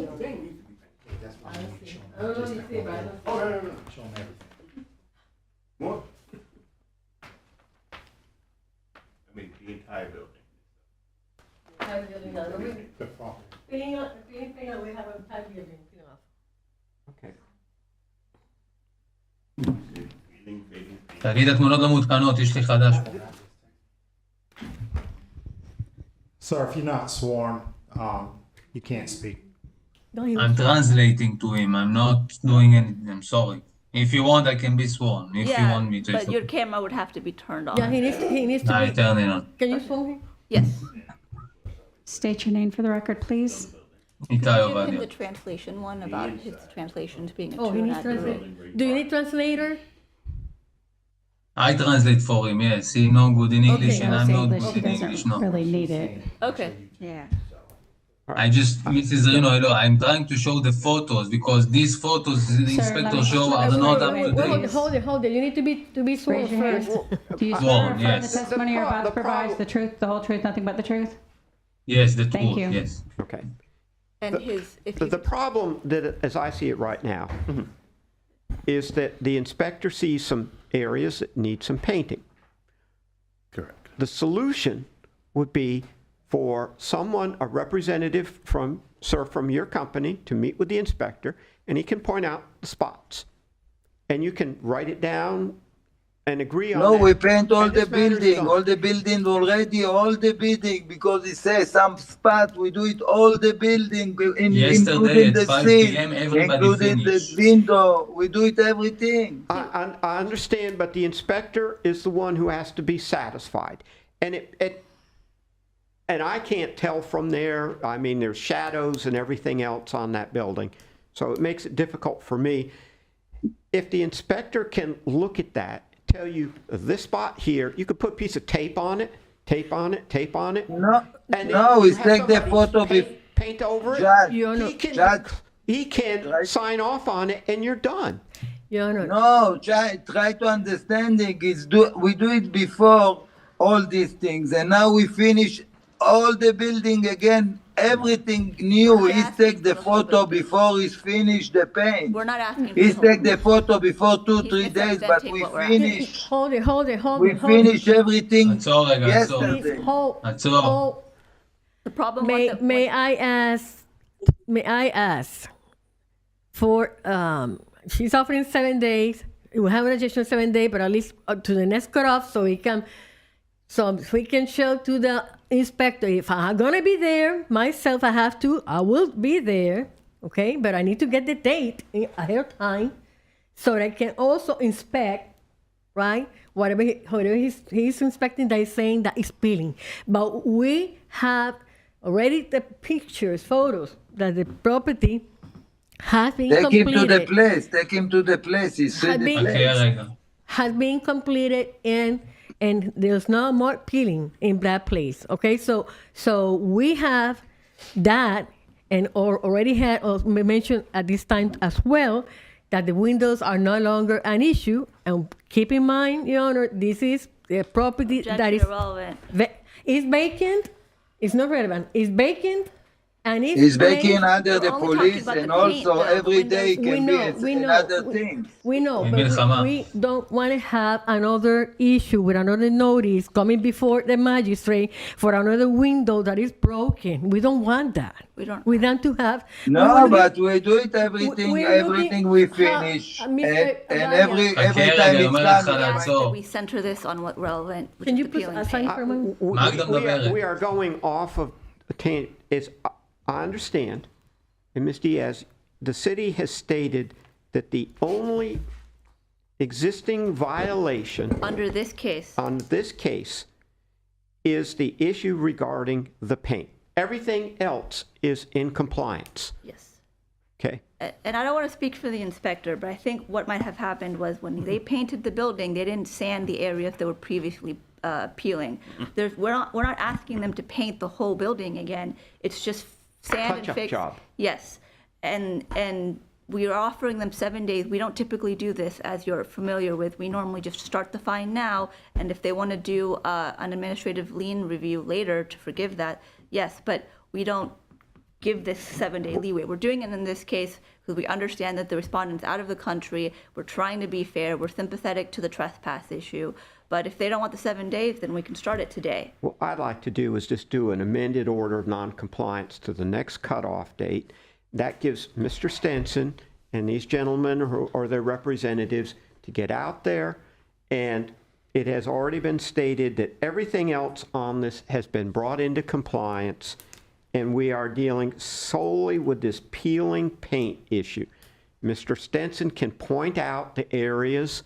That's why I we don't need to see. show I don't know them. if you see, but I don't see. Oh, no. Show them everything. More? I mean, the entire building. The front. We have a type building. Okay. תגיד, התמונות לא מעודכנות, יש לי חדש פה. Sir, if you're not sworn, you can't speak. I'm translating to him. I'm not doing anything. I'm sorry. If you want, I can be sworn. If you want me to. but your camera would have to be turned on. Yeah, he needs to I be. turn it on. Can you sworn him? Yes. State your name for the record, please. איתי Give him עובדיה. the translation one about his translations being Oh, he true needs and accurate. translator. Do you need translator? I translate for him, yes. He no good in English and I'm not English, good he in English, doesn't no. really need it. Okay. Yeah. I just, Mrs. Reno, hello, I'm trying to show the photos because these photos the Sir, inspector let me- show are not up to Wait, date. hold it. You need to be sworn Raise your hand. first. Do you swear Sworn, or affirm the yes. testimony you're about to provide is the truth, the whole truth, nothing but the truth? Yes, the Thank truth, you. yes. Okay. And The problem that, as I see it right now, is that the inspector sees some areas that need some painting. Correct. The solution would be for someone, a representative from your company, to meet with the inspector, and he can point out the spots. And you can write it down and agree on No, that. we paint all And the this matter's building, done. all the building already, all the building, because it says some spot, we do it all the building, Yesterday including at the 5 seal, p.m. everybody including the finished. window, we do it everything. I understand, but the inspector is the one who has to be satisfied. And I can't tell from there, I mean, there's shadows and everything else on that building. So it makes it difficult for me. If the inspector can look at that, tell you this spot here, you could put a piece of tape on it, tape on it, tape on it. No, and no, then we you have take the somebody photo paint over it. Judge, He can sign off on it and you're done. No, try to understanding is we do it before all these things, and now we finish all the building again, everything new. We're He's asking take for the the whole photo building. before he's finished the paint. We're not asking for He's the whole take the photo before 2-3 He's days, but misrepresenting we what we're asking. finish. Hold it. We finish everything עצור רגע, עצור. yesterday. עצור. The problem with the May I ask for, she's offering 7 days. We have an additional 7 days, but at least to the next cutoff so we can show to the inspector, if I'm gonna be there myself, I will be there, okay? But I need to get the date ahead of time so that I can also inspect, right? Whatever he's inspecting that is saying that is peeling. But we have already the pictures, photos that the property has been Take him completed. to the place. Take him to the place. He see the place. Has been completed and there's no more peeling in that place. Okay, so we have that, and already had mentioned at this time as well that the windows are no longer an issue. And keep in mind, Your Honor, this is a property that is irrelevant. Is vacant. It's not relevant. It's vacant. And He's baking under the police, and also every day We can know, be another thing. We know, but we don't want to have another issue with another notice coming before the magistrate for another window that is broken. We don't want that. We want to have. No, but we do it everything we finish, and every time it's done. We center this on what relevant, which Can is you the put peeling a sign for a moment? We are going off of I understand, and Ms. Diaz, the city has stated that the only existing violation under this case is the issue regarding the paint. Everything else is in compliance. Yes. Okay. And I don't want to speak for the inspector, but I think what might have happened was when they painted the building, they didn't sand the areas that were previously peeling. We're not asking them to paint the whole building again. It's just sand and fix. Job. Yes, and we are offering them 7 days. We don't typically do this, as you're familiar with. We normally just start the fine now, and if they want to do an administrative lien review later to forgive that, yes, but we don't give this 7-day leeway. We're doing it in this case because we understand that the respondent's out of the country. We're trying to be fair. We're sympathetic to the trespass issue. But if they don't want the 7 days, then we can start it today. What I'd like to do is just do an amended order of noncompliance to the next cutoff date. That gives Mr. Stenson and these gentlemen or their representatives to get out there, and it has already been stated that everything else on this has been brought into compliance, and we are dealing solely with this peeling paint issue. Mr. Stenson can point out the areas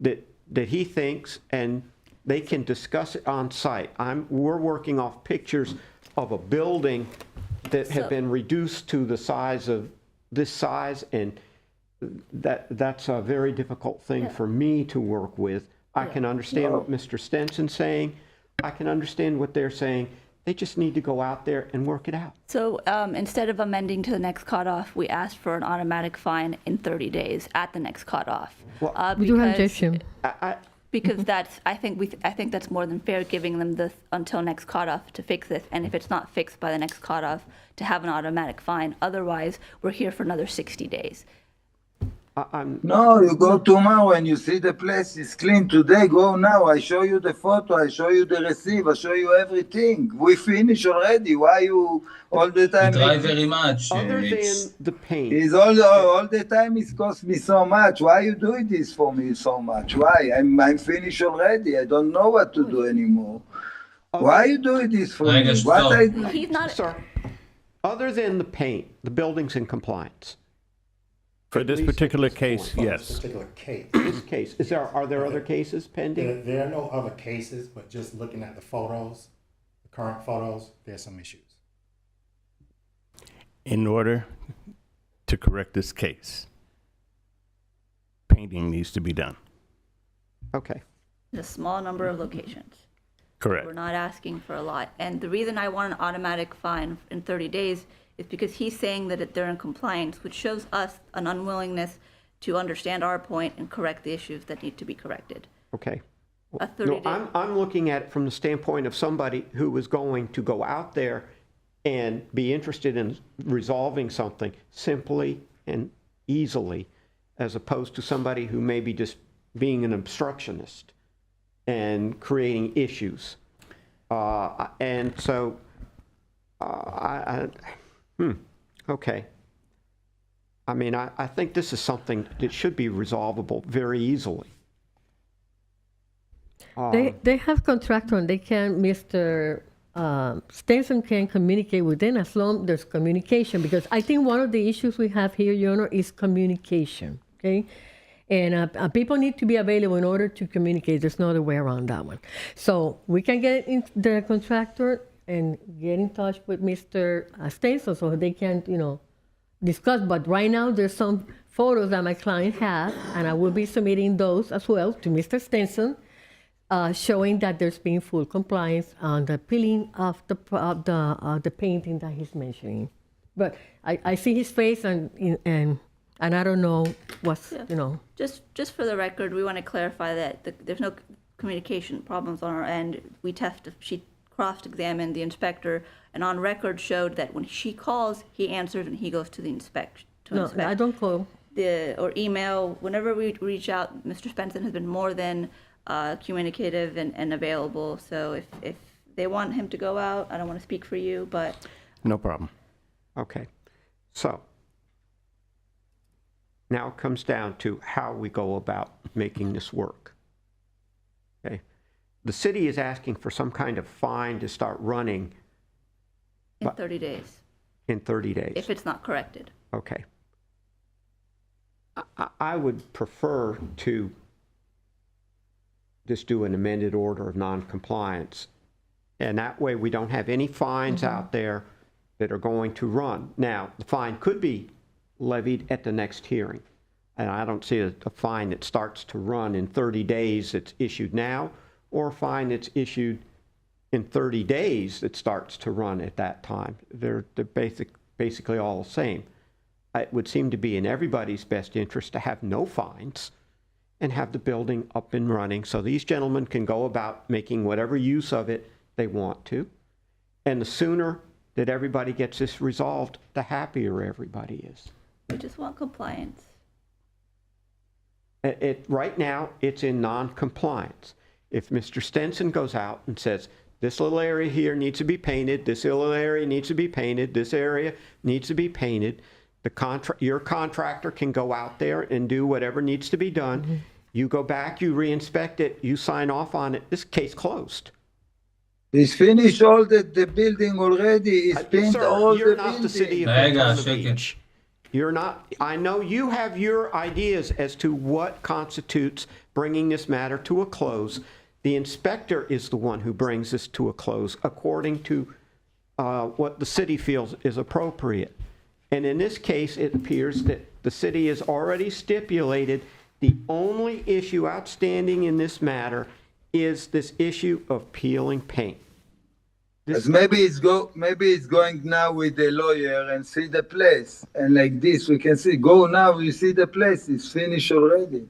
that he thinks, and they can discuss it on site. We're working off pictures of a building that have been reduced to the size of this size, and that's a very difficult thing for me to work with. I can understand what Mr. Stenson's saying. I can understand what they're saying. They just need to go out there and work it out. So instead of amending to the next cutoff, we asked for an automatic fine in 30 days at the next cutoff. We do have objection. Because I think that's more than fair, giving them this until next cutoff to fix this, and if it's not fixed by the next cutoff, to have an automatic fine. Otherwise, we're here for another 60 days. No, you go tomorrow and you see the place is clean. Today, go now. I show you the photo. I show you the receipt. I show you everything. We finish already. Why you all the time? We try very much. Other than the paint. It's all the time. It cost me so much. Why you doing this for me so much? Why? I'm finished already. I don't know what to do anymore. Why you doing this for me? What I do? He's not. Sir, other than the paint, the building's in compliance. For this particular case, yes. This particular case. This case. Are there other cases pending? There are no other cases, but just looking at the photos, the current photos, there's some issues. In order to correct this case, painting needs to be done. Okay. A small number of locations. Correct. We're not asking for a lot. And the reason I want an automatic fine in 30 days is because he's saying that they're in compliance, which shows us an unwillingness to understand our point and correct the issues that need to be corrected. Okay. A 30-day. No, I'm looking at it from the standpoint of somebody who is going to go out there and be interested in resolving something simply and easily, as opposed to somebody who may be just being an obstructionist and creating issues. And so, okay. I mean, I think this is something that should be resolvable very easily. They have contractor and they can, Mr. Stenson can communicate with them as long there's communication, because I think one of the issues we have here, Your Honor, is communication, okay? And people need to be available in order to communicate. There's no other way around that one. So we can get in the contractor and get in touch with Mr. Stenson so they can, discuss. But right now there's some photos that my client has, and I will be submitting those as well to Mr. Stenson, showing that there's been full compliance on the peeling of the painting that he's mentioning. But I see his face and I don't know what's, Just for the record, we want to clarify that there's no communication problems on our end. She cross-examined the inspector, and on record showed that when she calls, he answers and he goes to the inspect. No, I don't call. Or email. Whenever we reach out, Mr. Spencer has been more than communicative and available. So if they want him to go out, I don't want to speak for you, but... No problem. Okay. So now it comes down to how we go about making this work. Okay. The city is asking for some kind of fine to start running in 30 days. In 30 days. If it's not corrected. Okay. I would prefer to just do an amended order of noncompliance. And that way we don't have any fines out there that are going to run. Now, the fine could be levied at the next hearing. And I don't see a fine that starts to run in 30 days that's issued now, or a fine that's issued in 30 days that starts to run at that time. They're basically all the same. It would seem to be in everybody's best interest to have no fines and have the building up and running so these gentlemen can go about making whatever use of it they want to. And the sooner that everybody gets this resolved, the happier everybody is. We just want compliance. Right now, it's in non-compliance. If Mr. Stenson goes out and says, this little area here needs to be painted, this little area needs to be painted, this area needs to be painted, your contractor can go out there and do whatever needs to be done. You go back, you re-inspect it, you sign off on it. This case closed. He's finished all the building already. He's painted all you're the not building. the city of Daytona Beach. You're not. I know you have your ideas as to what constitutes bringing this matter to a close. The inspector is the one who brings this to a close according to what the city feels is appropriate. And in this case, it appears that the city has already stipulated the only issue outstanding in this matter is this issue of peeling paint. Maybe it's going now with the lawyer and see the place, and like this we can see. Go now, you see the place. It's finished already.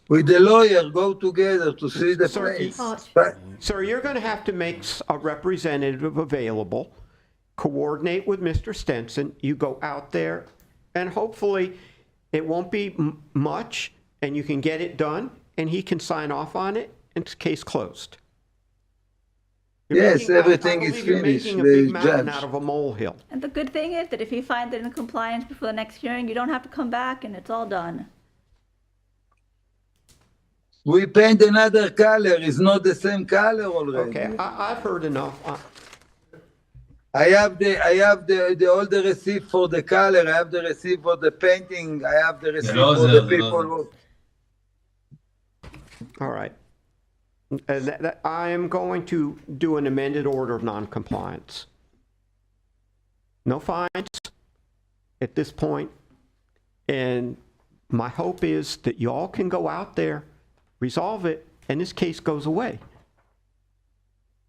With the lawyer, go together to see the place. Sir, you're going to have to make a representative available, coordinate with Mr. Stenson. You go out there, and hopefully it won't be much, and you can get it done, and he can sign off on it, and it's case closed. Everything is You're finished. making a big The mountain judge. out of a molehill. And the good thing is that if he finds it in compliance before the next hearing, you don't have to come back and it's all done. We paint another color. It's not the same color already. Okay, I've heard enough. I have the all the receipt for the color. I have the receipt for the painting. I have the receipt for the people who. All right. I am going to do an amended order of noncompliance. No fines at this point. And my hope is that y'all can go out there, resolve it, and this case goes away.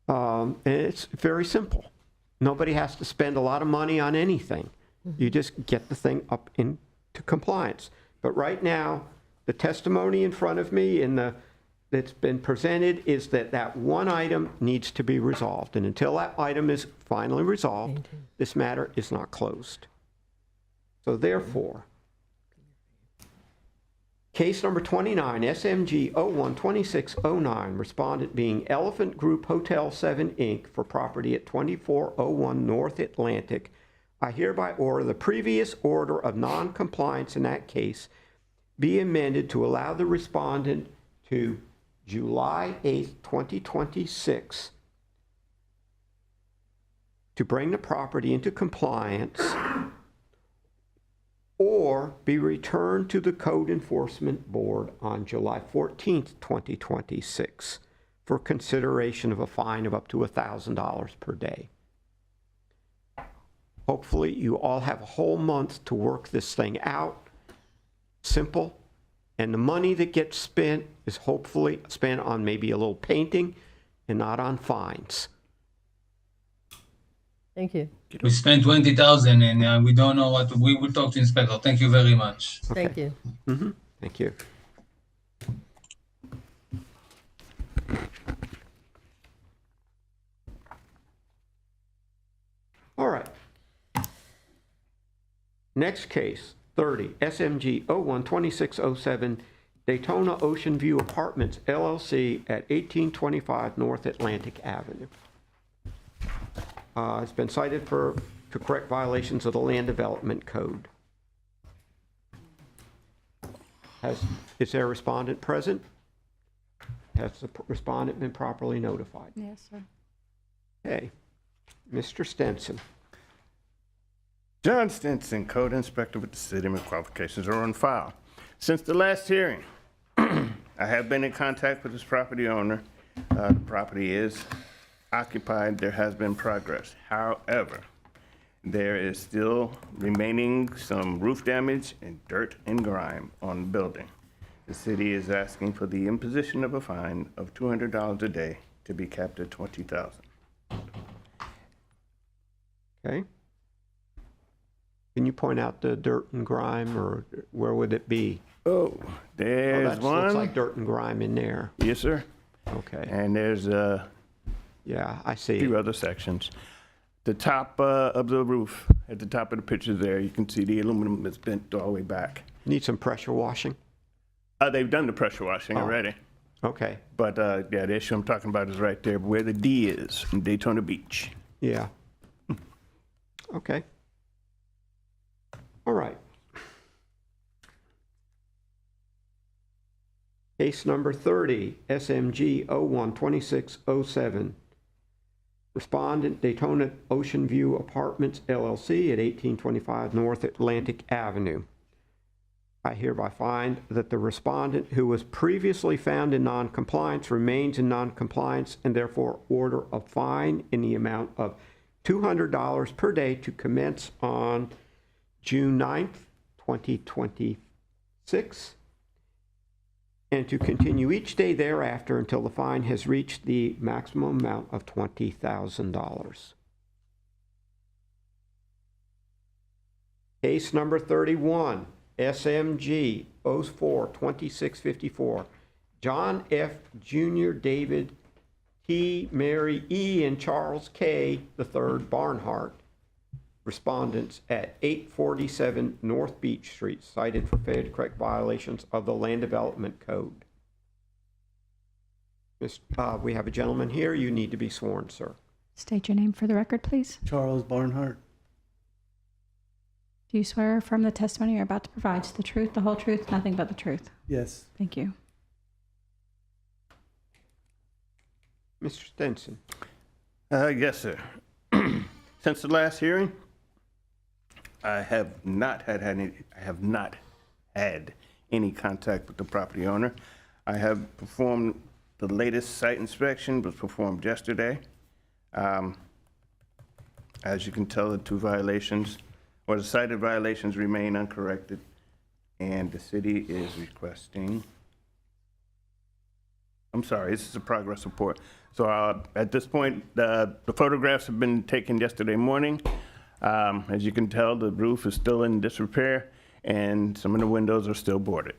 And it's very simple. Nobody has to spend a lot of money on anything. You just get the thing up into compliance. But right now, the testimony in front of me and the that's been presented is that that one item needs to be resolved. And until that item is finally resolved, this matter is not closed. So therefore, case number 29, SMG 012609, respondent being Elephant Group Hotel 7, Inc., for property at 2401 North Atlantic, I hereby order the previous order of non-compliance in that case be amended to allow the respondent to July 8th, 2026, to bring the property into compliance or be returned to the Code Enforcement Board on July 14th, 2026, for consideration of a fine of up to $1,000 per day. Hopefully, you all have a whole month to work this thing out. Simple. And the money that gets spent is hopefully spent on maybe a little painting and not on fines. Thank you. We spent 20,000 and we don't know what, we will talk to inspector. Thank you very much. Thank you. Thank you. All right. Next case, 30, SMG 012607, Daytona Ocean View Apartments, LLC at 1825 North Atlantic Avenue. It's been cited to correct violations of the Land Development Code. Is there a respondent present? Has the respondent been properly notified? Yes, sir. Okay. Mr. Stenson. John Stinson, Code Inspector with the City. My qualifications are on file. Since the last hearing, I have been in contact with this property owner. The property is occupied. There has been progress. However, there is still remaining some roof damage and dirt and grime on the building. The city is asking for the imposition of a fine of $200 a day to be capped at $20,000. Okay. Can you point out the dirt and grime, or where would it be? Oh, there's one. Looks like dirt and grime in there. Yes, sir. Okay. And there's yeah, I see. a few other sections. The top of the roof, at the top of the picture there, you can see the aluminum is bent all the way back. Need some pressure washing? They've done the pressure washing already. Okay. But yeah, the issue I'm talking about is right there where the D is in Daytona Beach. Yeah. Okay. All right. Case number 30, SMG 012607. Respondent, Daytona Ocean View Apartments, LLC at 1825 North Atlantic Avenue. I hereby find that the respondent, who was previously found in noncompliance, remains in noncompliance, and therefore order a fine in the amount of $200 per day to commence on June 9th, 2026, and to continue each day thereafter until the fine has reached the maximum amount of $20,000. Case number 31, SMG 042654, John F. Jr., David T., Mary E., and Charles K. III Barnhart, respondents at 847 North Beach Street, cited for failure to correct violations of the Land Development Code. We have a gentleman here. You need to be sworn, sir. State your name for the record, please. Charles Barnhart. Do you swear or affirm the testimony you're about to provide is the truth, the whole truth, nothing but the truth? Yes. Thank you. Mr. Stenson. Yes, sir. Since the last hearing, I have not had any contact with the property owner. I have performed the latest site inspection, was performed yesterday. As you can tell, the two violations, or the cited violations, remain uncorrected, and the city is requesting, I'm sorry, this is a progress report. So at this point, the photographs have been taken yesterday morning. As you can tell, the roof is still in disrepair, and some of the windows are still boarded.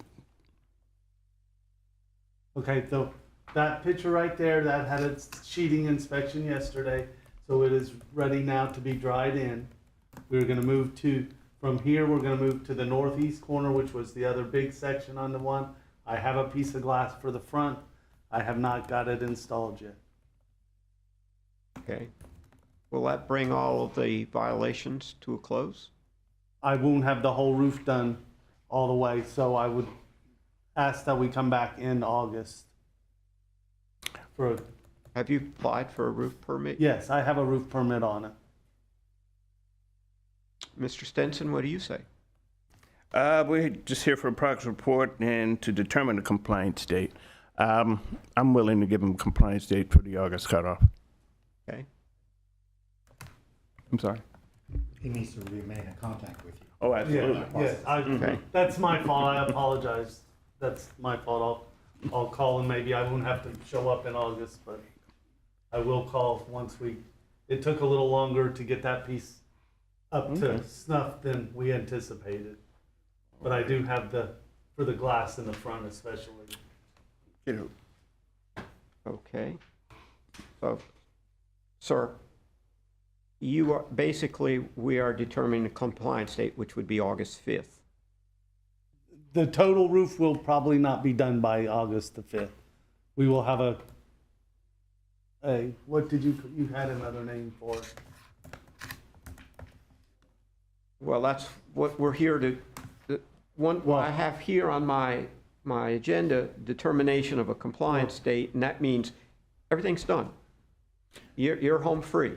Okay, so That picture right there, that had its sheeting inspection yesterday, so it is ready now to be dried in. We're gonna move from here, we're gonna move to the northeast corner, which was the other big section on the one. I have a piece of glass for the front. I have not got it installed yet. Okay. Will that bring all of the violations to a close? I won't have the whole roof done all the way, so I would ask that we come back in August. Have you applied for a roof permit? Yes, I have a roof permit on it. Mr. Stenson, what do you say? We're just here for a progress report and to determine the compliance date. I'm willing to give him compliance date for the August cutoff. Okay. I'm sorry. He needs to remain in contact with you. Oh, absolutely. Yes, Okay. that's my fault. I apologize. That's my fault. I'll call and maybe I won't have to show up in August, but I will call once it took a little longer to get that piece up to snuff than we anticipated. But I do have for the glass in the front especially. Okay. So, sir, you are, basically, we are determining the compliance date, which would be August 5th. The total roof will probably not be done by August the 5th. We will have what did you had another name for it? Well, that's what we're here to, I have here on my agenda, determination of a compliance date, and that means everything's done. You're home free.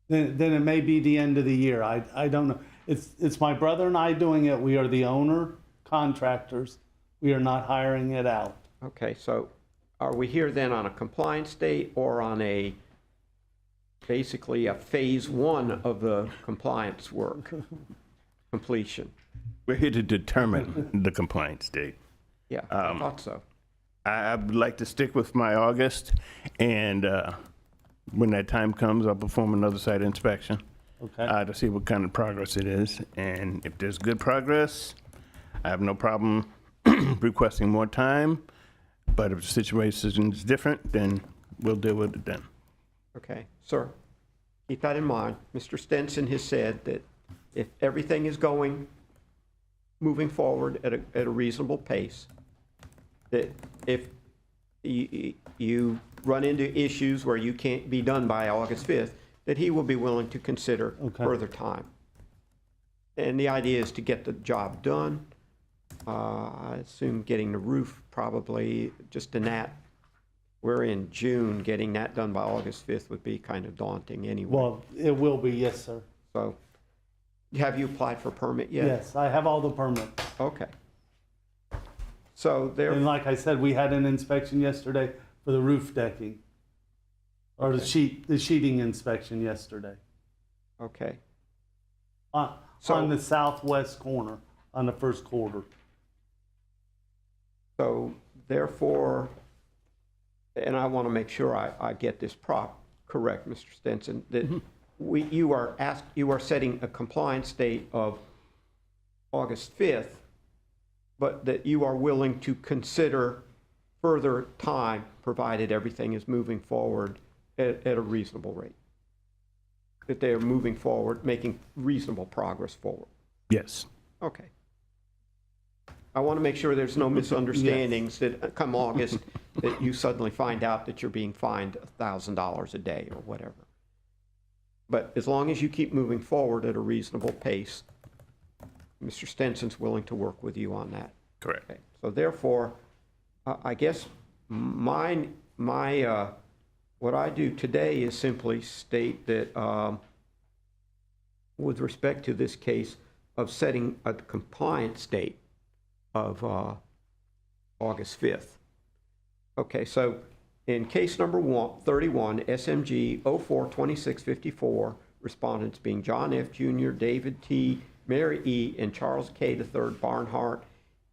Then it may be the end of the year. I don't know. It's my brother and I doing it. We are the owner, contractors. We are not hiring it out. Okay, so are we here then on a compliance date or on basically a phase 1 of the compliance work completion? We're here to determine the compliance date. Yeah, I thought so. I would like to stick with my August, and when that time comes, I'll perform another site inspection. Okay. To see what kind of progress it is. And if there's good progress, I have no problem requesting more time. But if the situation is different, then we'll deal with it then. Okay, sir, keep that in mind. Mr. Stenson has said that if everything is moving forward at a reasonable pace, that if you run into issues where you can't be done by August 5th, that he will be willing to consider further time. And the idea is to get the job done. I assume getting the roof probably just in that, we're in June, getting that done by August 5th would be kind of daunting anyway. Well, it will be, yes, sir. So, have you applied for a permit yet? Yes, I have all the permits. Okay. So there. And like I said, we had an inspection yesterday for the roof decking. Or the sheeting inspection yesterday. Okay. On the southwest corner, on the first quarter. So therefore, and I want to make sure I get this correct, Mr. Stenson, that you are setting a compliance date of August 5th, but that you are willing to consider further time provided everything is moving forward at a reasonable rate. That they are moving forward, making reasonable progress forward. Yes. Okay. I want to make sure there's no misunderstandings that come August that you suddenly find out that you're being fined $1,000 a day or whatever. But as long as you keep moving forward at a reasonable pace, Mr. Stenson's willing to work with you on that. Correct. Okay. So therefore, I guess what I do today is simply state that with respect to this case of setting a compliance date of August 5th. Okay, so in case number 31, SMG 042654, respondents being John F. Jr., David T., Mary E., and Charles K. III Barnhart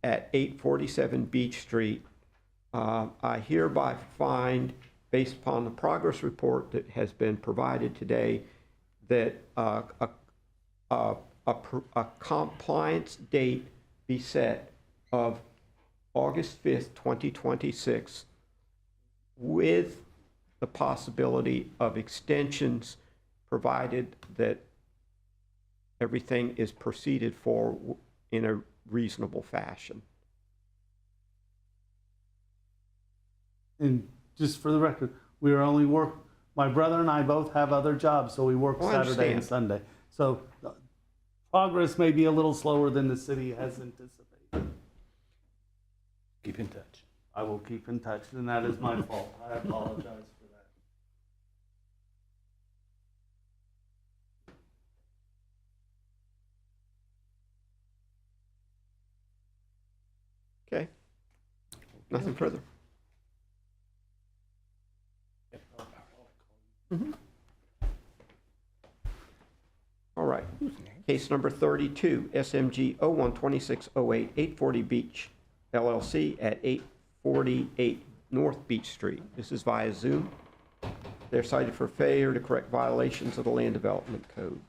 at 847 Beach Street, I hereby find, based upon the progress report that has been provided today, that a compliance date be set of August 5th, 2026, with the possibility of extensions, provided that everything is proceeded for in a reasonable fashion. And just for the record, we are only my brother and I both have other jobs, so we work Oh, I Saturday and understand. Sunday. So progress may be a little slower than the city has anticipated. Keep in touch. I will keep in touch, and that is my fault. I apologize for that. Okay? Nothing further? All right. Case number 32, SMG 012608, 840 Beach LLC at 848 North Beach Street. This is via Zoom. They're cited for failure to correct violations of the Land Development Code.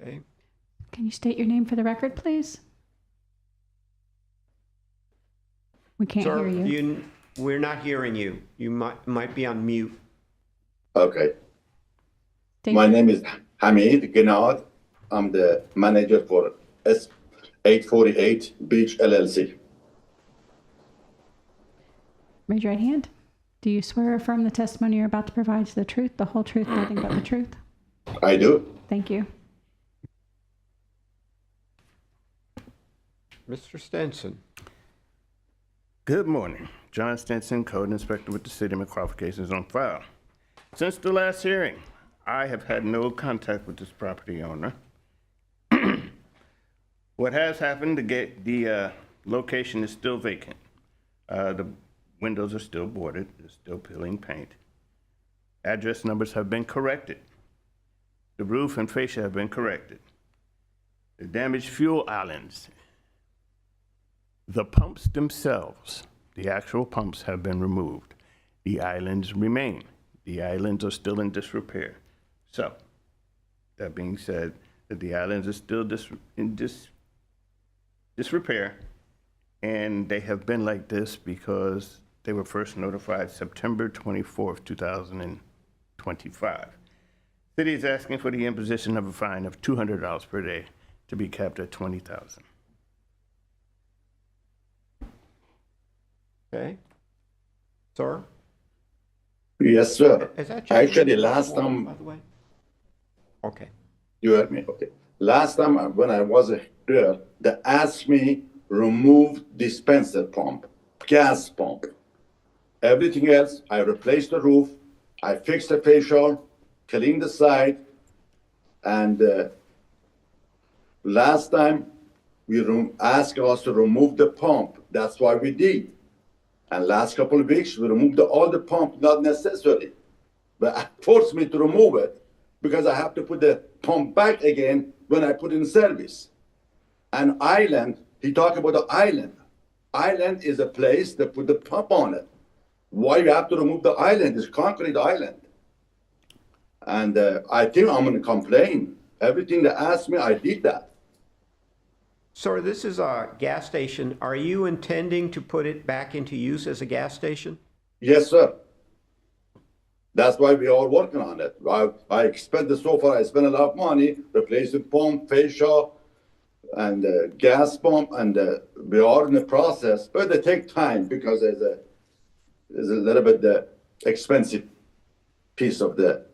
Okay. Can you state your name for the record, please? We can't Sir, hear you. we're not hearing you. You might be on mute. Okay. Thank My you. name is Hamid Ginad. I'm the manager for S848 Beach LLC. Raise your right hand. Do you swear or affirm the testimony you're about to provide is the truth, the whole truth, nothing but the truth? I do. Thank you. Mr. Stenson. Good morning. John Stenson, Code Inspector with the City of McCrawford. Case is on file. Since the last hearing, I have had no contact with this property owner. What has happened, the location is still vacant. The windows are still boarded, they're still peeling paint. Address numbers have been corrected. The roof and fascia have been corrected. The damaged fuel islands, the pumps themselves, the actual pumps have been removed. The islands remain. The islands are still in disrepair. So, that being said, that the islands are still in disrepair, and they have been like this because they were first notified September 24th, 2025. City is asking for the imposition of a fine of $200 per day to be capped at $20,000. Okay. Sir? Yes, sir. Is that Actually, last time, by the way? Okay. you heard me, okay. Last time when I was here, they asked me remove dispenser pump, gas pump. Everything else, I replaced the roof, I fixed the fascia, cleaned the side, and last time we asked us to remove the pump. That's why we did. And last couple of weeks, we removed all the pump, not necessary. But forced me to remove it because I have to put the pump back again when I put in service. And island, he talked about the island. Island is a place to put the pump on it. Why you have to remove the island? It's concrete island. And I think I'm going to complain. Everything they asked me, I did that. Sir, this is a gas station. Are you intending to put it back into use as a gas station? Yes, sir. That's why we are working on it. I expended so far, I spent a lot of money replacing pump, fascia, and gas pump, and we are in the process, but it takes time because there's a little bit expensive piece of the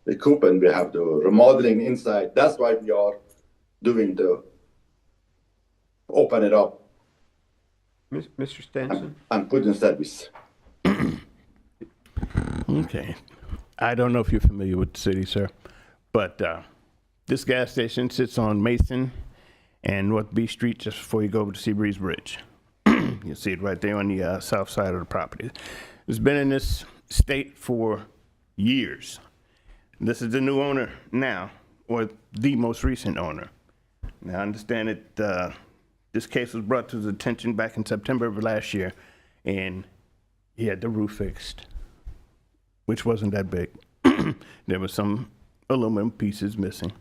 equipment we have to remodeling inside. That's why we are doing to open it up Mr. Stenson? and put in service. Okay. I don't know if you're familiar with the city, sir, but this gas station sits on Mason and North Beach Street just before you go over to Seabreeze Bridge. You'll see it right there on the south side of the property. It's been in this state for years. This is the new owner now, or the most recent owner. Now, I understand that this case was brought to his attention back in September of last year, and he had the roof fixed, which wasn't that big. There were some aluminum pieces missing.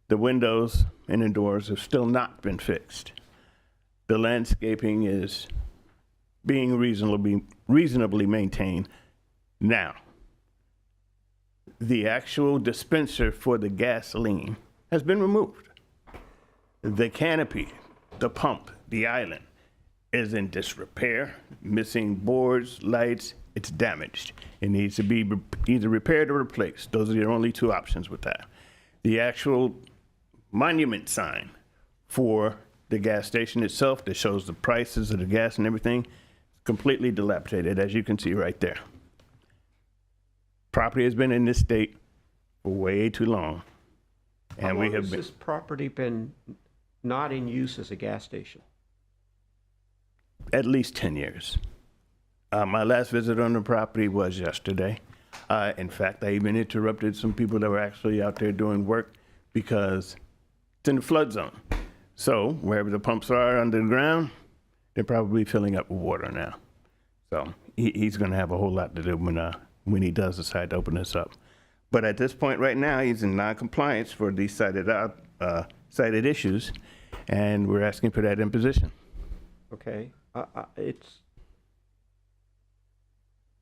The windows and the doors have still not been fixed. The landscaping is being reasonably maintained now. The actual dispenser for the gasoline has been removed. The canopy, the pump, the island is in disrepair, missing boards, lights, it's damaged. It needs to be either repaired or replaced. Those are your only two options with that. The actual monument sign for the gas station itself that shows the prices of the gas and everything, completely dilapidated, as you can see right there. Property has been in this state for way too long. And How we long have has been, this property been not in use as a gas station? at least 10 years. My last visit on the property was yesterday. In fact, I even interrupted some people that were actually out there doing work because it's in the flood zone. So wherever the pumps are under the ground, they're probably filling up with water now. So he's going to have a whole lot to do when he does decide to open this up. But at this point right now, he's in non-compliance for these cited issues, and we're asking for that imposition. Okay, it's,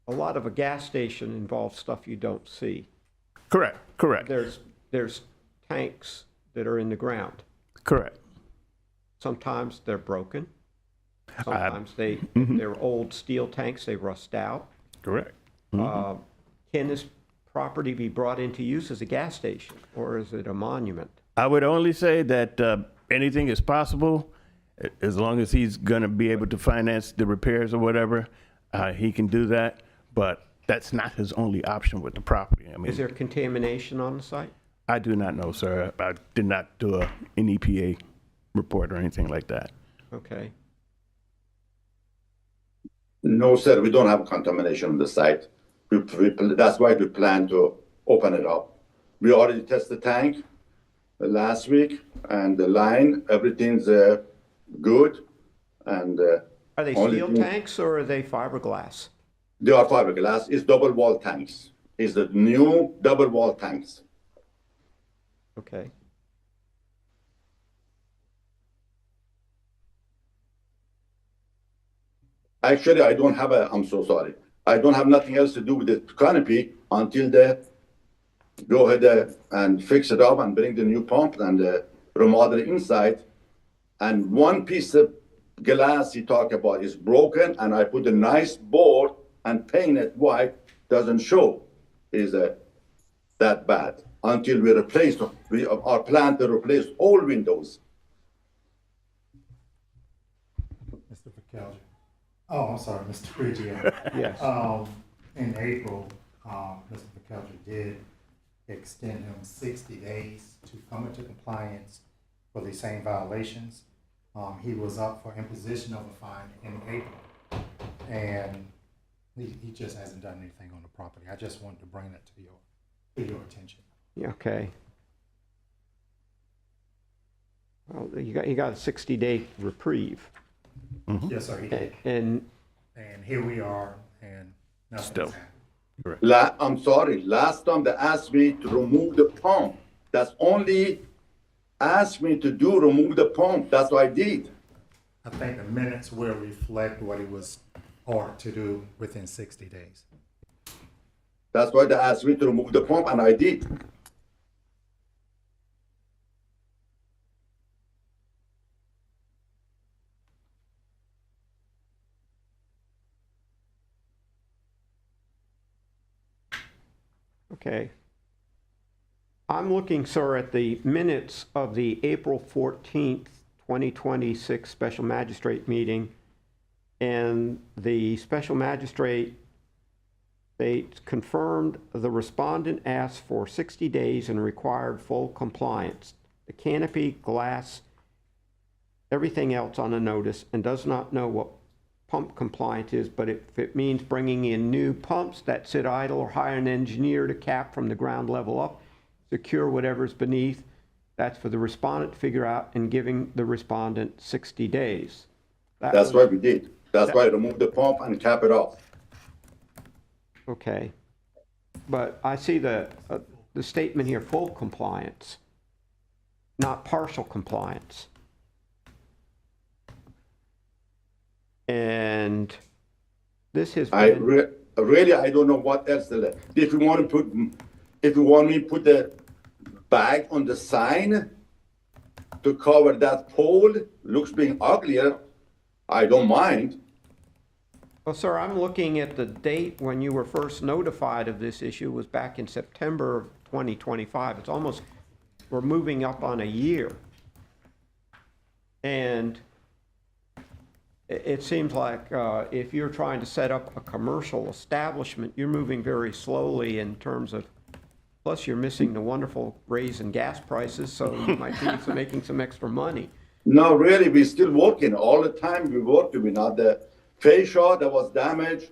a lot of a gas station involves stuff you don't see. Correct. There's tanks that are in the ground. Correct. Sometimes they're broken. Sometimes they're old steel tanks, they rust out. Correct. Can this property be brought into use as a gas station, or is it a monument? I would only say that anything is possible as long as he's going to be able to finance the repairs or whatever. He can do that, but that's not his only option with the property. I mean, Is there contamination on the site? I do not know, sir. I did not do an EPA report or anything like that. Okay. No, sir, we don't have contamination on the site. That's why we plan to open it up. We already tested the tank last week, and the line, everything's good. And Are they only steel thing- tanks or are they fiberglass? They are fiberglass. It's double wall tanks. It's the new double wall tanks. Okay. Actually, I'm so sorry. I don't have nothing else to do with the canopy until they go ahead and fix it up and bring the new pump and remodel the inside. And one piece of glass he talked about is broken, and I put a nice board and paint it white. Doesn't show is that bad until we replace. Our plan to replace all windows. Mr. Ficaldi. Oh, I'm sorry, Mr. Riggio. Yes. In April, Mr. Ficaldi did extend him 60 days to come into compliance for the same violations. He was up for imposition of a fine in April, and he just hasn't done anything on the property. I just wanted to bring that to your attention. Yeah, okay. Well, you got a 60-day reprieve. Yes, sir, he did. And here we are, and nothing's Still. happened. I'm sorry. Last time they asked me to remove the pump. That's only asked me to remove the pump. That's what I did. I think the minutes will reflect what he was ordered to do within 60 days. That's why they asked me to remove the pump, and I did. Okay. I'm looking, sir, at the minutes of the April 14th, 2026 special magistrate meeting. And the special magistrate, they confirmed the respondent asked for 60 days and required full compliance. The canopy, glass, everything else on the notice, and does not know what pump compliance is, but if it means bringing in new pumps that sit idle or hire an engineer to cap from the ground level up, secure whatever's beneath, that's for the respondent to figure out and giving the respondent 60 days. That's what we did. That's why I removed the pump and cap it off. Okay. But I see the statement here, full compliance. not partial compliance. And this has I been, really, I don't know what else to let. If you want me to put the bag on the sign to cover that pole, looks being uglier, I don't mind. well, sir, I'm looking at the date when you were first notified of this issue was back in September of 2025. It's almost, we're moving up on a year. And it seems like if you're trying to set up a commercial establishment, you're moving very slowly in terms of, plus you're missing the wonderful raise in gas prices, so you might be making some extra money. No, really, we're still working all the time. We're working. We're not the fascia that was damaged,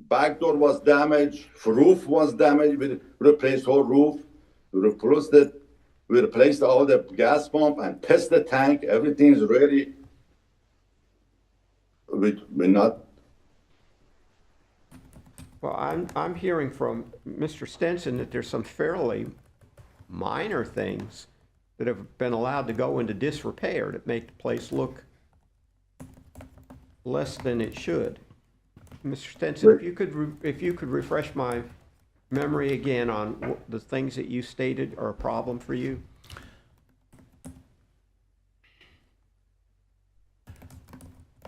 back door was damaged, roof was damaged. We replaced whole roof. We replaced all the gas pump and test the tank. Everything's ready. We're not. Well, I'm hearing from Mr. Stenson that there's some fairly minor things that have been allowed to go into disrepair to make the place look less than it should. Mr. Stenson, if you could refresh my memory again on the things that you stated are a problem for you.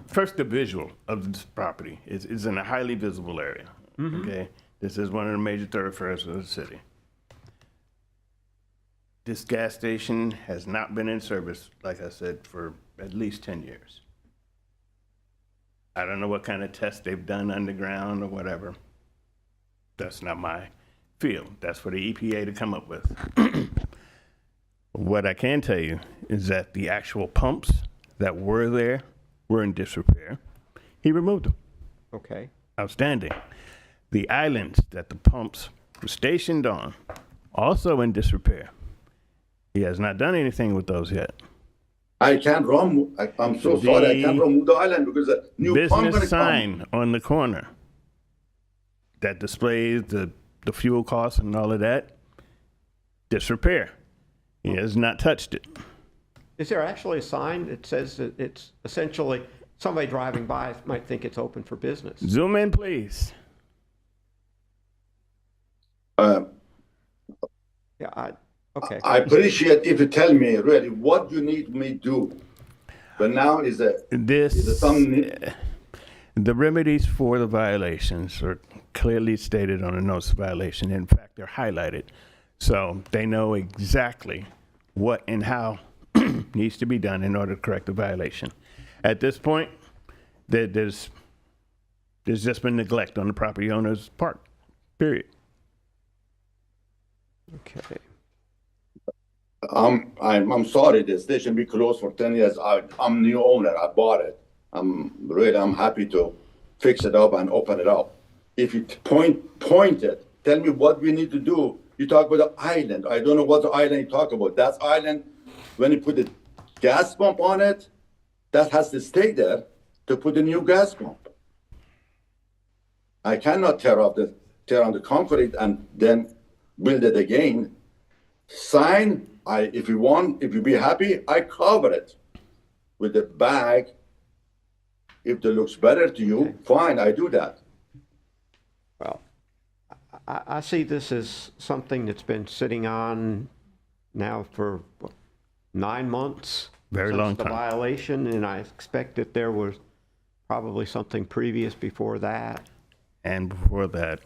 First, the visual of this property is in a highly visible area. Okay, this is one of the major thoroughfares of the city. This gas station has not been in service, like I said, for at least 10 years. I don't know what kind of tests they've done underground or whatever. That's not my field. That's for the EPA to come up with. What I can tell you is that the actual pumps that were there were in disrepair. He removed them. Okay. Outstanding. The islands that the pumps were stationed on, also in disrepair. He has not done anything with those yet. I can't run. I'm so sorry. I can't remove the island because a new pump business gonna sign come. on the corner that displays the fuel costs and all of that, disrepair. He has not touched it. Is there actually a sign that says that it's essentially, somebody driving by might think it's open for business? Zoom in, please. Okay. I appreciate if you tell me really what you need me to do. But now the remedies for the violations are clearly stated on the notice of violation. In fact, they're highlighted. So they know exactly what and how needs to be done in order to correct the violation. At this point, there's just been neglect on the property owner's part, period. Okay. I'm sorry the station be closed for 10 years. I'm new owner. I bought it. I'm happy to fix it up and open it up. If you point it, tell me what we need to do. You talk about the island. I don't know what the island you talk about. That island, when you put the gas pump on it, that has to stay there to put the new gas pump. I cannot tear on the concrete and then build it again. Sign, if you be happy, I cover it with the bag. If it looks better to you, fine, I do that. Well, I see this as something that's been sitting on now for 9 months. Very since long the time. violation, and I expect that there was probably something previous before that. And before that,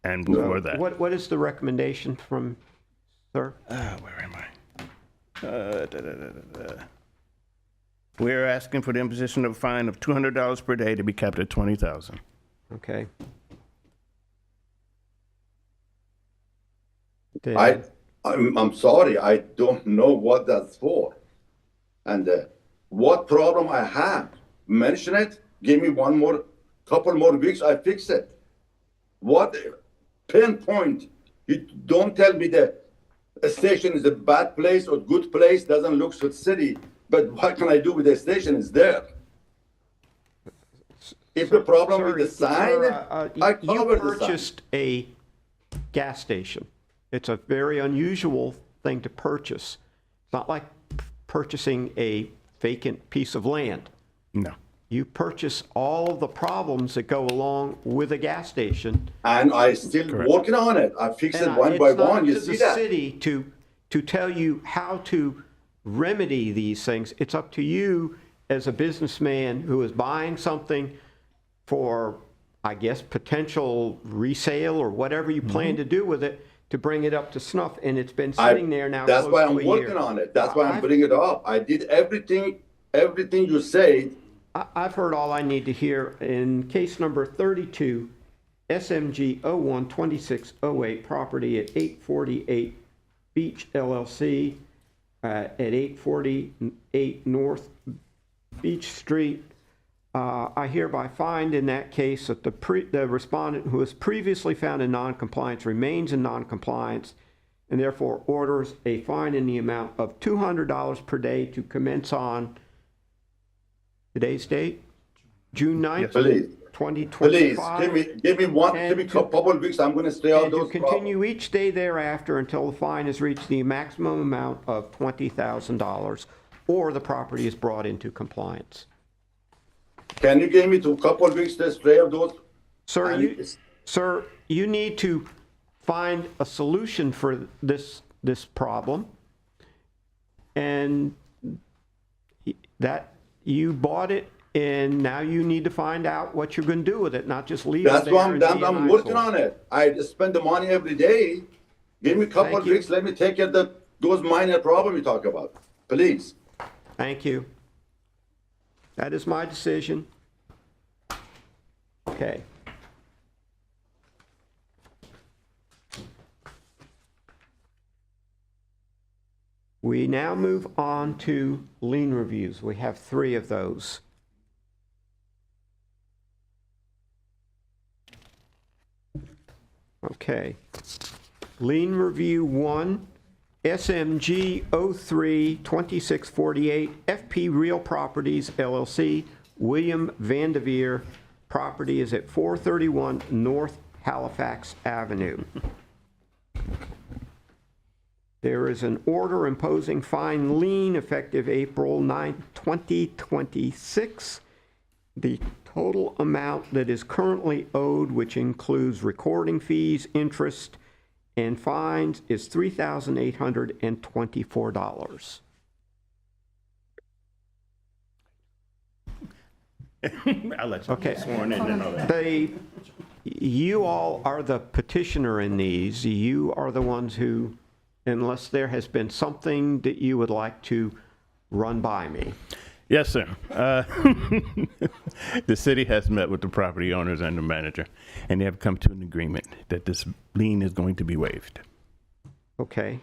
and before that. What is the recommendation from, sir? Where am I? We're asking for the imposition of a fine of $200 per day to be kept at $20,000. Okay. I'm sorry, I don't know what that's for. And what problem I have, mention it, give me couple more weeks, I fix it. What pinpoint? You don't tell me the station is a bad place or good place, doesn't look so city, but what can I do with the station? It's there. If the problem with the sign, I cover you the sign. purchased a gas station. It's a very unusual thing to purchase. not like purchasing a vacant piece of land. No. You purchase all of the problems that go along with a gas station. And I still working on it. I fix it one by one. You see It's not up that? to the city to tell you how to remedy these things. It's up to you as a businessman who is buying something for, I guess, potential resale or whatever you plan to do with it, to bring it up to snuff. And it's been sitting there now That's close why to I'm a working year. on it. That's why I'm bringing it up. I did everything you said. I've heard all I need to hear. In case number 32, SMG 012608, property at 848 Beach LLC, at 848 North Beach Street. I hereby find in that case that the respondent who was previously found in noncompliance remains in noncompliance, and therefore orders a fine in the amount of $200 per day to commence on today's date, June 9th, Please. 2025. Please, give me a couple of weeks. I'm going to stay on And to those continue each day thereafter until the fine has reached the maximum amount of $20,000 or the property is brought into compliance. Can you give me a couple of weeks to stay of those? Sir, you need to find a solution for this problem. And that you bought it, and now you need to find out what you're going to do with it, not just leave it That's there. why and be an I'm working eyesore. on it. I just spend the money every day. Give me a couple of weeks. Let me take care of those minor problems you talk about. Please. Thank you. That is my decision. Okay. We now move on to lien reviews. We have 3 of those. Okay. Lien Review 1, SMG 03-2648, FP Real Properties LLC, William Vanderveer. Property is at 431 North Halifax Avenue. There is an order imposing fine lien effective April 9, 2026. The total amount that is currently owed, which includes recording fees, interest, and fines, is $3,824. I'll let you Okay. get sworn in and all that. You all are the petitioner in these. You are the ones who, unless there has been something that you would like to run by me. Yes, sir. The city has met with the property owners and the manager, and they have come to an agreement that this lien is going to be waived. Okay.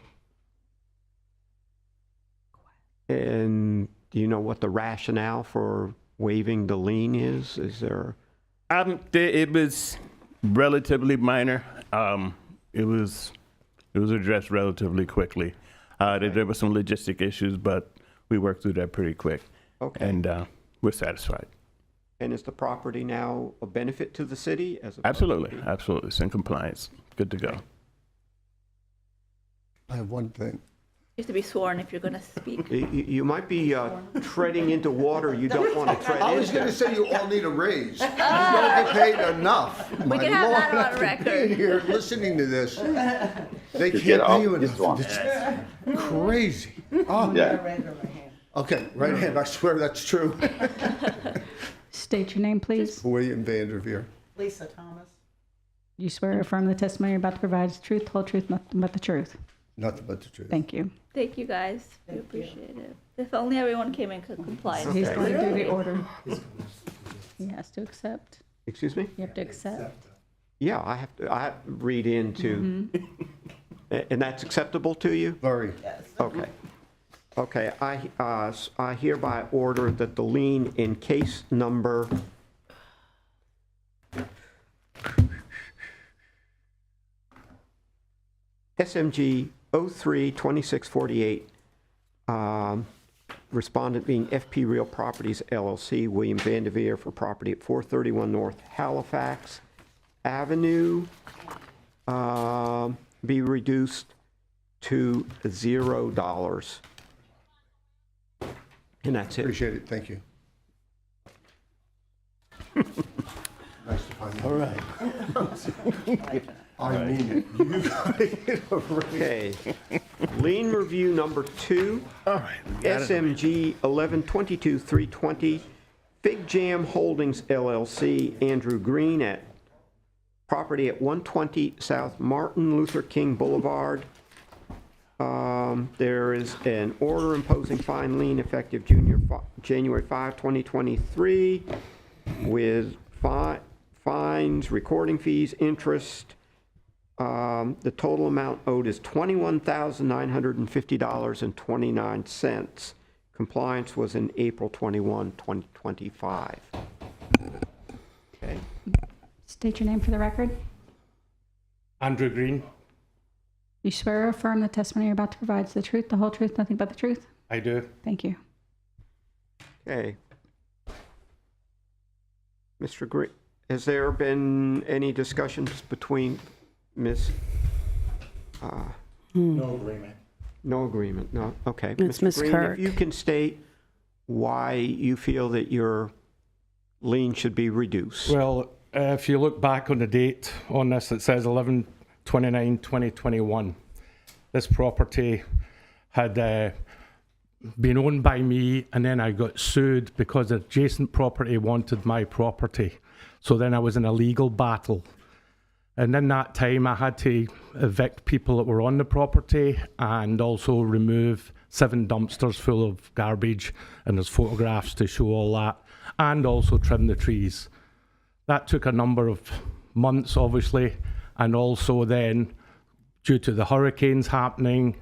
And do you know what the rationale for waiving the lien is? Is there? It was relatively minor. It was addressed relatively quickly. There were some logistic issues, but we worked through that pretty quick. Okay. And we're satisfied. And is the property now a benefit to the city? Absolutely. It's in compliance. Good to go. I have one thing. You have to be sworn if you're going to speak. You might be treading into water you don't want to tread into. I was going to say you all need a raise. You don't get paid enough. We can have that on record. Being here listening to this, they You can't get pay you up, enough. this one. It's crazy. Oh. Yeah. Okay, right hand. I swear that's true. State your name, please. William Vanderveer. Lisa Thomas. You swear or affirm the testimony you're about to provide is the truth, whole truth, nothing but the truth. Nothing but the truth. Thank you. Thank you, guys. We appreciate it. If only everyone came in compliance. He's going to do the order. He has to accept. Excuse me? You have to accept. Yeah, I have to read into, and that's acceptable to you? Very. Okay. Okay, I hereby order that the lien in case number SMG 03-2648, respondent being FP Real Properties LLC, William Vanderveer, for property at 431 North Halifax Avenue, be reduced to $0. And that's it. Appreciate it. Thank you. Nice to find you. All right. I mean it. You gotta get a raise. Okay. Lien review number 2. All right. we got it. SMG 1122-320, Fig Jam Holdings LLC, Andrew Green at property at 120 South Martin Luther King Boulevard. There is an order imposing fine lien effective January 5, 2023, with fines, recording fees, interest. The total amount owed is $21,950.29. Compliance was in April 21, 2025. Okay. State your name for the record. Andrew Green, You swear or affirm the testimony you're about to provide is the truth, the whole truth, nothing but the truth? I do. Thank you. Okay. Mr. Green, has there been any discussions between Ms.? No agreement. No agreement, no, okay. It's Mr. Ms. Green, Kirk. if you can state why you feel that your lien should be reduced. Well, if you look back on the date on this, it says 11/29/2021. This property had been owned by me, and then I got sued because adjacent property wanted my property. So then I was in a legal battle. And in that time, I had to evict people that were on the property and also remove 7 dumpsters full of garbage, and there's photographs to show all that, and also trim the trees. That took a number of months, obviously, and also then, due to the hurricanes happening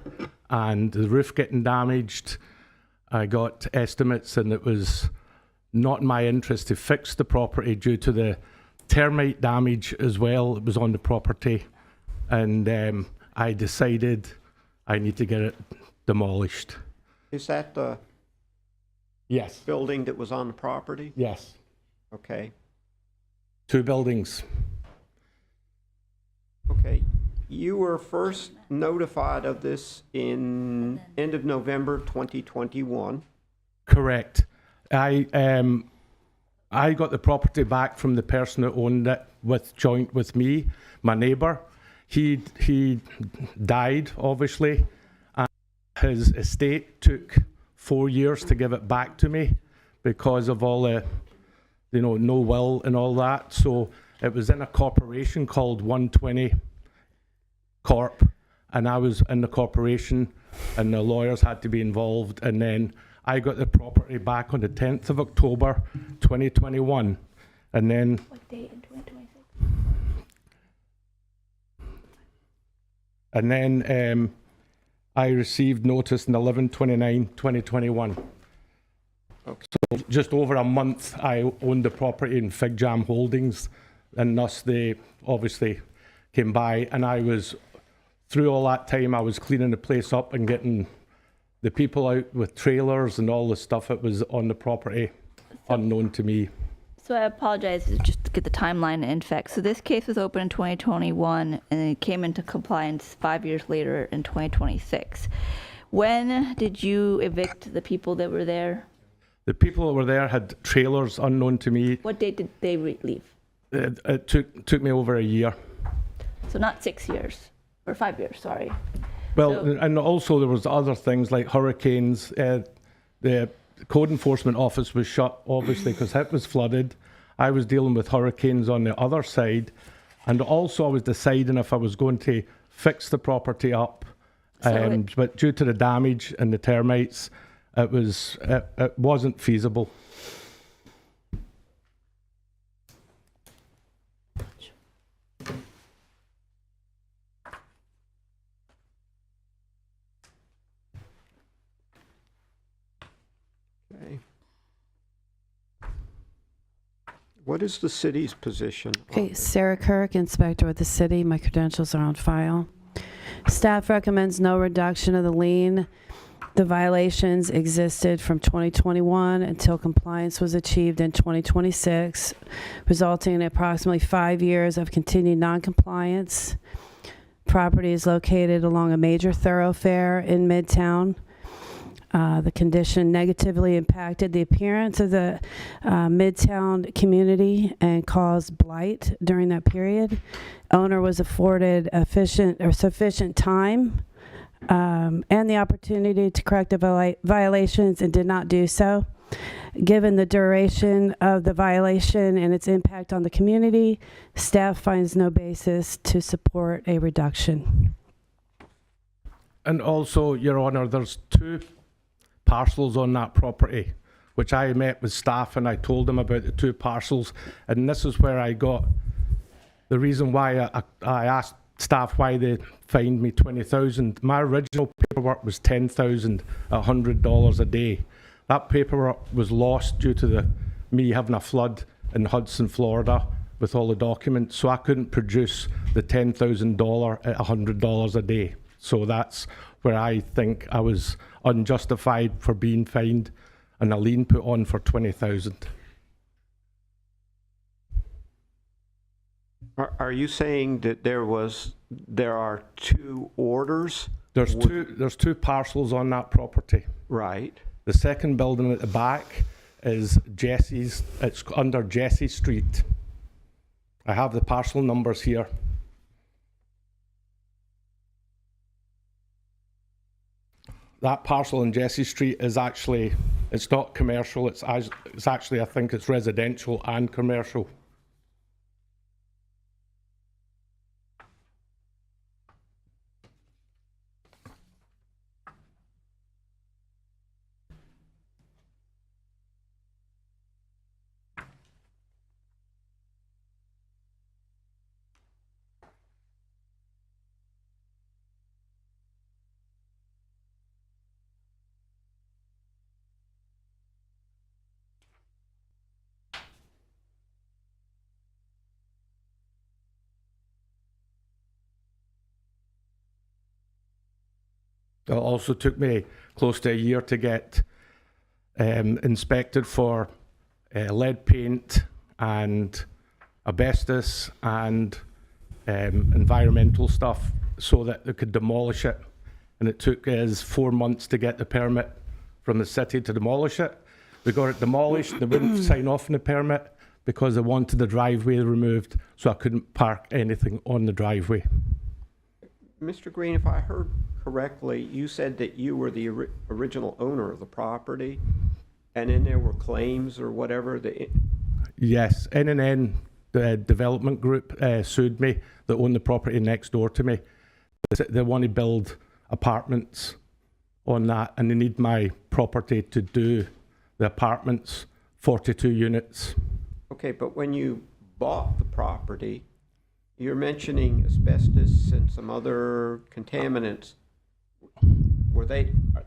and the roof getting damaged, I got estimates, and it was not in my interest to fix the property due to the termite damage as well that was on the property. And I decided I need to get it demolished. Is that the Yes. building that was on the property? Yes. Okay, 2 buildings. okay. You were first notified of this in end of November 2021. Correct. I got the property back from the person that owned it joint with me, my neighbour. He died, obviously, and his estate took 4 years to give it back to me because of all the, no will and all that. So it was in a corporation called 120 Corp, and I was in the corporation, and the lawyers had to be involved, and then I got the property back on the 10th of October 2021, and then What date in 2026? and then I received notice in 11/29/2021. Okay. So just over a month I owned the property in Fig Jam Holdings, and thus they obviously came by, and I was, through all that time, I was cleaning the place up and getting the people out with trailers and all the stuff that was on the property, unknown to me. So I apologize, just to get the timeline in fact. So this case was open in 2021 and it came into compliance 5 years later in 2026. When did you evict the people that were there? The people that were there had trailers unknown to me. What date did they leave? It took me over a year. So not 6 years, or 5 years, sorry. Well, So- and also there was other things like hurricanes. The code enforcement office was shut, obviously, because it was flooded. I was dealing with hurricanes on the other side, and also I was deciding if I was going to fix the property up. So But due to the damage and the termites, it wasn't feasible. Okay. What is the city's position? on Okay, this? Sarah Kirk, Inspector with the city. My credentials are on file. Staff recommends no reduction of the lien. The violations existed from 2021 until compliance was achieved in 2026, resulting in approximately 5 years of continued noncompliance. Property is located along a major thoroughfare in Midtown. The condition negatively impacted the appearance of the Midtown community and caused blight during that period. Owner was afforded sufficient time and the opportunity to correct the violations and did not do so. Given the duration of the violation and its impact on the community, staff finds no basis to support a reduction. And also, Your Honor, there's 2 parcels on that property, which I met with staff and I told them about the 2 parcels. And this is where I got the reason why I asked staff why they fined me $20,000. My original paperwork was $10,000 at $100 a day. That paperwork was lost due to me having a flood in Hudson, Florida, with all the documents, so I couldn't produce the $10,000 at $100 a day. So that's where I think I was unjustified for being fined and a lien put on for $20,000. Are you saying that there are 2 orders? There's two parcels on that property. Right. The second building at the back is Jesse's. It's under Jesse Street. I have the parcel numbers here. That parcel in Jesse Street is actually, it's not commercial, it's actually, I think it's residential and commercial. It also took me close to a year to get inspected for lead paint and asbestos and environmental stuff so that they could demolish it. And it took us 4 months to get the permit from the city to demolish it. We got it demolished. They wouldn't sign off on the permit because they wanted the driveway removed, so I couldn't park anything on the driveway. Mr. Green, if I heard correctly, you said that you were the original owner of the property, and then there were claims or whatever. Yes, N&N, the development group, sued me that owned the property next door to me. They want to build apartments on that, and they need my property to do the apartments, 42 units. Okay, but when you bought the property, you're mentioning asbestos and some other contaminants. Are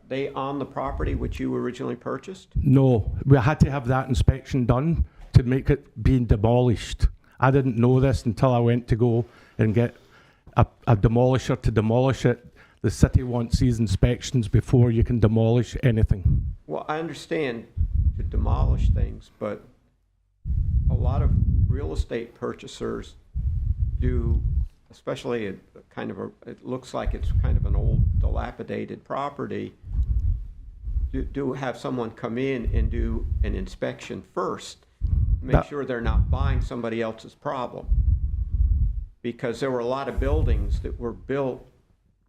they on the property which you originally purchased? No, we had to have that inspection done to make it being demolished. I didn't know this until I went to go and get a demolisher to demolish it. The city wants these inspections before you can demolish anything. Well, I understand to demolish things, but a lot of real estate purchasers do, especially it looks like it's kind of an old dilapidated property, do have someone come in and do an inspection first, make sure they're not buying somebody else's problem. Because there were a lot of buildings that were built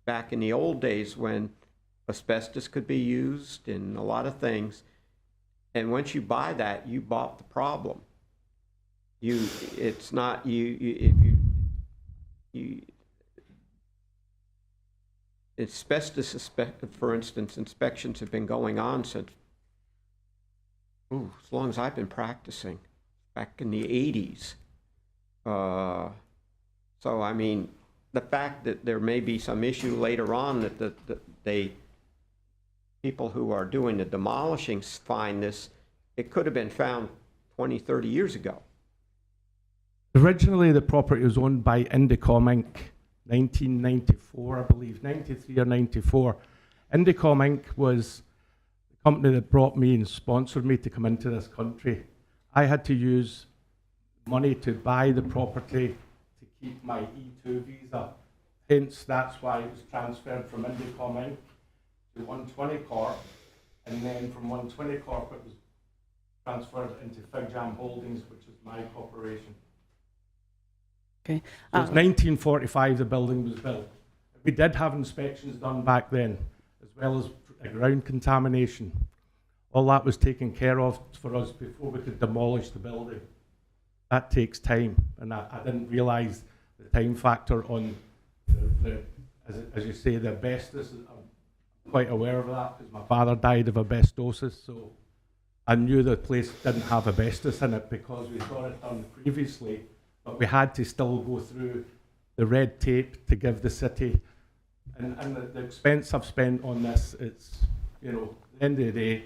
back in the old days when asbestos could be used and a lot of things. And once you buy that, you bought the problem. It's not asbestos, for instance, inspections have been going on since, as long as I've been practicing, back in the 80s. So, I mean, the fact that there may be some issue later on that people who are doing the demolishing find this, it could have been found 20, 30 years ago. Originally, the property was owned by Indicom Inc. 1994, I believe, 93 or 94. Indicom Inc. was the company that brought me and sponsored me to come into this country. I had to use money to buy the property to keep my E2 visa. Hence, that's why it was transferred from Indicom Inc. to 120 Corp. And then from 120 Corporate was transferred into Fig Jam Holdings, which is my corporation. Okay. So it's 1945 the building was built. We did have inspections done back then, as well as ground contamination. All that was taken care of for us before we could demolish the building. That takes time, and I didn't realise the time factor on as you say, the asbestos. I'm quite aware of that because my father died of asbestosis, so I knew the place didn't have asbestos in it because we saw it done previously, but we had to still go through the red tape to give the city, and the expense I've spent on this, it's, you know, at the end of the day,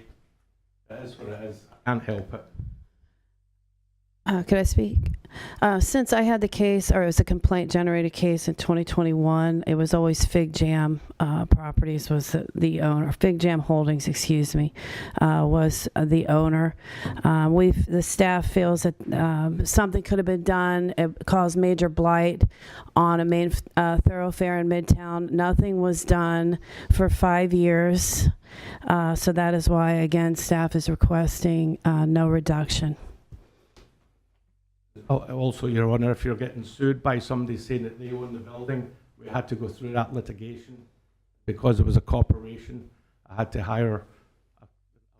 it is what it is. I can't help it. Could I speak? Since I had the case, or it was a complaint generated case in 2021, it was always Fig Jam Properties was the owner. Fig Jam Holdings, excuse me, was the owner. The staff feels that something could have been done. It caused major blight on a main thoroughfare in Midtown. Nothing was done for 5 years. So that is why, again, staff is requesting no reduction. Also, Your Honour, if you're getting sued by somebody saying that they own the building, we had to go through that litigation. Because it was a corporation, I had to hire a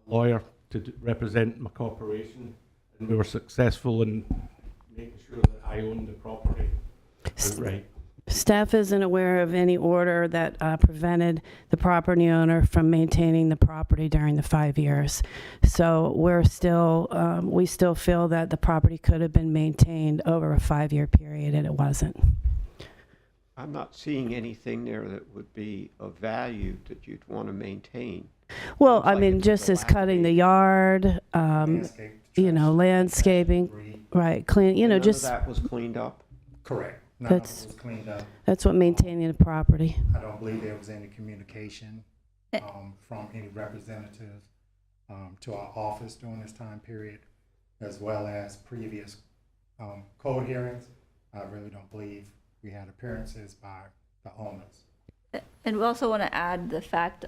lawyer to represent my corporation, and we were successful in making sure that I owned the property outright. Staff isn't aware of any order that prevented the property owner from maintaining the property during the 5 years. So we still feel that the property could have been maintained over a 5-year period, and it wasn't. I'm not seeing anything there that would be of value that you'd want to maintain. Well, I mean, just as cutting the yard, you know, landscaping, right, clean, you know, None just. of that was cleaned up? Correct. None of it was cleaned up. That's what maintaining the property. I don't believe there was any communication from any representatives to our office during this time period, as well as previous code hearings. I really don't believe we had appearances by the owners. And we also want to add the fact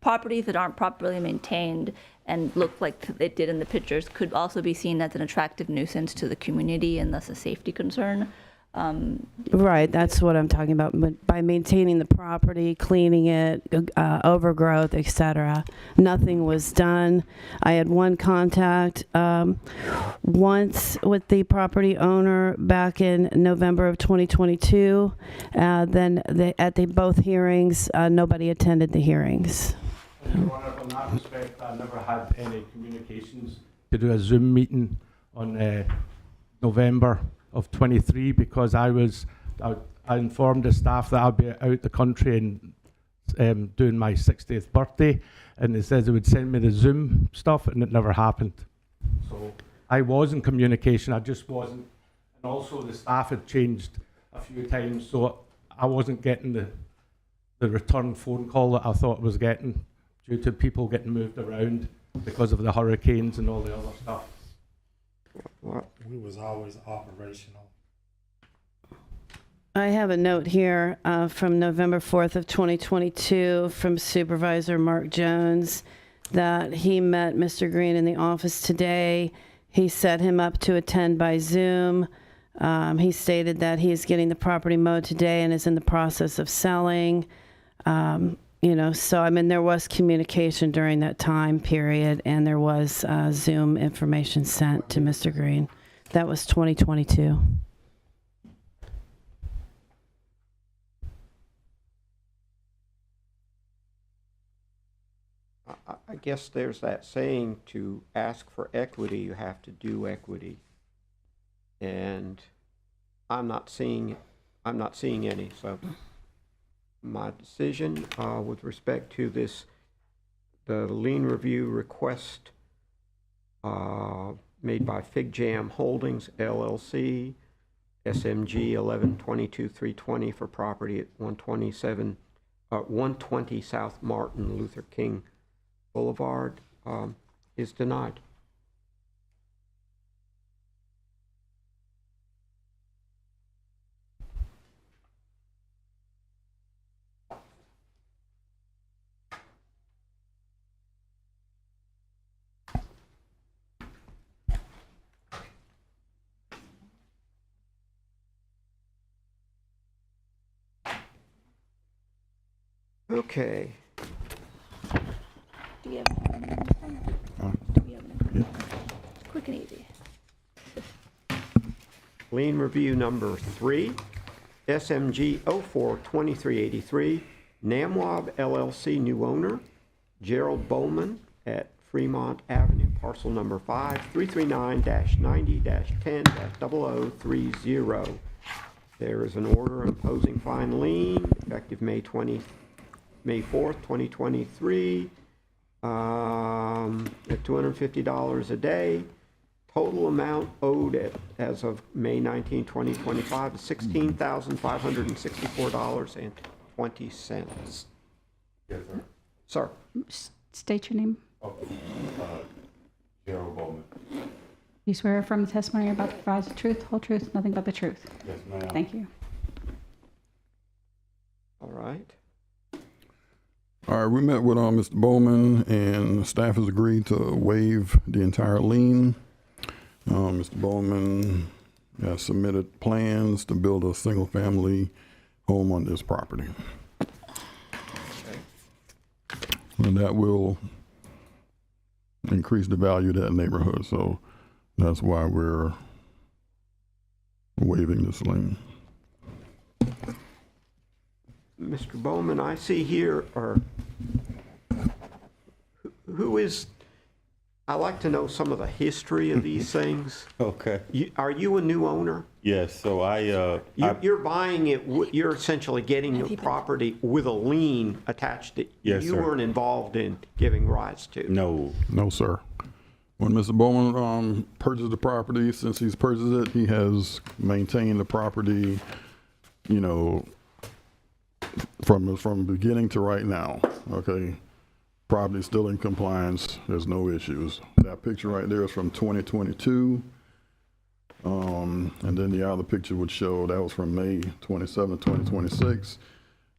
properties that aren't properly maintained and look like it did in the pictures could also be seen as an attractive nuisance to the community and thus a safety concern. Right, that's what I'm talking about. But by maintaining the property, cleaning it, overgrowth, etc., nothing was done. I had one contact once with the property owner back in November of 2022. Then at both hearings, nobody attended the hearings. Your Honour, in that respect, I never had any communications to do a Zoom meeting on November of 23 because I informed the staff that I'd be out the country and doing my 60th birthday, and they said they would send me the Zoom stuff, and it never happened. So I was in communication, I just wasn't. And also the staff had changed a few times, so I wasn't getting the return phone call that I thought I was getting due to people getting moved around because of the hurricanes and all the other stuff. We was always operational. I have a note here from November 4th of 2022 from Supervisor Mark Jones that he met Mr. Green in the office today. He set him up to attend by Zoom. He stated that he is getting the property mowed today and is in the process of selling. You know, so I mean, there was communication during that time period, and there was Zoom information sent to Mr. Green. That was 2022. I guess there's that saying, to ask for equity, you have to do equity. And I'm not seeing any, so my decision with respect to the lien review request made by Fig Jam Holdings, LLC, SMG 1122-320 for property at 120 South Martin Luther King Boulevard is denied. Okay. Do you have anything? Do we have anything? Quick and easy. Lien review number 3, SMG 042383, Namwab LLC new owner, Gerald Bowman at Fremont Avenue, parcel number 5, 339-90-10-0030. There is an order imposing fine lien effective May 4th, 2023, at $250 a day. Total amount owed as of May 19, 2025 is $16,564.20. Yes, sir. Sir. State your name. Gerald Bowman. You swear affirm the testimony you're about to provide the truth, whole truth, nothing but the truth. Yes, ma'am. Thank you. All right. All right, we met with Mr. Bowman, and staff has agreed to waive the entire lien. Mr. Bowman has submitted plans to build a single-family home on this property. And that will increase the value of that neighborhood, so that's why we're waiving this lien. Mr. Bowman, I see here, or who is, I like to know some of the history of these things. Okay. Are you a new owner? Yes, so You're buying it, you're essentially getting the property with a lien attached that Yes, you sir. weren't involved in giving rights to. No. No, sir. When Mr. Bowman purchased the property, since he's purchased it, he has maintained the property, you know, from beginning to right now, okay? Property's still in compliance, there's no issues. That picture right there is from 2022. And then the other picture would show, that was from May 27, 2026.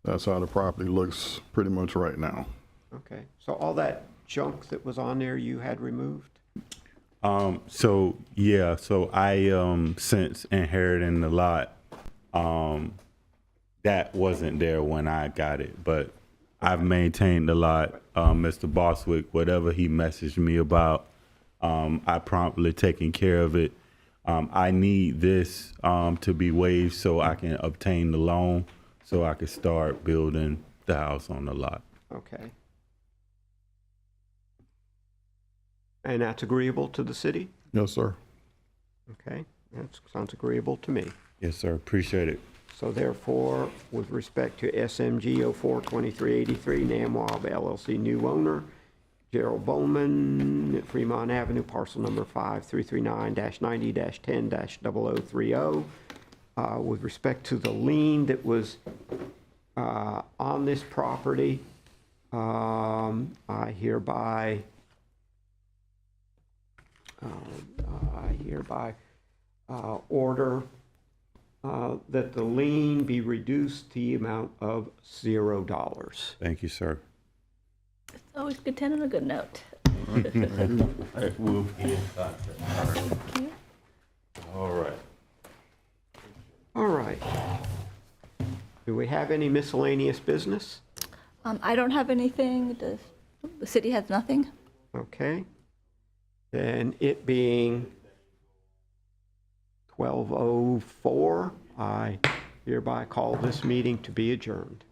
That's how the property looks pretty much right now. Okay, so all that junk that was on there you had removed? So I since inheriting the lot, that wasn't there when I got it, but I've maintained the lot. Mr. Boswick, whatever he messaged me about, I promptly taken care of it. I need this to be waived so I can obtain the loan, so I can start building the house on the lot. Okay. And that's agreeable to the city? Yes, sir. Okay, that sounds agreeable to me. Yes, sir. Appreciate it. So therefore, with respect to SMG 042383, Namwab LLC new owner, Gerald Bowman at Fremont Avenue, parcel number 5, 339-90-10-0030. With respect to the lien that was on this property, I hereby order that the lien be reduced to the amount of $0. Thank you, sir. It's always good to end on a good note. We'll be in contact. Thank you. All right. All right. Do we have any miscellaneous business? I don't have anything. The city has nothing. Okay. Then it being 12:04, I hereby call this meeting to be adjourned.